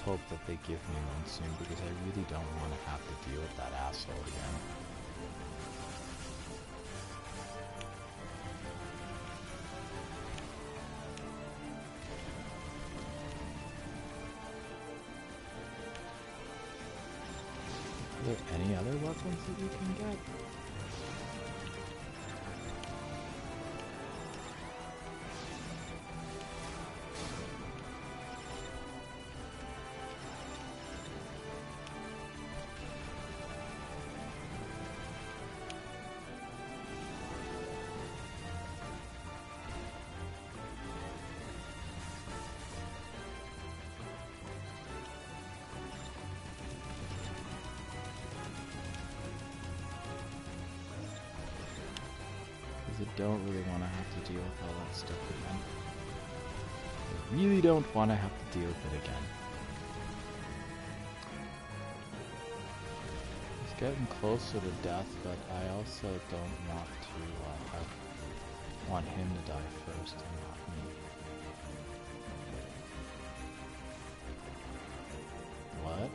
hope that they give me one soon, because I really don't want to have to deal with that asshole again. Are there any other weapons that you can get? I don't really want to have to deal with all that stuff again. I really don't want to have to deal with it again. He's getting closer to death, but I also don't want to, I want him to die first and not me. What?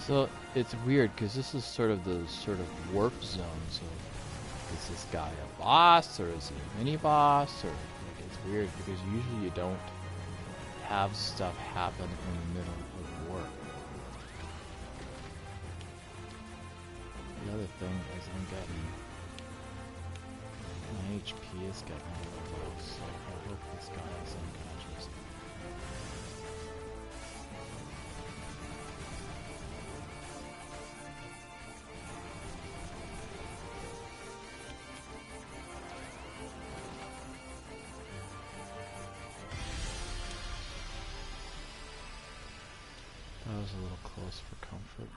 So it's weird because this is sort of the warp zone. So is this guy a boss or is he a mini boss? Or like, it's weird because usually you don't have stuff happen in the middle of warp. The other thing is I'm getting my HP is getting a little low, so I hope this guy is unconscious. That was a little close for comfort.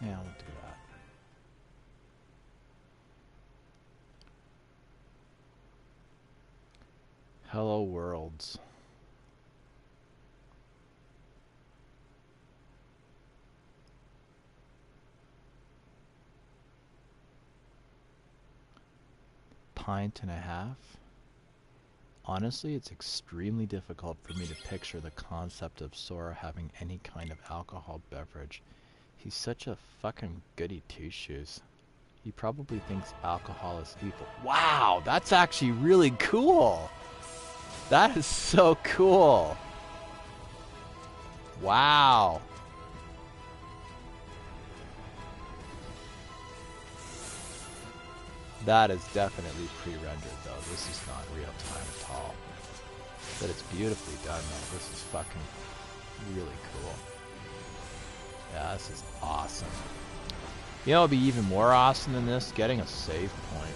Yeah, we'll do that. Hello worlds. Pint and a half. Honestly, it's extremely difficult for me to picture the concept of Sora having any kind of alcohol beverage. He's such a fucking goody two-shoes. He probably thinks alcohol is evil. Wow, that's actually really cool. That is so cool. Wow. That is definitely pre-rendered though. This is not real time at all. But it's beautifully done though. This is fucking really cool. Yeah, this is awesome. You know what would be even more awesome than this? Getting a save point.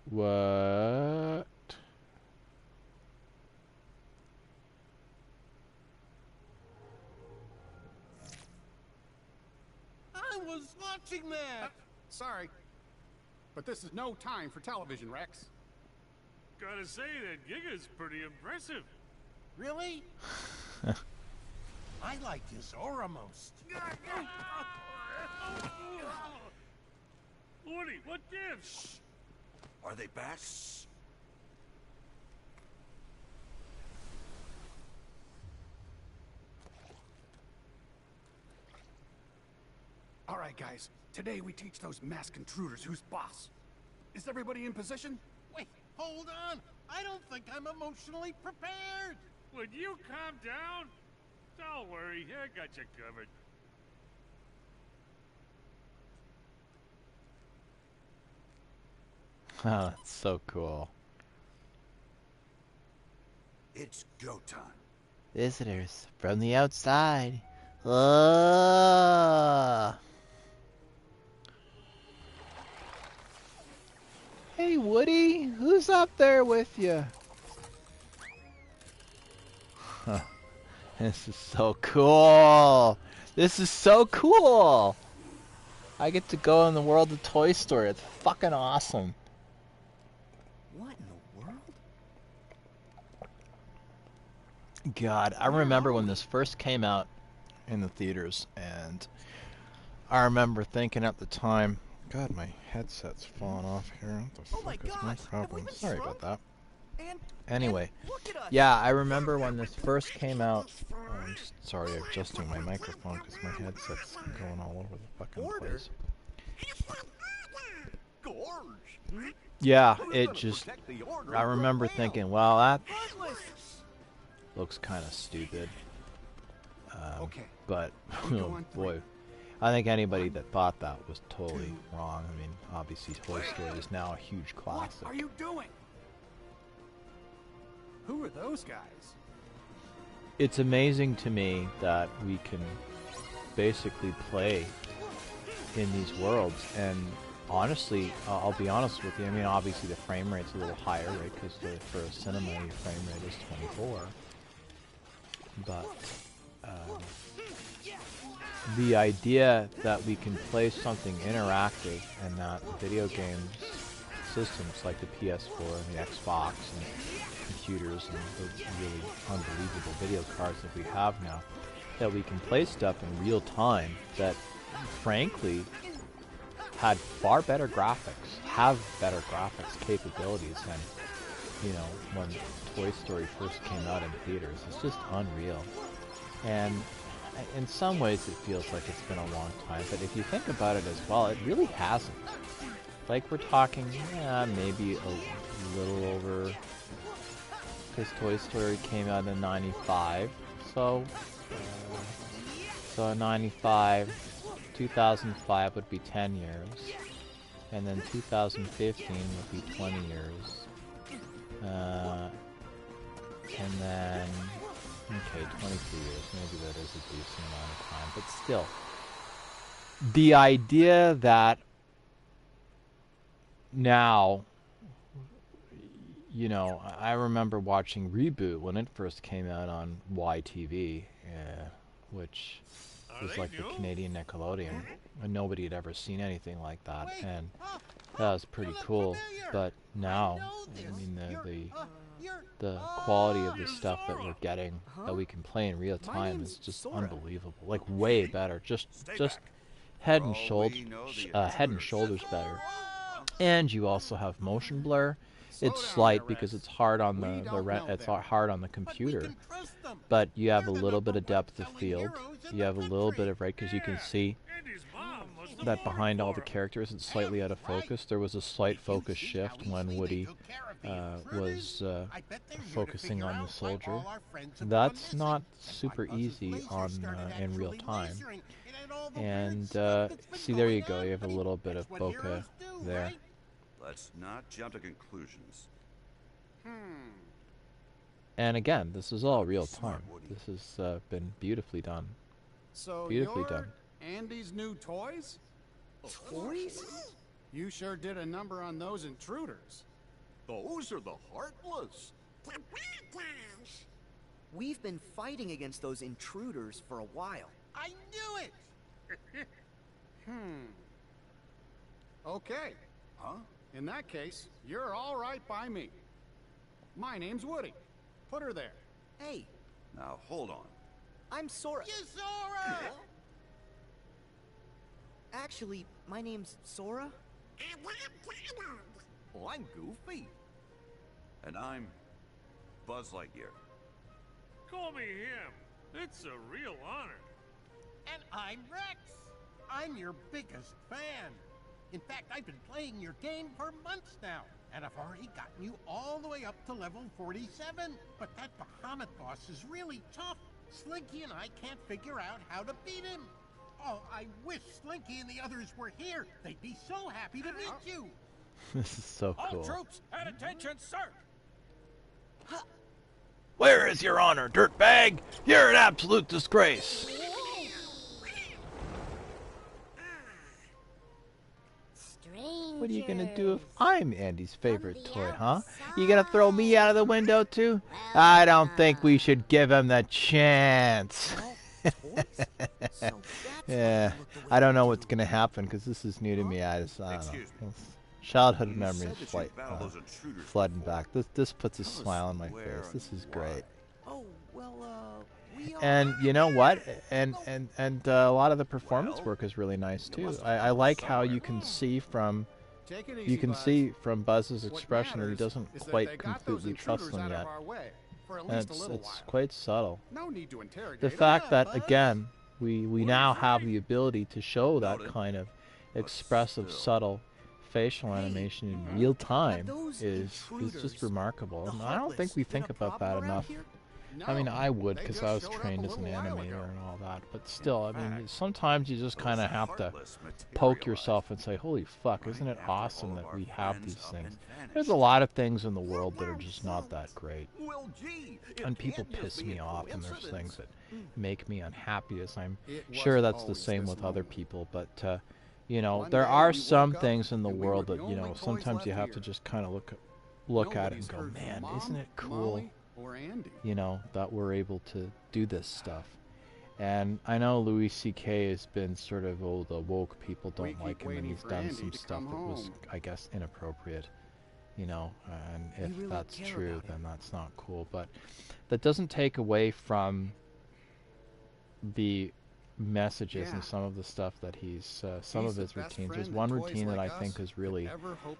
What? I was watching that! Sorry, but this is no time for television, Rex. Gotta say, that Giga's pretty impressive. Really? I like his aura most. Woody, what gives? Are they back? All right, guys. Today we teach those masked intruders who's boss. Is everybody in position? Wait, hold on. I don't think I'm emotionally prepared. Would you calm down? Don't worry, I got you covered. Oh, that's so cool. It's go time. Visitors from the outside. Hey, Woody, who's up there with you? Huh. This is so cool. This is so cool. I get to go in the world of Toy Story. It's fucking awesome. What in the world? God, I remember when this first came out in the theaters, and I remember thinking at the time, God, my headset's falling off here. What the fuck is my problem? Sorry about that. Anyway, yeah, I remember when this first came out. I'm just sorry, adjusting my microphone because my headset's going all over the fucking place. Yeah, it just. I remember thinking, well, that looks kind of stupid. But, oh boy. I think anybody that thought that was totally wrong. I mean, obviously Toy Story is now a huge classic. What are you doing? Who are those guys? It's amazing to me that we can basically play in these worlds, and honestly, I'll be honest with you, I mean, obviously the frame rate's a little higher, right, because for a cinema, your frame rate is 24, but the idea that we can play something interactive and that video games systems like the PS4 and the Xbox and computers and the really unbelievable video cards that we have now, that we can play stuff in real time that frankly had far better graphics, have better graphics capabilities than, you know, when Toy Story first came out in theaters. It's just unreal. And in some ways it feels like it's been a long time, but if you think about it as well, it really hasn't. Like, we're talking, maybe a little over, because Toy Story came out in 95, so 95, 2005 would be 10 years, and then 2015 would be 20 years, and then, okay, 23 years, maybe that is a decent amount of time, but still, the idea that now, you know, I remember watching Reboot when it first came out on YTV, which was like the Canadian Nickelodeon, and nobody had ever seen anything like that, and that was pretty cool. But now, I mean, the quality of the stuff that we're getting, that we can play in real time, is just unbelievable. Like, way better. Just head and shoulders better. And you also have motion blur. It's slight because it's hard on hard on the computer, but you have a little bit of depth of field. You have a little bit of, right, because you can see that behind all the characters it's slightly out of focus. There was a slight focus shift when Woody was focusing on the soldier. That's not super easy on in real time. And see, there you go. You have a little bit of bokeh there. Let's not jump to conclusions. And again, this is all real time. This has been beautifully done. So beautifully you're done. Andy's new toys? Toys? You sure did a number on those intruders. Those are the Heartless. We've been fighting against those intruders for a while. I knew it! Okay. Huh? In that case, you're all right by me. My name's Woody. Put her there. Hey, Now, hold on. I'm Sora. You Sora! Actually, my name's Sora. Well, I'm Goofy. And I'm Buzz Lightyear. Call me him. It's a real honor. And I'm Rex. I'm your biggest fan. In fact, I've been playing your game for months now, and I've already gotten you all the way up to level 47. But that Bahamut boss is really tough. Slinky and I can't figure out how to beat him. Oh, I wish Slinky and the others were here. They'd be so happy to meet you. This is so cool. All troops, at attention, sir. Where is your honor, dirtbag? You're an absolute disgrace. What are you gonna do if I'm Andy's favorite toy, huh? You gonna throw me out of the window too? I don't think we should give him the chance. Yeah, I don't know what's gonna happen because this is new to me. I don't know. Childhood memories flooding back. This puts a smile on my face. This is great. Oh, well, And you know what? And a lot of the performance work is really nice too. I like how you can see from Buzz's expression that he doesn't quite completely trust them yet. And it's quite subtle. No need to interrogate The fact that again we now have the ability to show that kind of expressive, subtle facial animation in real time is just remarkable. And I don't think we think about that enough. I mean, I would because I was trained as an animator and all that, but still, I mean, sometimes you just kind of have to poke yourself and say, holy fuck, isn't it awesome that we have these things? There's a lot of things in the world that are just not that great. And people piss me off, and there's things that make me unhappy, as I'm sure that's the same with other people, but, you know, there are some things in the world that, you know, sometimes you have to just kind of look at it and go, man, isn't it cool? You know, that we're able to do this stuff. And I know Louis C.K. has been sort of, oh, the woke people don't like him, and he's done some stuff that was, I guess, inappropriate. You know, and if that's true, then that's not cool. But that doesn't take away from the messages and some of the stuff that he's, some of his routines. There's one routine that I think is really,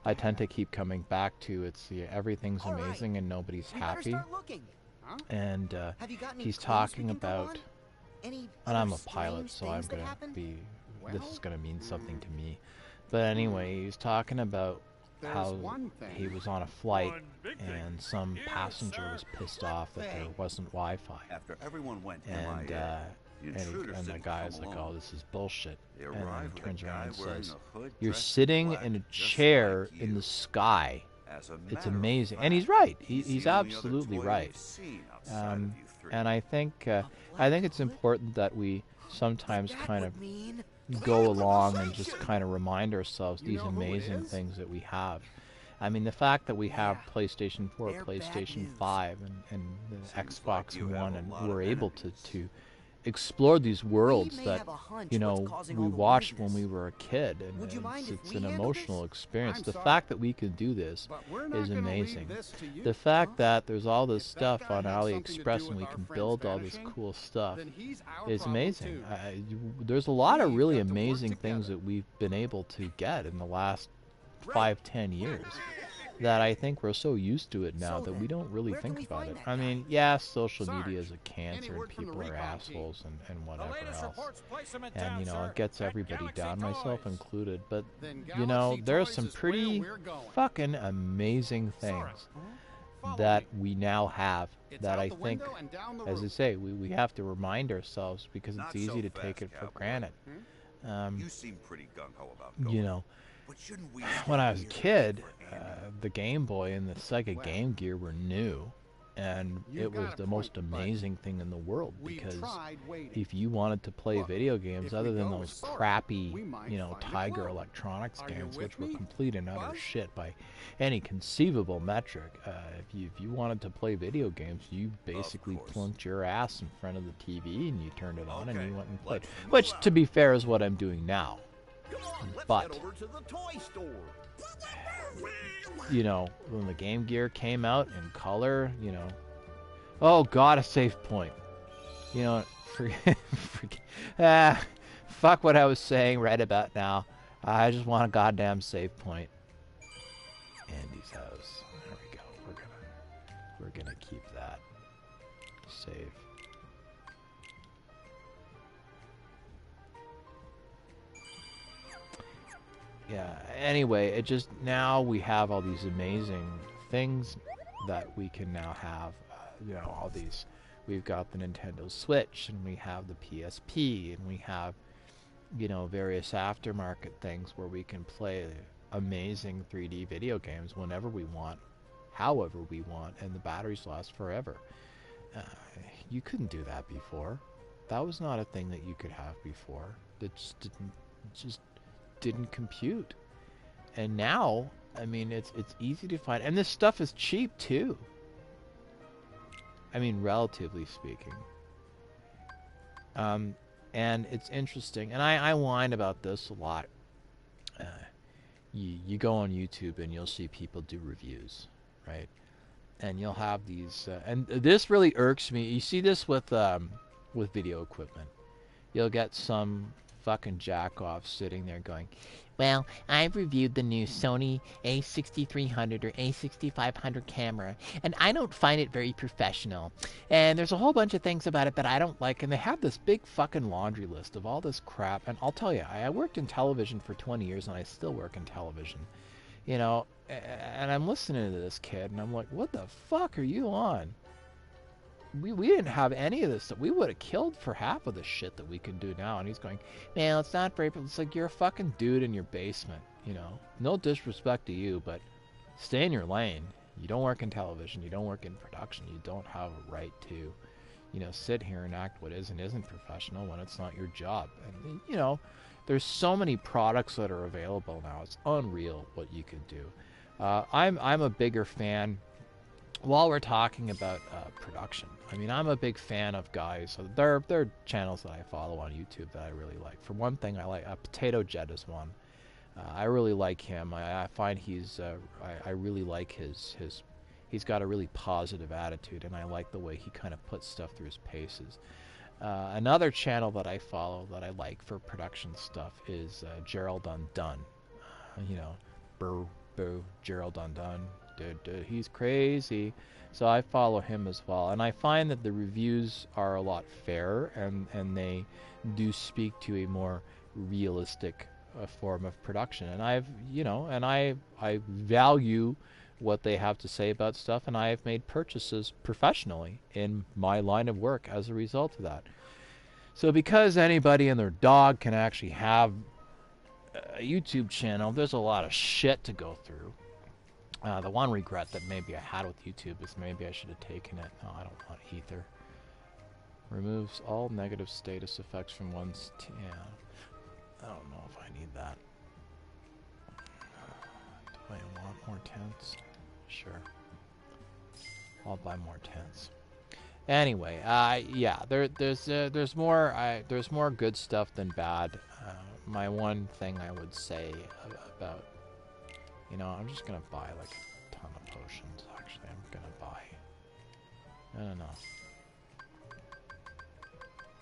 I tend to keep coming back to. It's everything's amazing and nobody's happy. And he's talking about, and I'm a pilot, so I'm gonna be, this is gonna mean something to me. But anyway, he's talking about how he was on a flight and some passenger was pissed off that there wasn't Wi-Fi. After everyone went and the guy's like, oh, this is bullshit. And then he turns around and says, you're sitting in a chair in the sky. It's amazing. And he's right. He's absolutely right. And I think it's important that we sometimes kind of go along and just kind of remind ourselves these amazing things that we have. I mean, the fact that we have PlayStation 4, PlayStation 5, and the Xbox One, and we're able to explore these worlds that, you know, we watched when we were a kid, and it's an emotional experience. The fact that we can do this is amazing. The fact that there's all this stuff on AliExpress and we can build all this cool stuff is amazing. There's a lot of really amazing things that we've been able to get in the last 5-10 years that I think we're so used to it now that we don't really think about it. I mean, yeah, social media is a cancer and people are assholes and whatever else. And, you know, it gets everybody down, myself included. But, you know, there are some pretty fucking amazing things that we now have that I think, as I say, we have to remind ourselves because it's easy to take it for granted. You seem pretty gung-ho about going. You know, when I was a kid, the Game Boy and the Sega Game Gear were new. And You've it was got a the most point, but amazing thing in the world, we because tried waiting. if you wanted to play Look, video games if other we than go with those Sora, crappy, we might you know, find a Tiger clue. Electronics Are you games, with which were me, complete and utter Buzz? shit by any conceivable metric, if you wanted to play video games, you basically plunked your ass in front of the TV and you turned it on and you went and played. Which, to be fair, is what I'm doing now. Come on, let's But head over to the toy store. you know, when the Game Gear came out in color, you know, oh god, a save point. You know, fuck what I was saying right about now. I just want a goddamn save point. Andy's house. There we go. We're gonna keep that. Save. Yeah, anyway, it just, now we have all these amazing things that we can now have, you know, all these, we've got the Nintendo Switch, and we have the PSP, and we have, you know, various aftermarket things where we can play amazing 3D video games whenever we want, however we want, and the batteries last forever. You couldn't do that before. That was not a thing that you could have before. That just didn't compute. And now, I mean, it's easy to find, and this stuff is cheap too. I mean, relatively speaking. And it's interesting, and I whine about this a lot. You go on YouTube and you'll see people do reviews, right? And you'll have these, and this really irks me. You see this with video equipment. You'll get some fucking jack-off sitting there going, well, I've reviewed the new Sony A6300 or A6500 camera, and I don't find it very professional. And there's a whole bunch of things about it that I don't like, and they have this big fucking laundry list of all this crap. And I'll tell you, I worked in television for 20 years, and I still work in television. You know, and I'm listening to this kid, and I'm like, what the fuck are you on? We didn't have any of this stuff. We would have killed for half of the shit that we can do now. And he's going, man, it's not very... It's like, you're a fucking dude in your basement, you know? No disrespect to you, but stay in your lane. You don't work in television. You don't work in production. You don't have a right to, you know, sit here and act what is and isn't professional when it's not your job. And, you know, there's so many products that are available now. It's unreal what you can do. I'm a bigger fan... While we're talking about production, I mean, I'm a big fan of guys. There are channels that I follow on YouTube that I really like. For one thing, I like Potato Jet is one. I really like him. I find he's I really like his he's got a really positive attitude, and I like the way he kind of puts stuff through his paces. Another channel that I follow that I like for production stuff is Gerald Undone. You know, boo, Gerald Undone. Dude, he's crazy. So I follow him as well, and I find that the reviews are a lot fairer, and they do speak to a more realistic form of production. And I've, you know, and I value what they have to say about stuff, and I have made purchases professionally in my line of work as a result of that. So because anybody and their dog can actually have a YouTube channel, there's a lot of shit to go through. The one regret that maybe I had with YouTube is maybe I should have taken it. No, I don't want ether. Removes all negative status effects from one's... yeah. I don't know if I need that. Do I want more tents? Sure. I'll buy more tents. Anyway, yeah, there's more good stuff than bad. My one thing I would say about... You know, I'm just gonna buy like a ton of potions. Actually, I'm gonna buy... I don't know.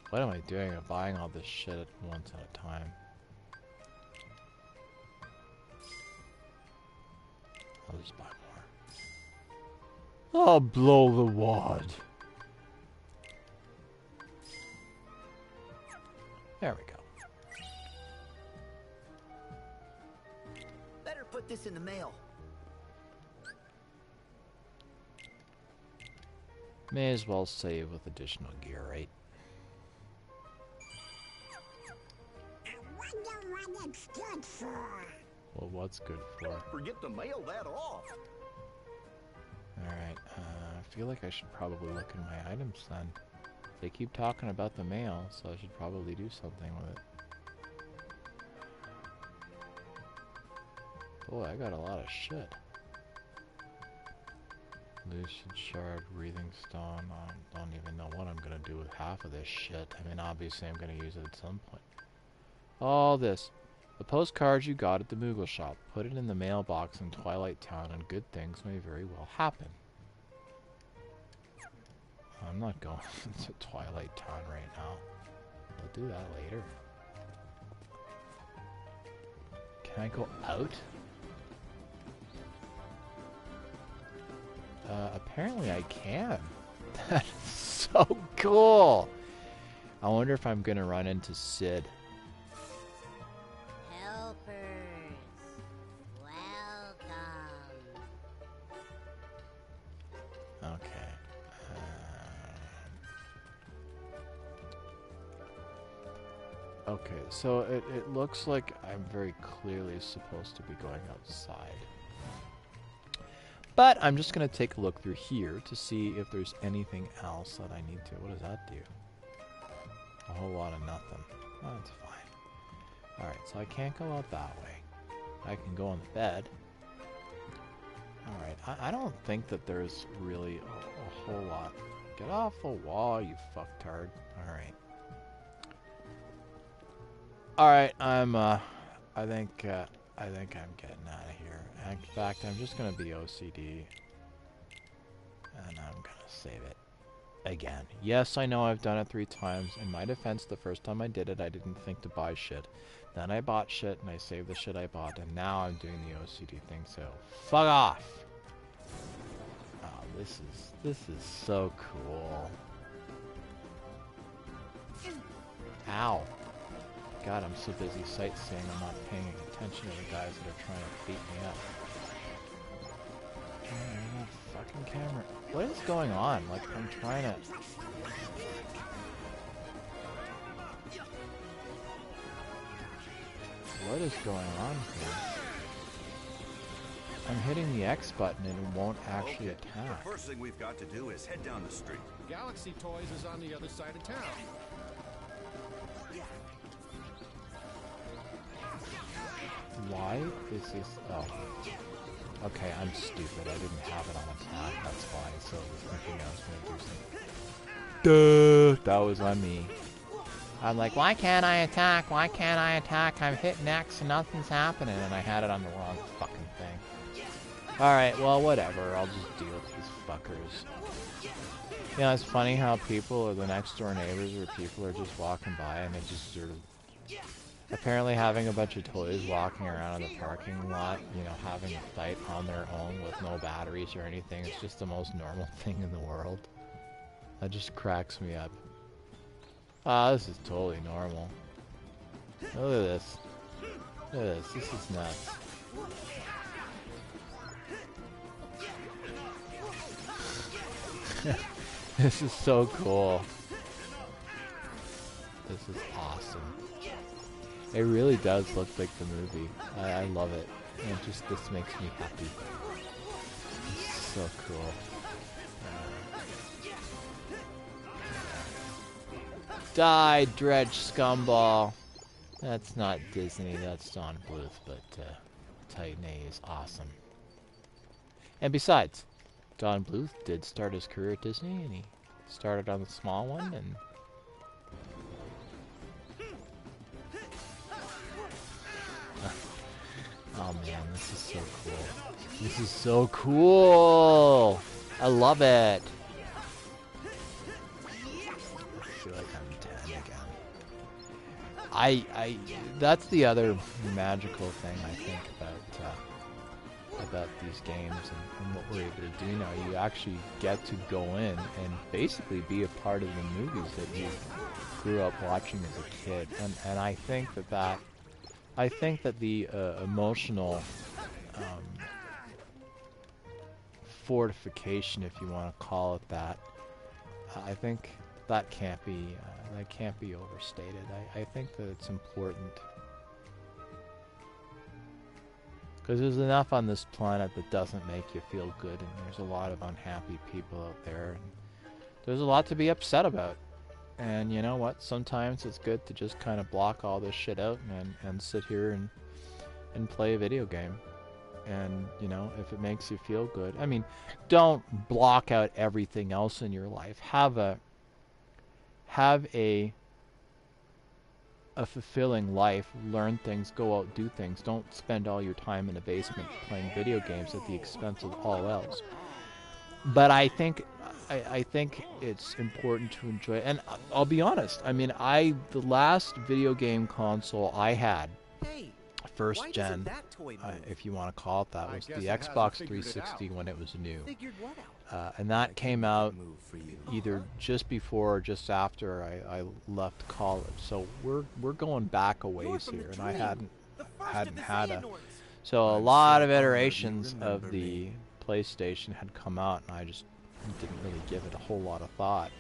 What am I doing? I'm buying all this shit at once at a time. I'll just buy more. I'll blow the wad. There we go. Better put this in the mail. May as well save with additional gear, right? I wonder what it's good for. Well, what's good for? Don't forget to mail that off. Alright, feel like I should probably look in my items then. They keep talking about the mail, so I should probably do something with it. Boy, I got a lot of shit. Lucid shard, breathing stone. I don't even know what I'm gonna do with half of this shit. I mean, obviously I'm gonna use it at some point. All this. The postcards you got at the Moogle shop. Put it in the mailbox in Twilight Town and good things may very well happen. I'm not going to Twilight Town right now. I'll do that later. Can I go out? Apparently I can. That is so cool! I wonder if I'm gonna run into Sid. Helpers, welcome. Okay. Okay, so it looks like I'm very clearly supposed to be going outside. But I'm just going to take a look through here to see if there's anything else that I need to. What does that do? A whole lot of nothing. Oh, that's fine. Alright, so I can't go out that way. I can go on the bed. Alright, I don't think that there's really a whole lot. Get off the wall, you fucktard. Alright. Alright, I think I'm getting out of here. In fact, I'm just gonna be OCD. And I'm gonna save it. Again. Yes, I know I've done it 3 times. In my defense, the first time I did it, I didn't think to buy shit. Then I bought shit, and I saved the shit I bought, and now I'm doing the OCD thing, so fuck off! Oh, this is so cool. Ow. God, I'm so busy sightseeing, I'm not paying attention to the guys that are trying to beat me up. Oh, fucking camera. What is going on? Like, I'm trying to... What is going on here? I'm hitting the X button and it won't actually attack. The first thing we've got to do is head down the street. Galaxy Toys is on the other side of town. Why is this... Oh. Okay, I'm stupid. I didn't have it on attack, that's why. So I was thinking I was going to do something. Duh! That was on me. I'm like, why can't I attack? Why can't I attack? I'm hitting X and nothing's happening. And I had it on the wrong fucking thing. Alright, well, whatever. I'll just deal with these fuckers. You know, it's funny how people, or the next door neighbors, or people are just walking by and they just sort of... Apparently having a bunch of toys walking around in the parking lot, you know, having a fight on their own with no batteries or anything, it's just the most normal thing in the world. That just cracks me up. Ah, this is totally normal. Look at this. Look at this. This is nuts. This is so cool. This is awesome. It really does look like the movie. I love it. And just this makes me happy. It's so cool. Die, Dredge Scumball. That's not Disney, that's Don Bluth, but Titan A is awesome. And besides, Don Bluth did start his career at Disney, and he started on the small one, and oh man, this is so cool. This is so cool! I love it! I feel like I'm 10 again. That's the other magical thing I think about these games and what we're able to do now. You actually get to go in and basically be a part of the movies that you grew up watching as a kid. And I think that the emotional fortification, if you want to call it that, I think that can't be overstated. I think that it's important. Because there's enough on this planet that doesn't make you feel good, and there's a lot of unhappy people out there, and there's a lot to be upset about. And you know what? Sometimes it's good to just kind of block all this shit out and sit here and play a video game. And, you know, if it makes you feel good. I mean, don't block out everything else in your life. Have a fulfilling life. Learn things. Go out, do things. Don't spend all your time in a basement playing video games at the expense of all else. But I think it's important to enjoy. And I'll be honest. I mean, the last video game console I had, first gen, if you want to call it that, was the Xbox 360 when it was new. And that came out either just before or just after I left college. So we're going back a ways here, and I hadn't had a. So a lot of iterations of the PlayStation had come out, and I just didn't really give it a whole lot of thought.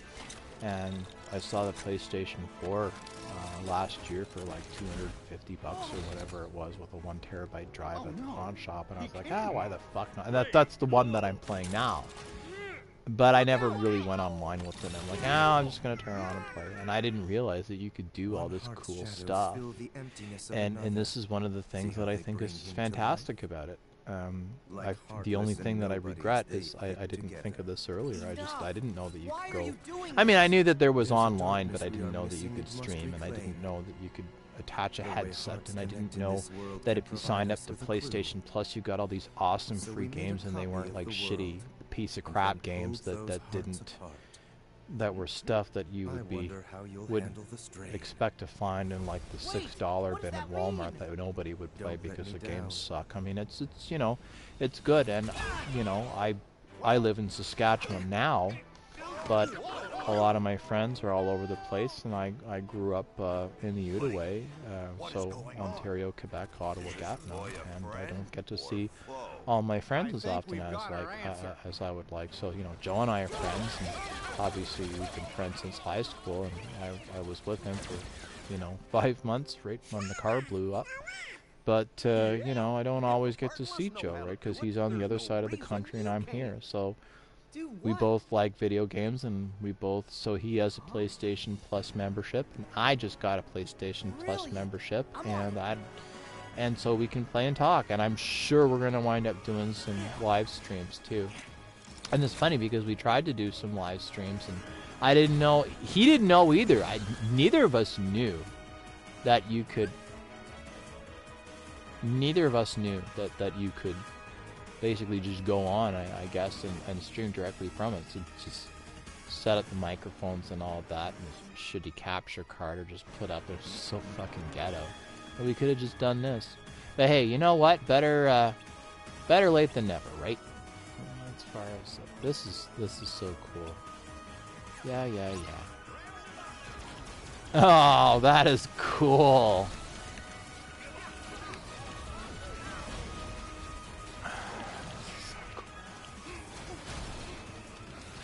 And I saw the PlayStation 4 last year for like $250 or whatever it was, with a 1 terabyte drive at the pawn shop, and I was like, why the fuck not? And that's the one that I'm playing now. But I never really went online with it. I'm like, I'm just gonna turn it on and play. And I didn't realize that you could do all this cool stuff. And this is one of the things that I think is fantastic about it. The only thing that I regret is I didn't think of this earlier. I didn't know that you could go. I mean, I knew that there was online, but I didn't know that you could stream, and I didn't know that you could attach a headset, and I didn't know that if you signed up to PlayStation Plus, you got all these awesome free games, and they weren't like shitty piece of crap games that were stuff that you would expect to find in like the $6 bin at Walmart that nobody would play because the games suck. I mean, it's you know, it's good, and you know, I live in Saskatchewan now, but a lot of my friends are all over the place, and I grew up in the Outaouais, so Ontario, Quebec, Ottawa, Gatineau, and I don't get to see all my friends as often as I would like. So, you know, Joe and I are friends, and obviously we've been friends since high school, and I was with him for, you know, 5 months right when the car blew up. But, you know, I don't always get to see Joe, right, because he's on the other side of the country and I'm here. So we both like video games, and so he has a PlayStation Plus membership, and I just got a PlayStation Plus membership, and so we can play and talk, and I'm sure we're going to wind up doing some live streams too. And it's funny because we tried to do some live streams, and I didn't know, he didn't know either. Neither of us knew that you could basically just go on, I guess, and stream directly from it. So just set up the microphones and all of that, and a shitty capture card or just put up. It's so fucking ghetto. But we could have just done this. But hey, you know what? Better late than never, right? As far as this is so cool. Yeah. Oh, that is cool.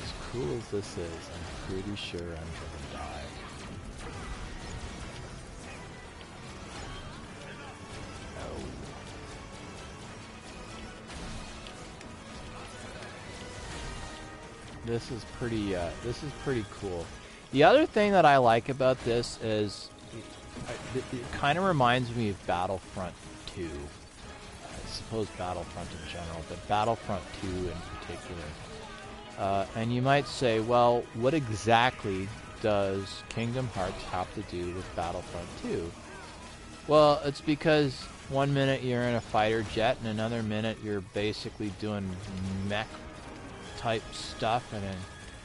As cool as this is, I'm pretty sure I'm gonna die. Oh. This is pretty cool. The other thing that I like about this is it kind of reminds me of Battlefront 2. I suppose Battlefront in general, but Battlefront 2 in particular. And you might say, well, what exactly does Kingdom Hearts have to do with Battlefront 2? Well, it's because one minute you're in a fighter jet, and another minute you're basically doing mech type stuff in an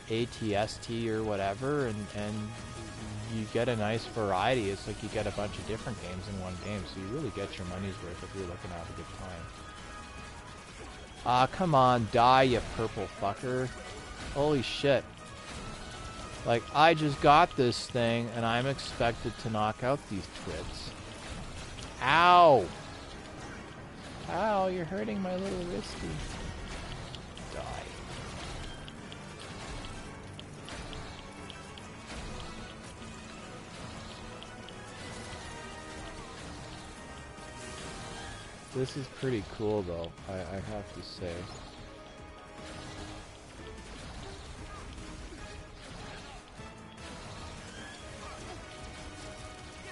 ATST or whatever, and you get a nice variety. It's like you get a bunch of different games in one game, so you really get your money's worth if you're looking to have a good time. Ah, come on, die, you purple fucker. Holy shit. Like, I just got this thing, and I'm expected to knock out these twits. Ow! Ow, you're hurting my little wristy. Die. This is pretty cool, though, I have to say.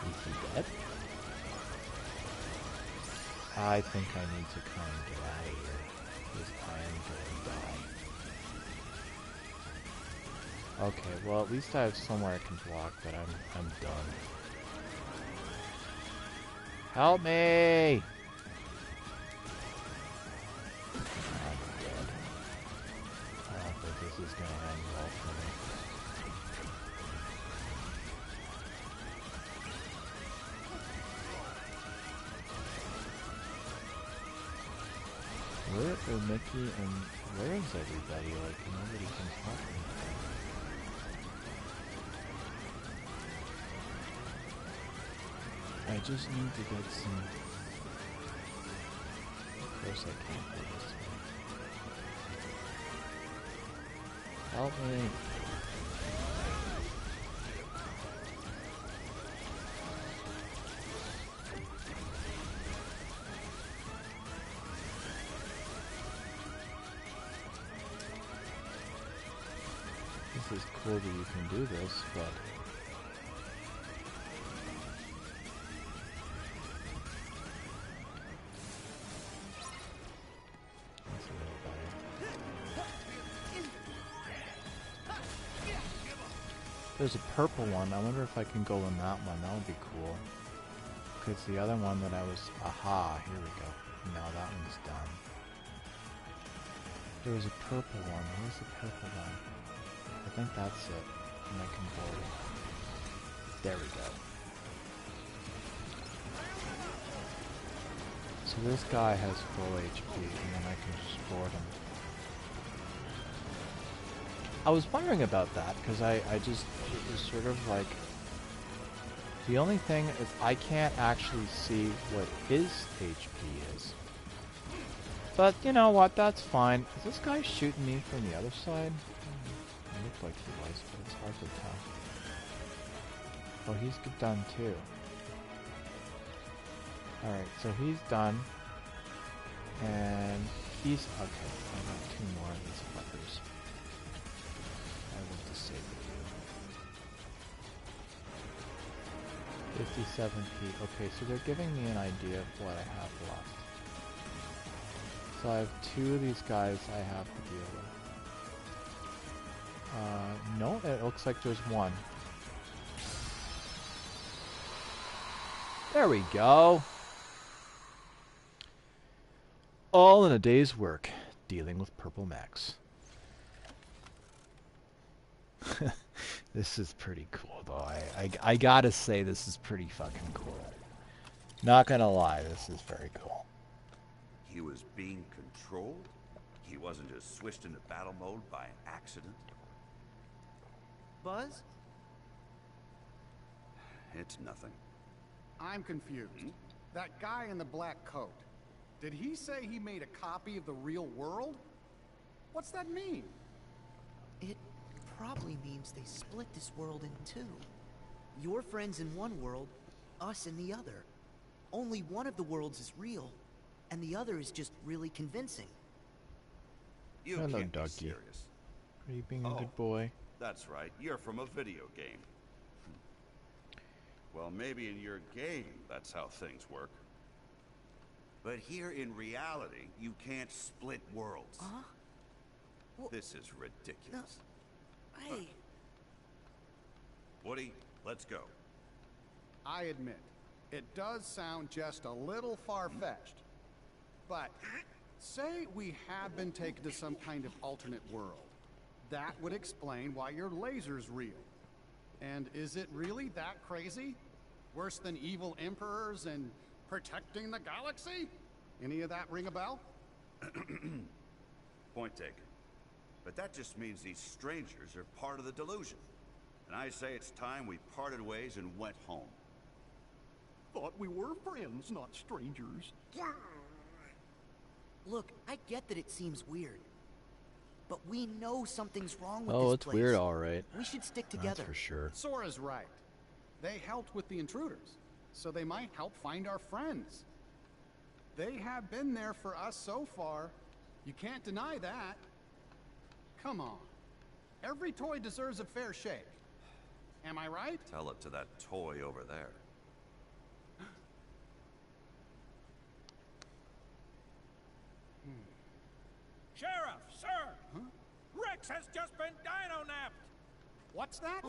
Is he dead? I think I need to kind of get out of here, because I am going to die. Okay, well at least I have somewhere I can block, but I'm done. Help me! I'm dead. I don't think this is gonna end well for me. Where are Mickey and where is everybody? Like, nobody can help me. I just need to get some... Of course I can't do this one. Help me! This is cool that you can do this, but... That's a little better. There's a purple one. I wonder if I can go in that one. That would be cool. Because the other one that I was... Aha, here we go. Now that one's done. There was a purple one. Where's the purple one? I think that's it. And I can go... There we go. So this guy has full HP, and then I can just board him. I was wondering about that, because I just... It was sort of like... The only thing is I can't actually see what his HP is. But, you know what, that's fine. Is this guy shooting me from the other side? It looked like he was, but it's hard to tell. Oh, he's done too. Alright, so he's done. And he's... Okay, I got two more of these fuckers. I will disable you. 57 feet. Okay, so they're giving me an idea of what I have left. So I have two of these guys I have to deal with. No, it looks like there's one. There we go. All in a day's work, dealing with purple mechs. This is pretty cool, though. I gotta say, this is pretty fucking cool. Not gonna lie, this is very cool. He was being controlled? He wasn't just switched into battle mode by accident? Buzz? It's nothing. I'm confused. That guy in the black coat, did he say he made a copy of the real world? What's that mean? It probably means they split this world in two. Your friends in one world, us in the other. Only one of the worlds is real, and the other is just really convincing. You Hello, can't be doggy. serious. Are you being a good boy? That's right. You're from a video game. Well, maybe in your game, that's how things work. But here in reality, you can't split worlds. This is ridiculous. No. Hey. Woody, let's go. I admit, it does sound just a little far-fetched. But, say we have been taken to some kind of alternate world. That would explain why your laser's real. And is it really that crazy? Worse than evil emperors and protecting the galaxy? Any of that ring a bell? Point taken. But that just means these strangers are part of the delusion. And I say it's time we parted ways and went home. Thought we were friends, not strangers. Look, I get that it seems weird. But we know something's wrong with Oh, this it's place. weird, all right. We should stick together. That's for sure. Sora's right. They helped with the intruders, so they might help find our friends. They have been there for us so far. You can't deny that. Come on. Every toy deserves a fair shake. Am I right? Tell it to that toy over there. Sheriff, sir! Rex has just been dino-napped! What's that?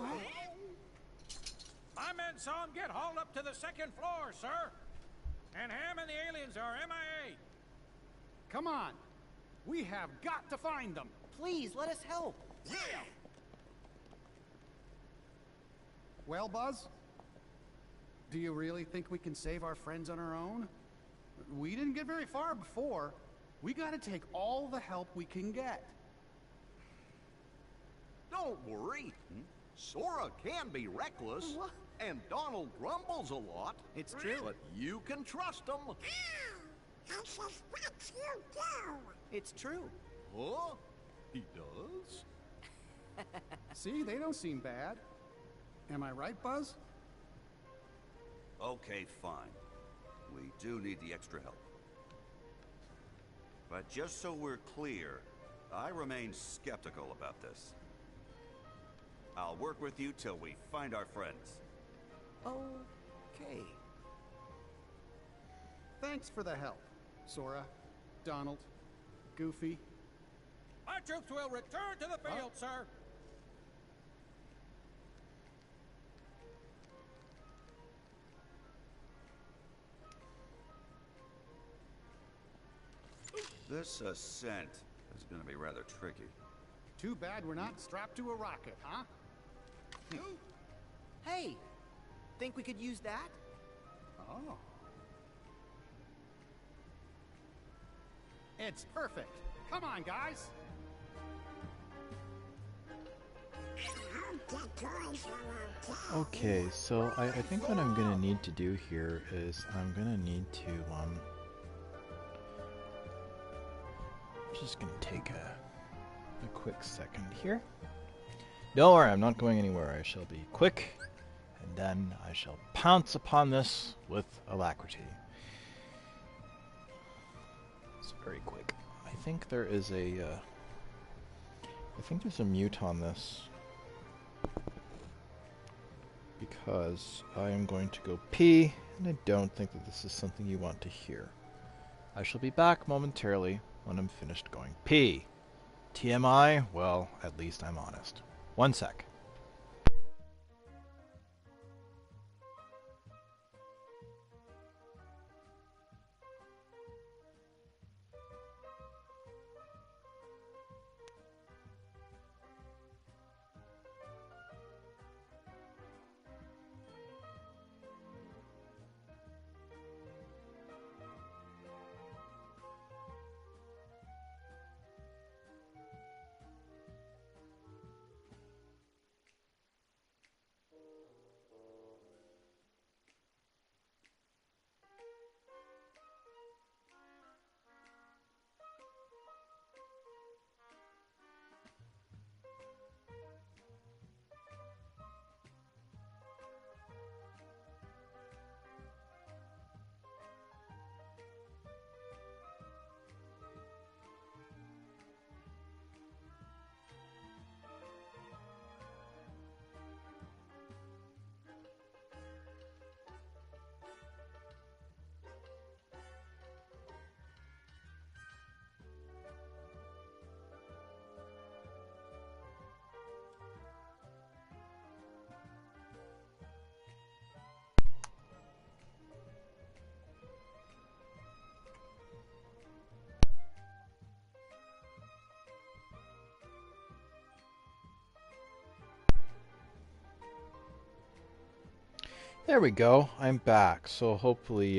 My men saw him get hauled up to the second floor, sir. And Ham and the aliens are MIA. Come on. We have got to find them. Please, let us help. Yeah. Well, Buzz? Do you really think we can save our friends on our own? We didn't get very far before. We gotta take all the help we can get. Don't worry. Sora can be reckless, and Donald grumbles a lot. It's true. But you can trust him. I suspect you do. It's true. Huh? He does? See, they don't seem bad. Am I right, Buzz? Okay, fine. We do need the extra help. But just so we're clear, I remain skeptical about this. I'll work with you till we find our friends. Okay. Thanks for the help, Sora, Donald, Goofy. Our troops will return to the field, sir. This ascent is going to be rather tricky. Too bad we're not strapped to a rocket, huh? Hey, think we could use that? Oh. It's perfect. Come on, guys. Okay, so I think what I'm gonna need to do here is I'm gonna need to I'm just gonna take a quick second here. Don't worry, I'm not going anywhere. I shall be quick, and then I shall pounce upon this with alacrity. It's very quick. I think there is a I think there's a mute on this, because I am going to go pee, and I don't think that this is something you want to hear. I shall be back momentarily when I'm finished going pee. TMI? Well, at least I'm honest. 1 sec. There we go. I'm back. So hopefully,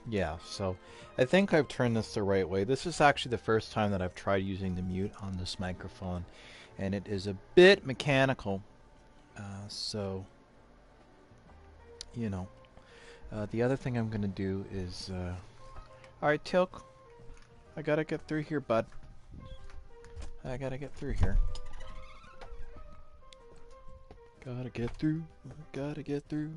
yeah. So I think I've turned this the right way. This is actually the first time that I've tried using the mute on this microphone, and it is a bit mechanical. So, you know. The other thing I'm going to do is... Alright, Tilk. I gotta get through here, bud. I gotta get through here. Gotta get through. Gotta get through.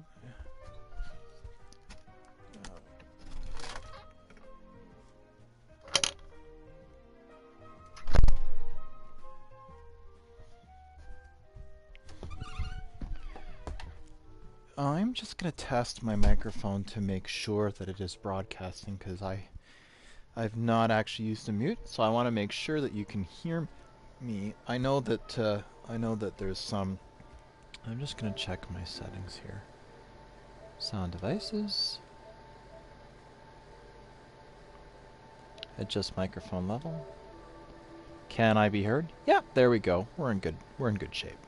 I'm just gonna test my microphone to make sure that it is broadcasting, because I've not actually used a mute, so I want to make sure that you can hear me. I know that there's some. I'm just gonna check my settings here. Sound devices. Adjust microphone level. Can I be heard? Yeah, there we go. We're in good shape.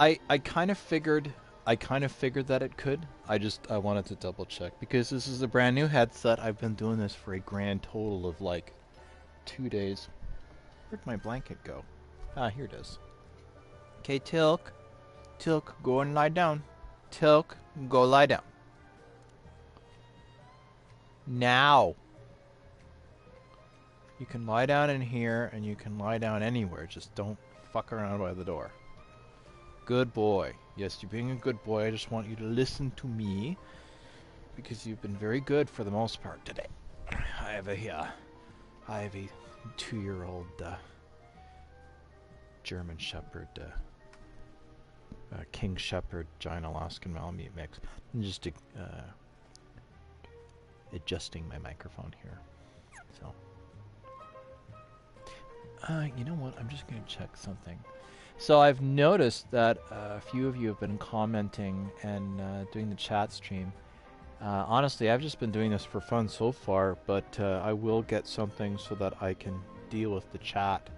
I kind of figured that it could. I wanted to double check because this is a brand new headset. I've been doing this for a grand total of like 2 days. Where'd my blanket go? Ah, here it is. Okay, Tilk, go and lie down. Tilk, go lie down. Now. You can lie down in here and you can lie down anywhere. Just don't fuck around by the door. Good boy. Yes, you're being a good boy. I just want you to listen to me because you've been very good for the most part today. I have a 2-year-old German Shepherd, King Shepherd, giant Alaskan Malamute mix. I'm just adjusting my microphone here. So, you know what? I'm just going to check something. So I've noticed that a few of you have been commenting and doing the chat stream. Honestly, I've just been doing this for fun so far, but I will get something so that I can deal with the chat.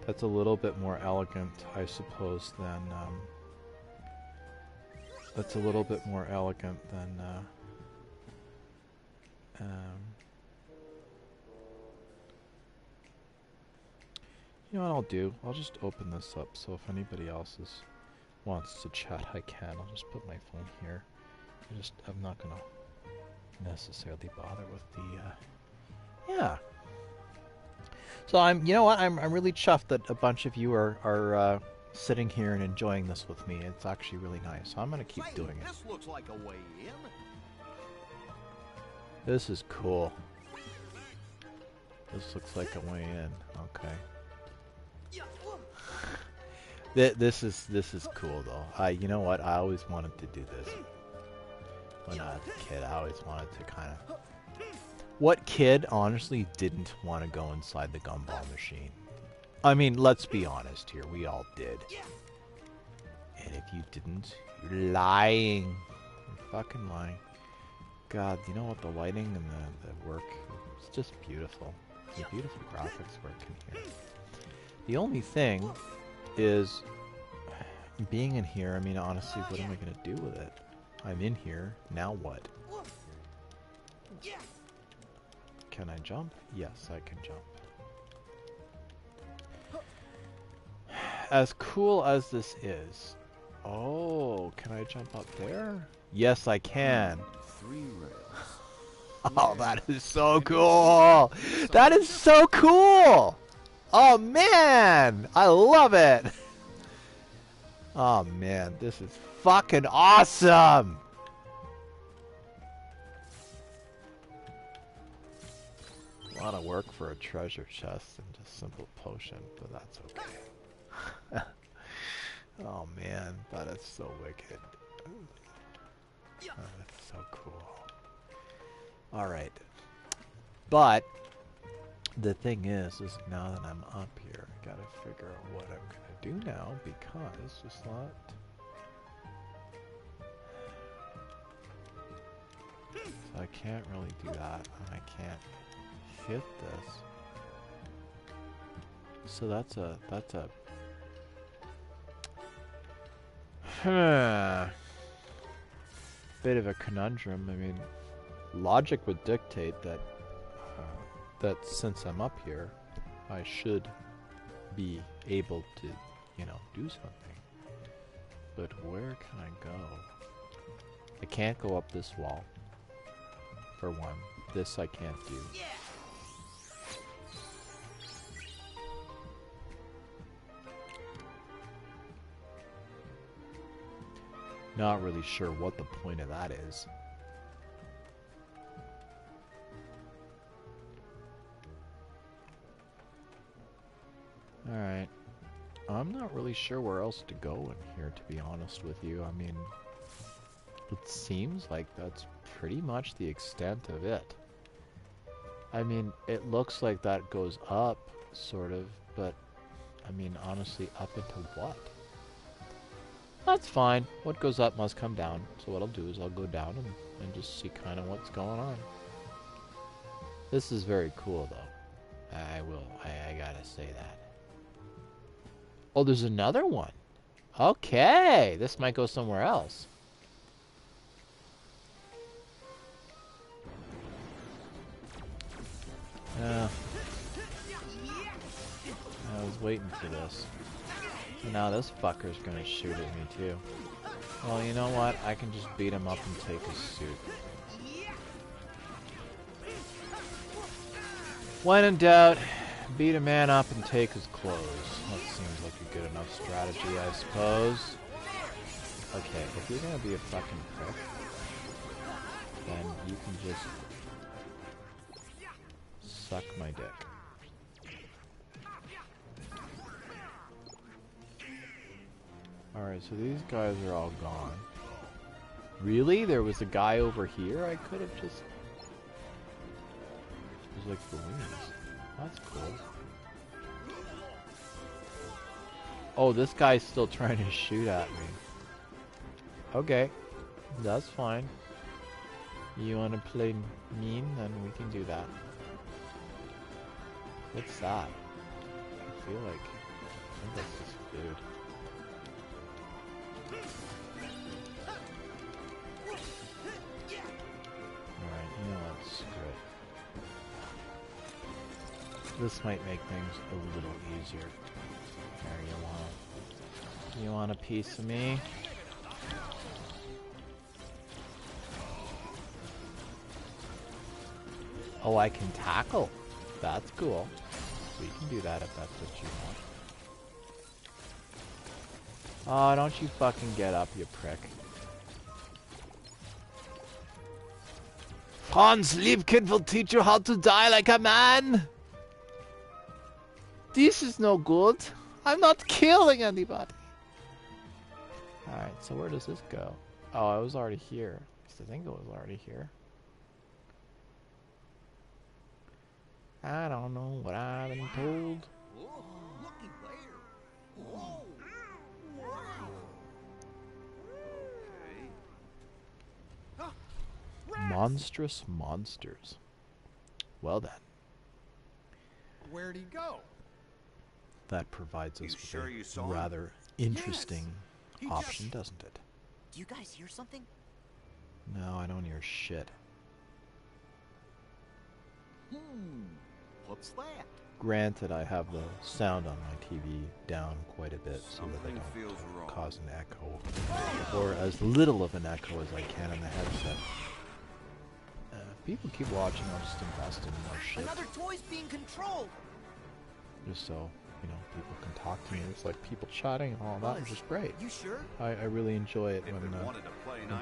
That's a little bit more elegant, I suppose, than you know what I'll do? I'll just open this up, so if anybody else wants to chat, I can. I'll just put my phone here. I'm not gonna necessarily bother with the yeah. So you know what? I'm really chuffed that a bunch of you are sitting here and enjoying this with me. It's actually really nice. So I'm gonna keep doing it. This looks like a way in. This is cool. This looks like a way in. Okay. This is cool though. You know what? I always wanted to do this. When I was a kid, I always wanted to kind of. What kid honestly didn't want to go inside the gumball machine? I mean, let's be honest here. We all did. And if you didn't, you're lying. You're fucking lying. God, you know what? The lighting and the work, it's just beautiful. The beautiful graphics work in here. The only thing is being in here. I mean, honestly, what am I going to do with it? I'm in here. Now what? Can I jump? Yes, I can jump. As cool as this is. Oh, can I jump up there? Yes, I can. 3 rails. Oh, that is so cool! That is so cool! Oh, man! I love it! Oh, man, this is fucking awesome! A lot of work for a treasure chest and just simple potion, but that's okay. Oh, man, that is so wicked. Oh, that's so cool. Alright. But the thing is now that I'm up here, I gotta figure out what I'm gonna do now, because it's not... So I can't really do that, and I can't hit this. So that's a bit of a conundrum. I mean, logic would dictate that that since I'm up here, I should be able to, you know, do something. But where can I go? I can't go up this wall, for one. This I can't do. Not really sure what the point of that is. Alright. I'm not really sure where else to go in here, to be honest with you. I mean, it seems like that's pretty much the extent of it. I mean, it looks like that goes up, sort of, but, I mean, honestly, up into what? That's fine. What goes up must come down. So what I'll do is I'll go down and just see kind of what's going on. This is very cool, though. I gotta say that. Oh, there's another one. Okay, this might go somewhere else. I was waiting for this. So now this fucker's gonna shoot at me too. Well, you know what? I can just beat him up and take his suit. When in doubt, beat a man up and take his clothes. That seems like a good enough strategy, I suppose. Okay, if you're gonna be a fucking prick, then you can just suck my dick. Alright, so these guys are all gone. Really? There was a guy over here? I could have just... It was like balloons. That's cool. Oh, this guy's still trying to shoot at me. Okay, that's fine. You want to play mean? Then we can do that. What's that? I feel like... I think that's just food. Alright, you know what? Screw it. This might make things a little easier. There, you want a piece of me? Oh, I can tackle. That's cool. We can do that if that's what you want. Oh, don't you fucking get up, you prick. Hans Liebkind will teach you how to die like a man. This is no good. I'm not killing anybody. Alright, so where does this go? Oh, I was already here. At least I think it was already here. I don't know what I've been told. Monstrous monsters. Well then. Where'd he go? That provides us with a rather interesting option, doesn't it? Do you guys hear something? No, I don't hear shit. What's that? Granted, I have the sound on my TV down quite a bit so that I don't cause an echo. Or as little of an echo as I can in the headset. If people keep watching, I'll just invest in more shit. Another toy's being controlled! Just so, you know, people can talk to me. It's like people chatting and all that, which is great. You sure? I really enjoy it when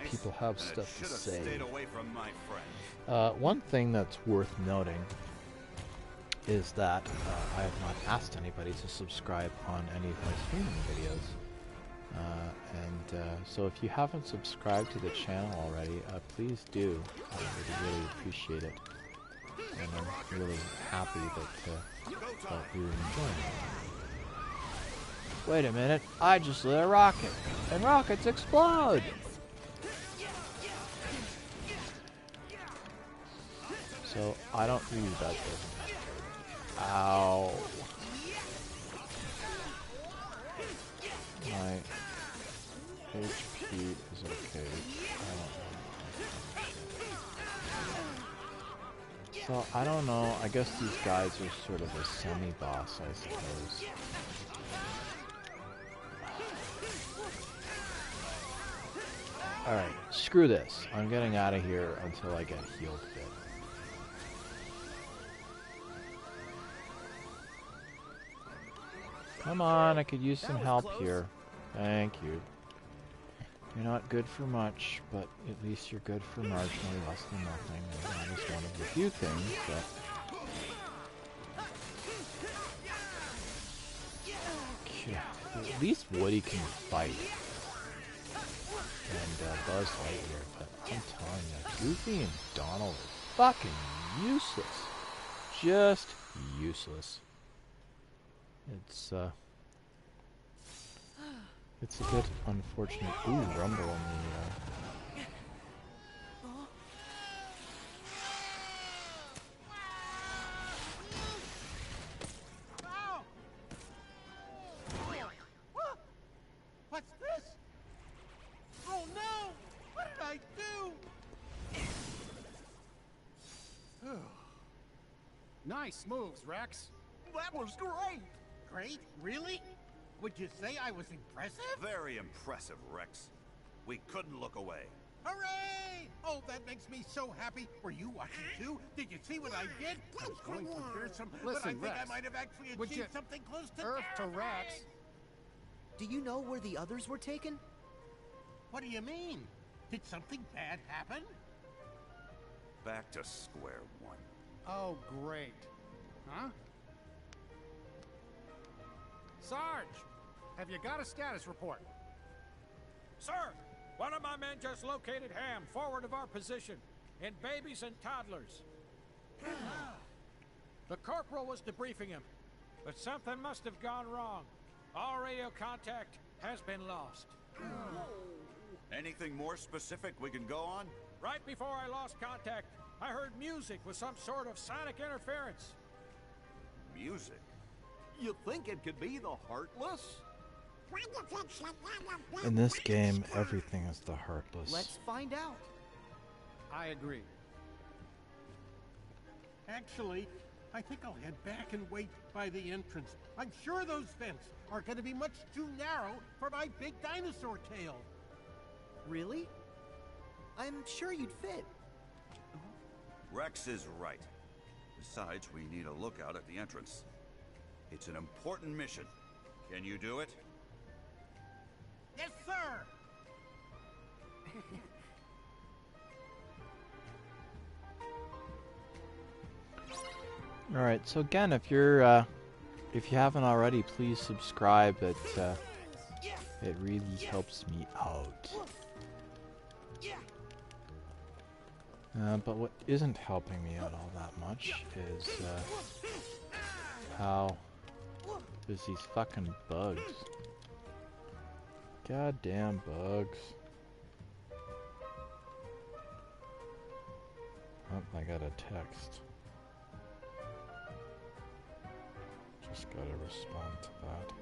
people have stuff to say. One thing that's worth noting is that I have not asked anybody to subscribe on any of my streaming videos. So if you haven't subscribed to the channel already, please do. I would really appreciate it. And I'm really happy that you're enjoying it. Wait a minute, I just lit a rocket, and rockets explode! So, I don't use that thing. Ow. My HP is okay. So, I don't know. I guess these guys are sort of a semi-boss, I suppose. Alright, screw this. I'm getting out of here until I get healed a bit. Come on, I could use some help here. Thank you. You're not good for much, but at least you're good for marginally less than nothing. And that is one of the few things that... At least Woody can fight. And Buzz Lightyear, but I'm telling you, Goofy and Donald are fucking useless. Just useless. It's a bit unfortunate. Ooh, rumble on the What's this? Oh no! What did I do? Nice moves, Rex. That was great! Great? Really? Would you say I was impressive? Very impressive, Rex. We couldn't look away. Hooray! Oh, that makes me so happy. Were you watching too? Did you see what I did? I was going for fearsome, but I Listen, think I Rex, might have actually would you achieved something close to Earth to terrifying. Rex. Do you know where the others were taken? What do you mean? Did something bad happen? Back to square one. Oh, great. Huh? Sarge, have you got a status report? Sir, one of my men just located Ham forward of our position, in babies and toddlers. The corporal was debriefing him, but something must have gone wrong. All radio contact has been lost. Anything more specific we can go on? Right before I lost contact, I heard music with some sort of sonic interference. Music? You think it could be the Heartless? In this game, everything is the Heartless. Let's find out. I agree. Actually, I think I'll head back and wait by the entrance. I'm sure those vents are going to be much too narrow for my big dinosaur tail. Really? I'm sure you'd fit. Rex is right. Besides, we need a lookout at the entrance. It's an important mission. Can you do it? Yes, sir! Alright, so again, if you haven't already, please subscribe. It really helps me out. But what isn't helping me out all that much is how there's these fucking bugs. Goddamn bugs. Oh, I got a text. Just gotta respond to that.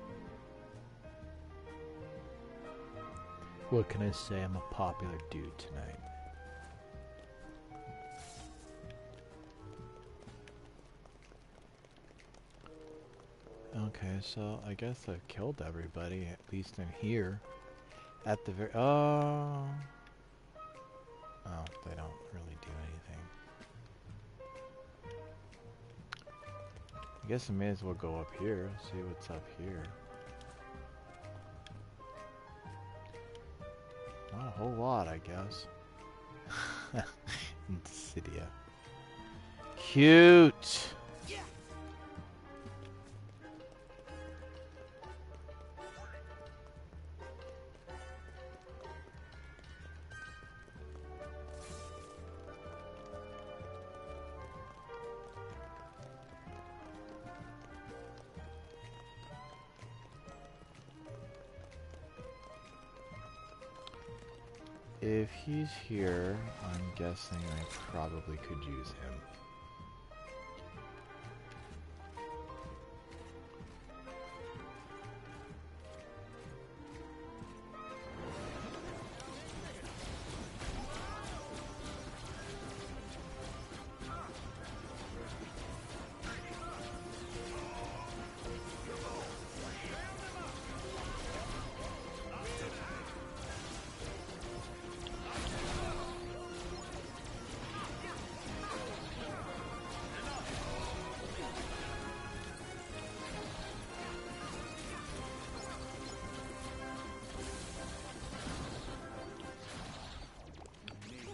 What can I say? I'm a popular dude tonight. Okay, so I guess I've killed everybody, at least in here. At the very... Oh, they don't really do anything. I guess I may as well go up here, see what's up here. Not a whole lot, I guess. Insidia. Cute! If he's here, I'm guessing I probably could use him.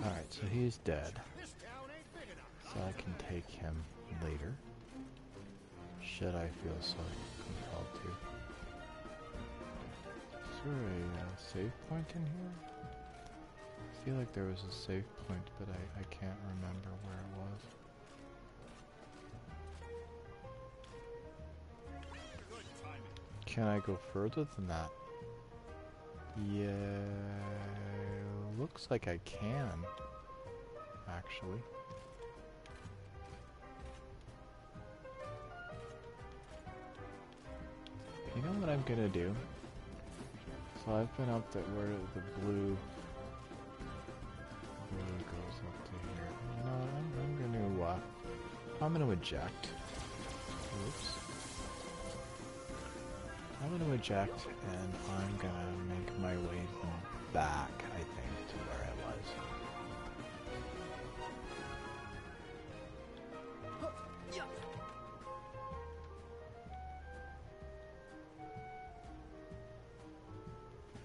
Alright, so he's dead. So I can take him later. Should I feel so compelled to. there a save point in here? I feel like there was a save point, but I can't remember where it was. Can I go further than that? Yeah, looks like I can, actually. You know what I'm gonna do? So I've been up there where the blue goes up to here. You know what? I'm gonna eject. Oops. I'm gonna eject, and I'm gonna make my way back, I think, to where I was.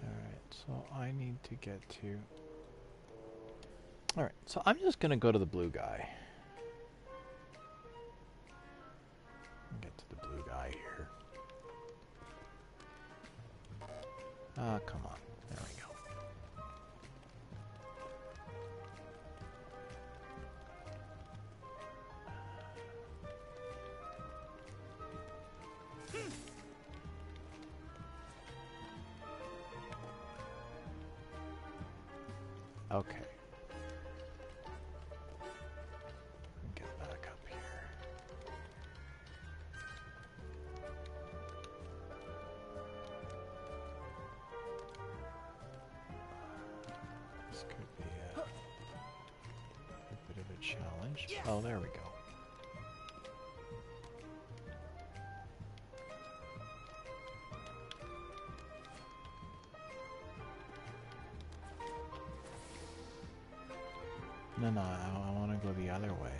Alright, so I need to get to... Alright, so I'm just gonna go to the blue guy. Get to the blue guy here. Ah, come on. There we go. Okay. Get back up here. This could be a bit of a challenge. Oh, there we go. No, I want to go the other way.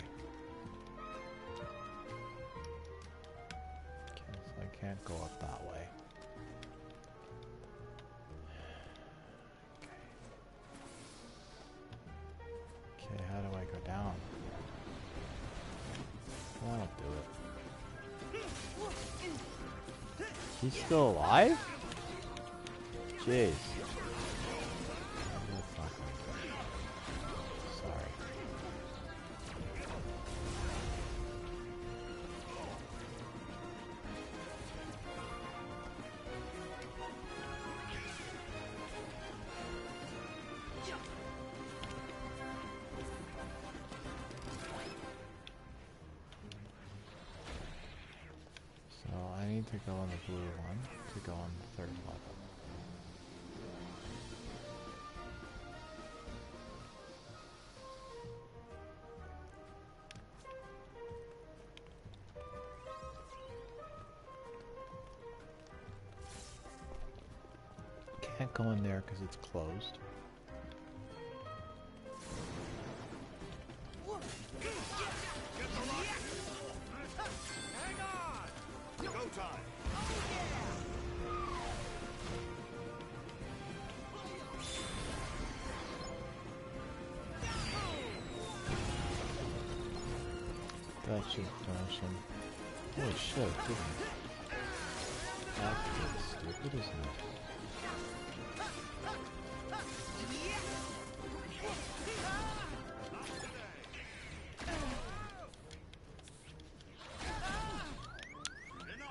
Okay, so I can't go up that way. Okay, how do I go down? That'll do it. He's still alive? Jeez. To go on the blue one, to go on the third level. Can't go in there because it's closed. That should finish him. Holy shit, it didn't. That's pretty stupid, isn't it?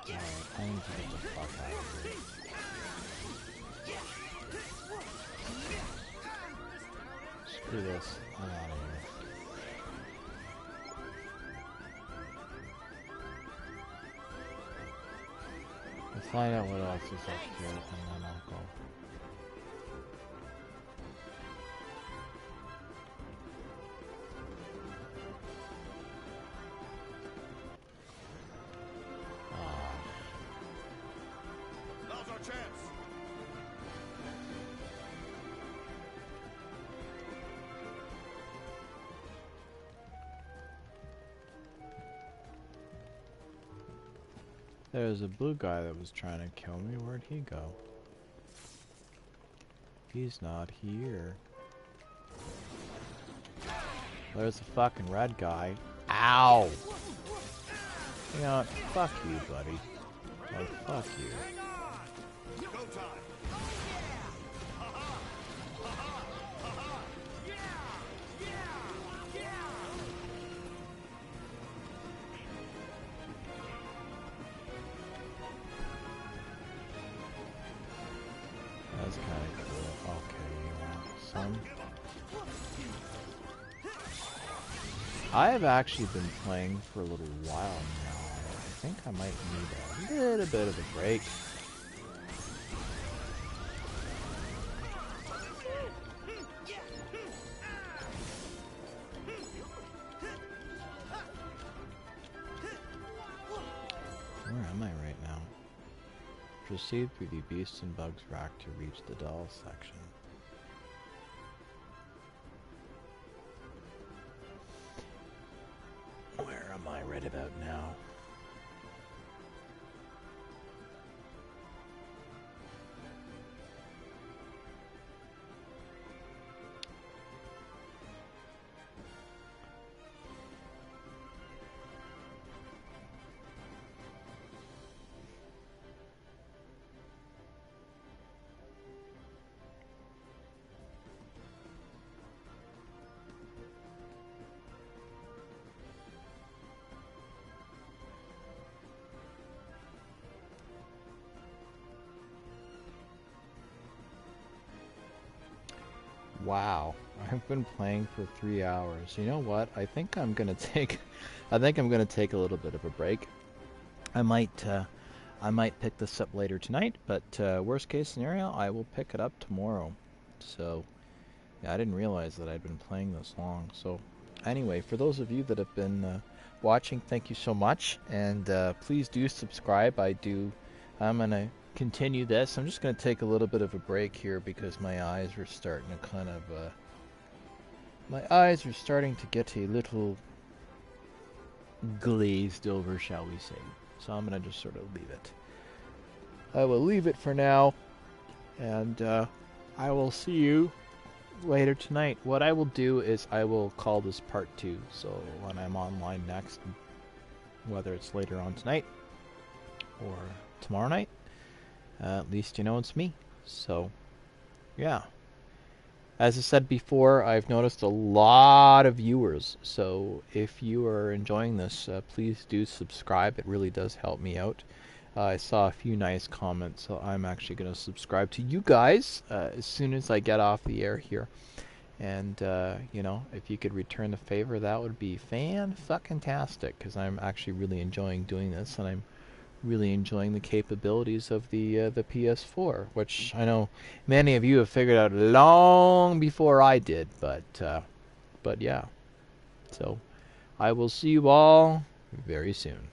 Alright, I need to get the fuck out of here. Screw this. I'm out of here. Find out what else is up here, and then I'll go. Now's our chance. There's a blue guy that was trying to kill me. Where'd he go? He's not here. There's a fucking red guy. Ow! You know what? Fuck you, buddy. Like, fuck you. I have actually been playing for a little while now. I think I might need a little bit of a break. Where am I right now? Proceed through the Beasts and Bugs rack to reach the dolls section. Where am I right about now? Wow, I've been playing for 3 hours. You know what? I think I'm gonna take a little bit of a break. I might pick this up later tonight, but worst case scenario, I will pick it up tomorrow. So yeah, I didn't realize that I'd been playing this long. So anyway, for those of you that have been watching, thank you so much, and please do subscribe. I'm gonna continue this. I'm just going to take a little bit of a break here because my eyes are starting to get a little glazed over, shall we say. So I'm going to just sort of leave it. I will leave it for now, and I will see you later tonight. What I will do is I will call this part 2, so when I'm online next, whether it's later on tonight or tomorrow night, at least you know it's me. So, yeah. As I said before, I've noticed a lot of viewers. So, if you are enjoying this, please do subscribe. It really does help me out. I saw a few nice comments, so I'm actually going to subscribe to you guys as soon as I get off the air here. And, you know, if you could return the favor, that would be fan-fucking-tastic, because I'm actually really enjoying doing this, and I'm really enjoying the capabilities of the PS4, which I know many of you have figured out long before I did, but yeah. So I will see you all very soon.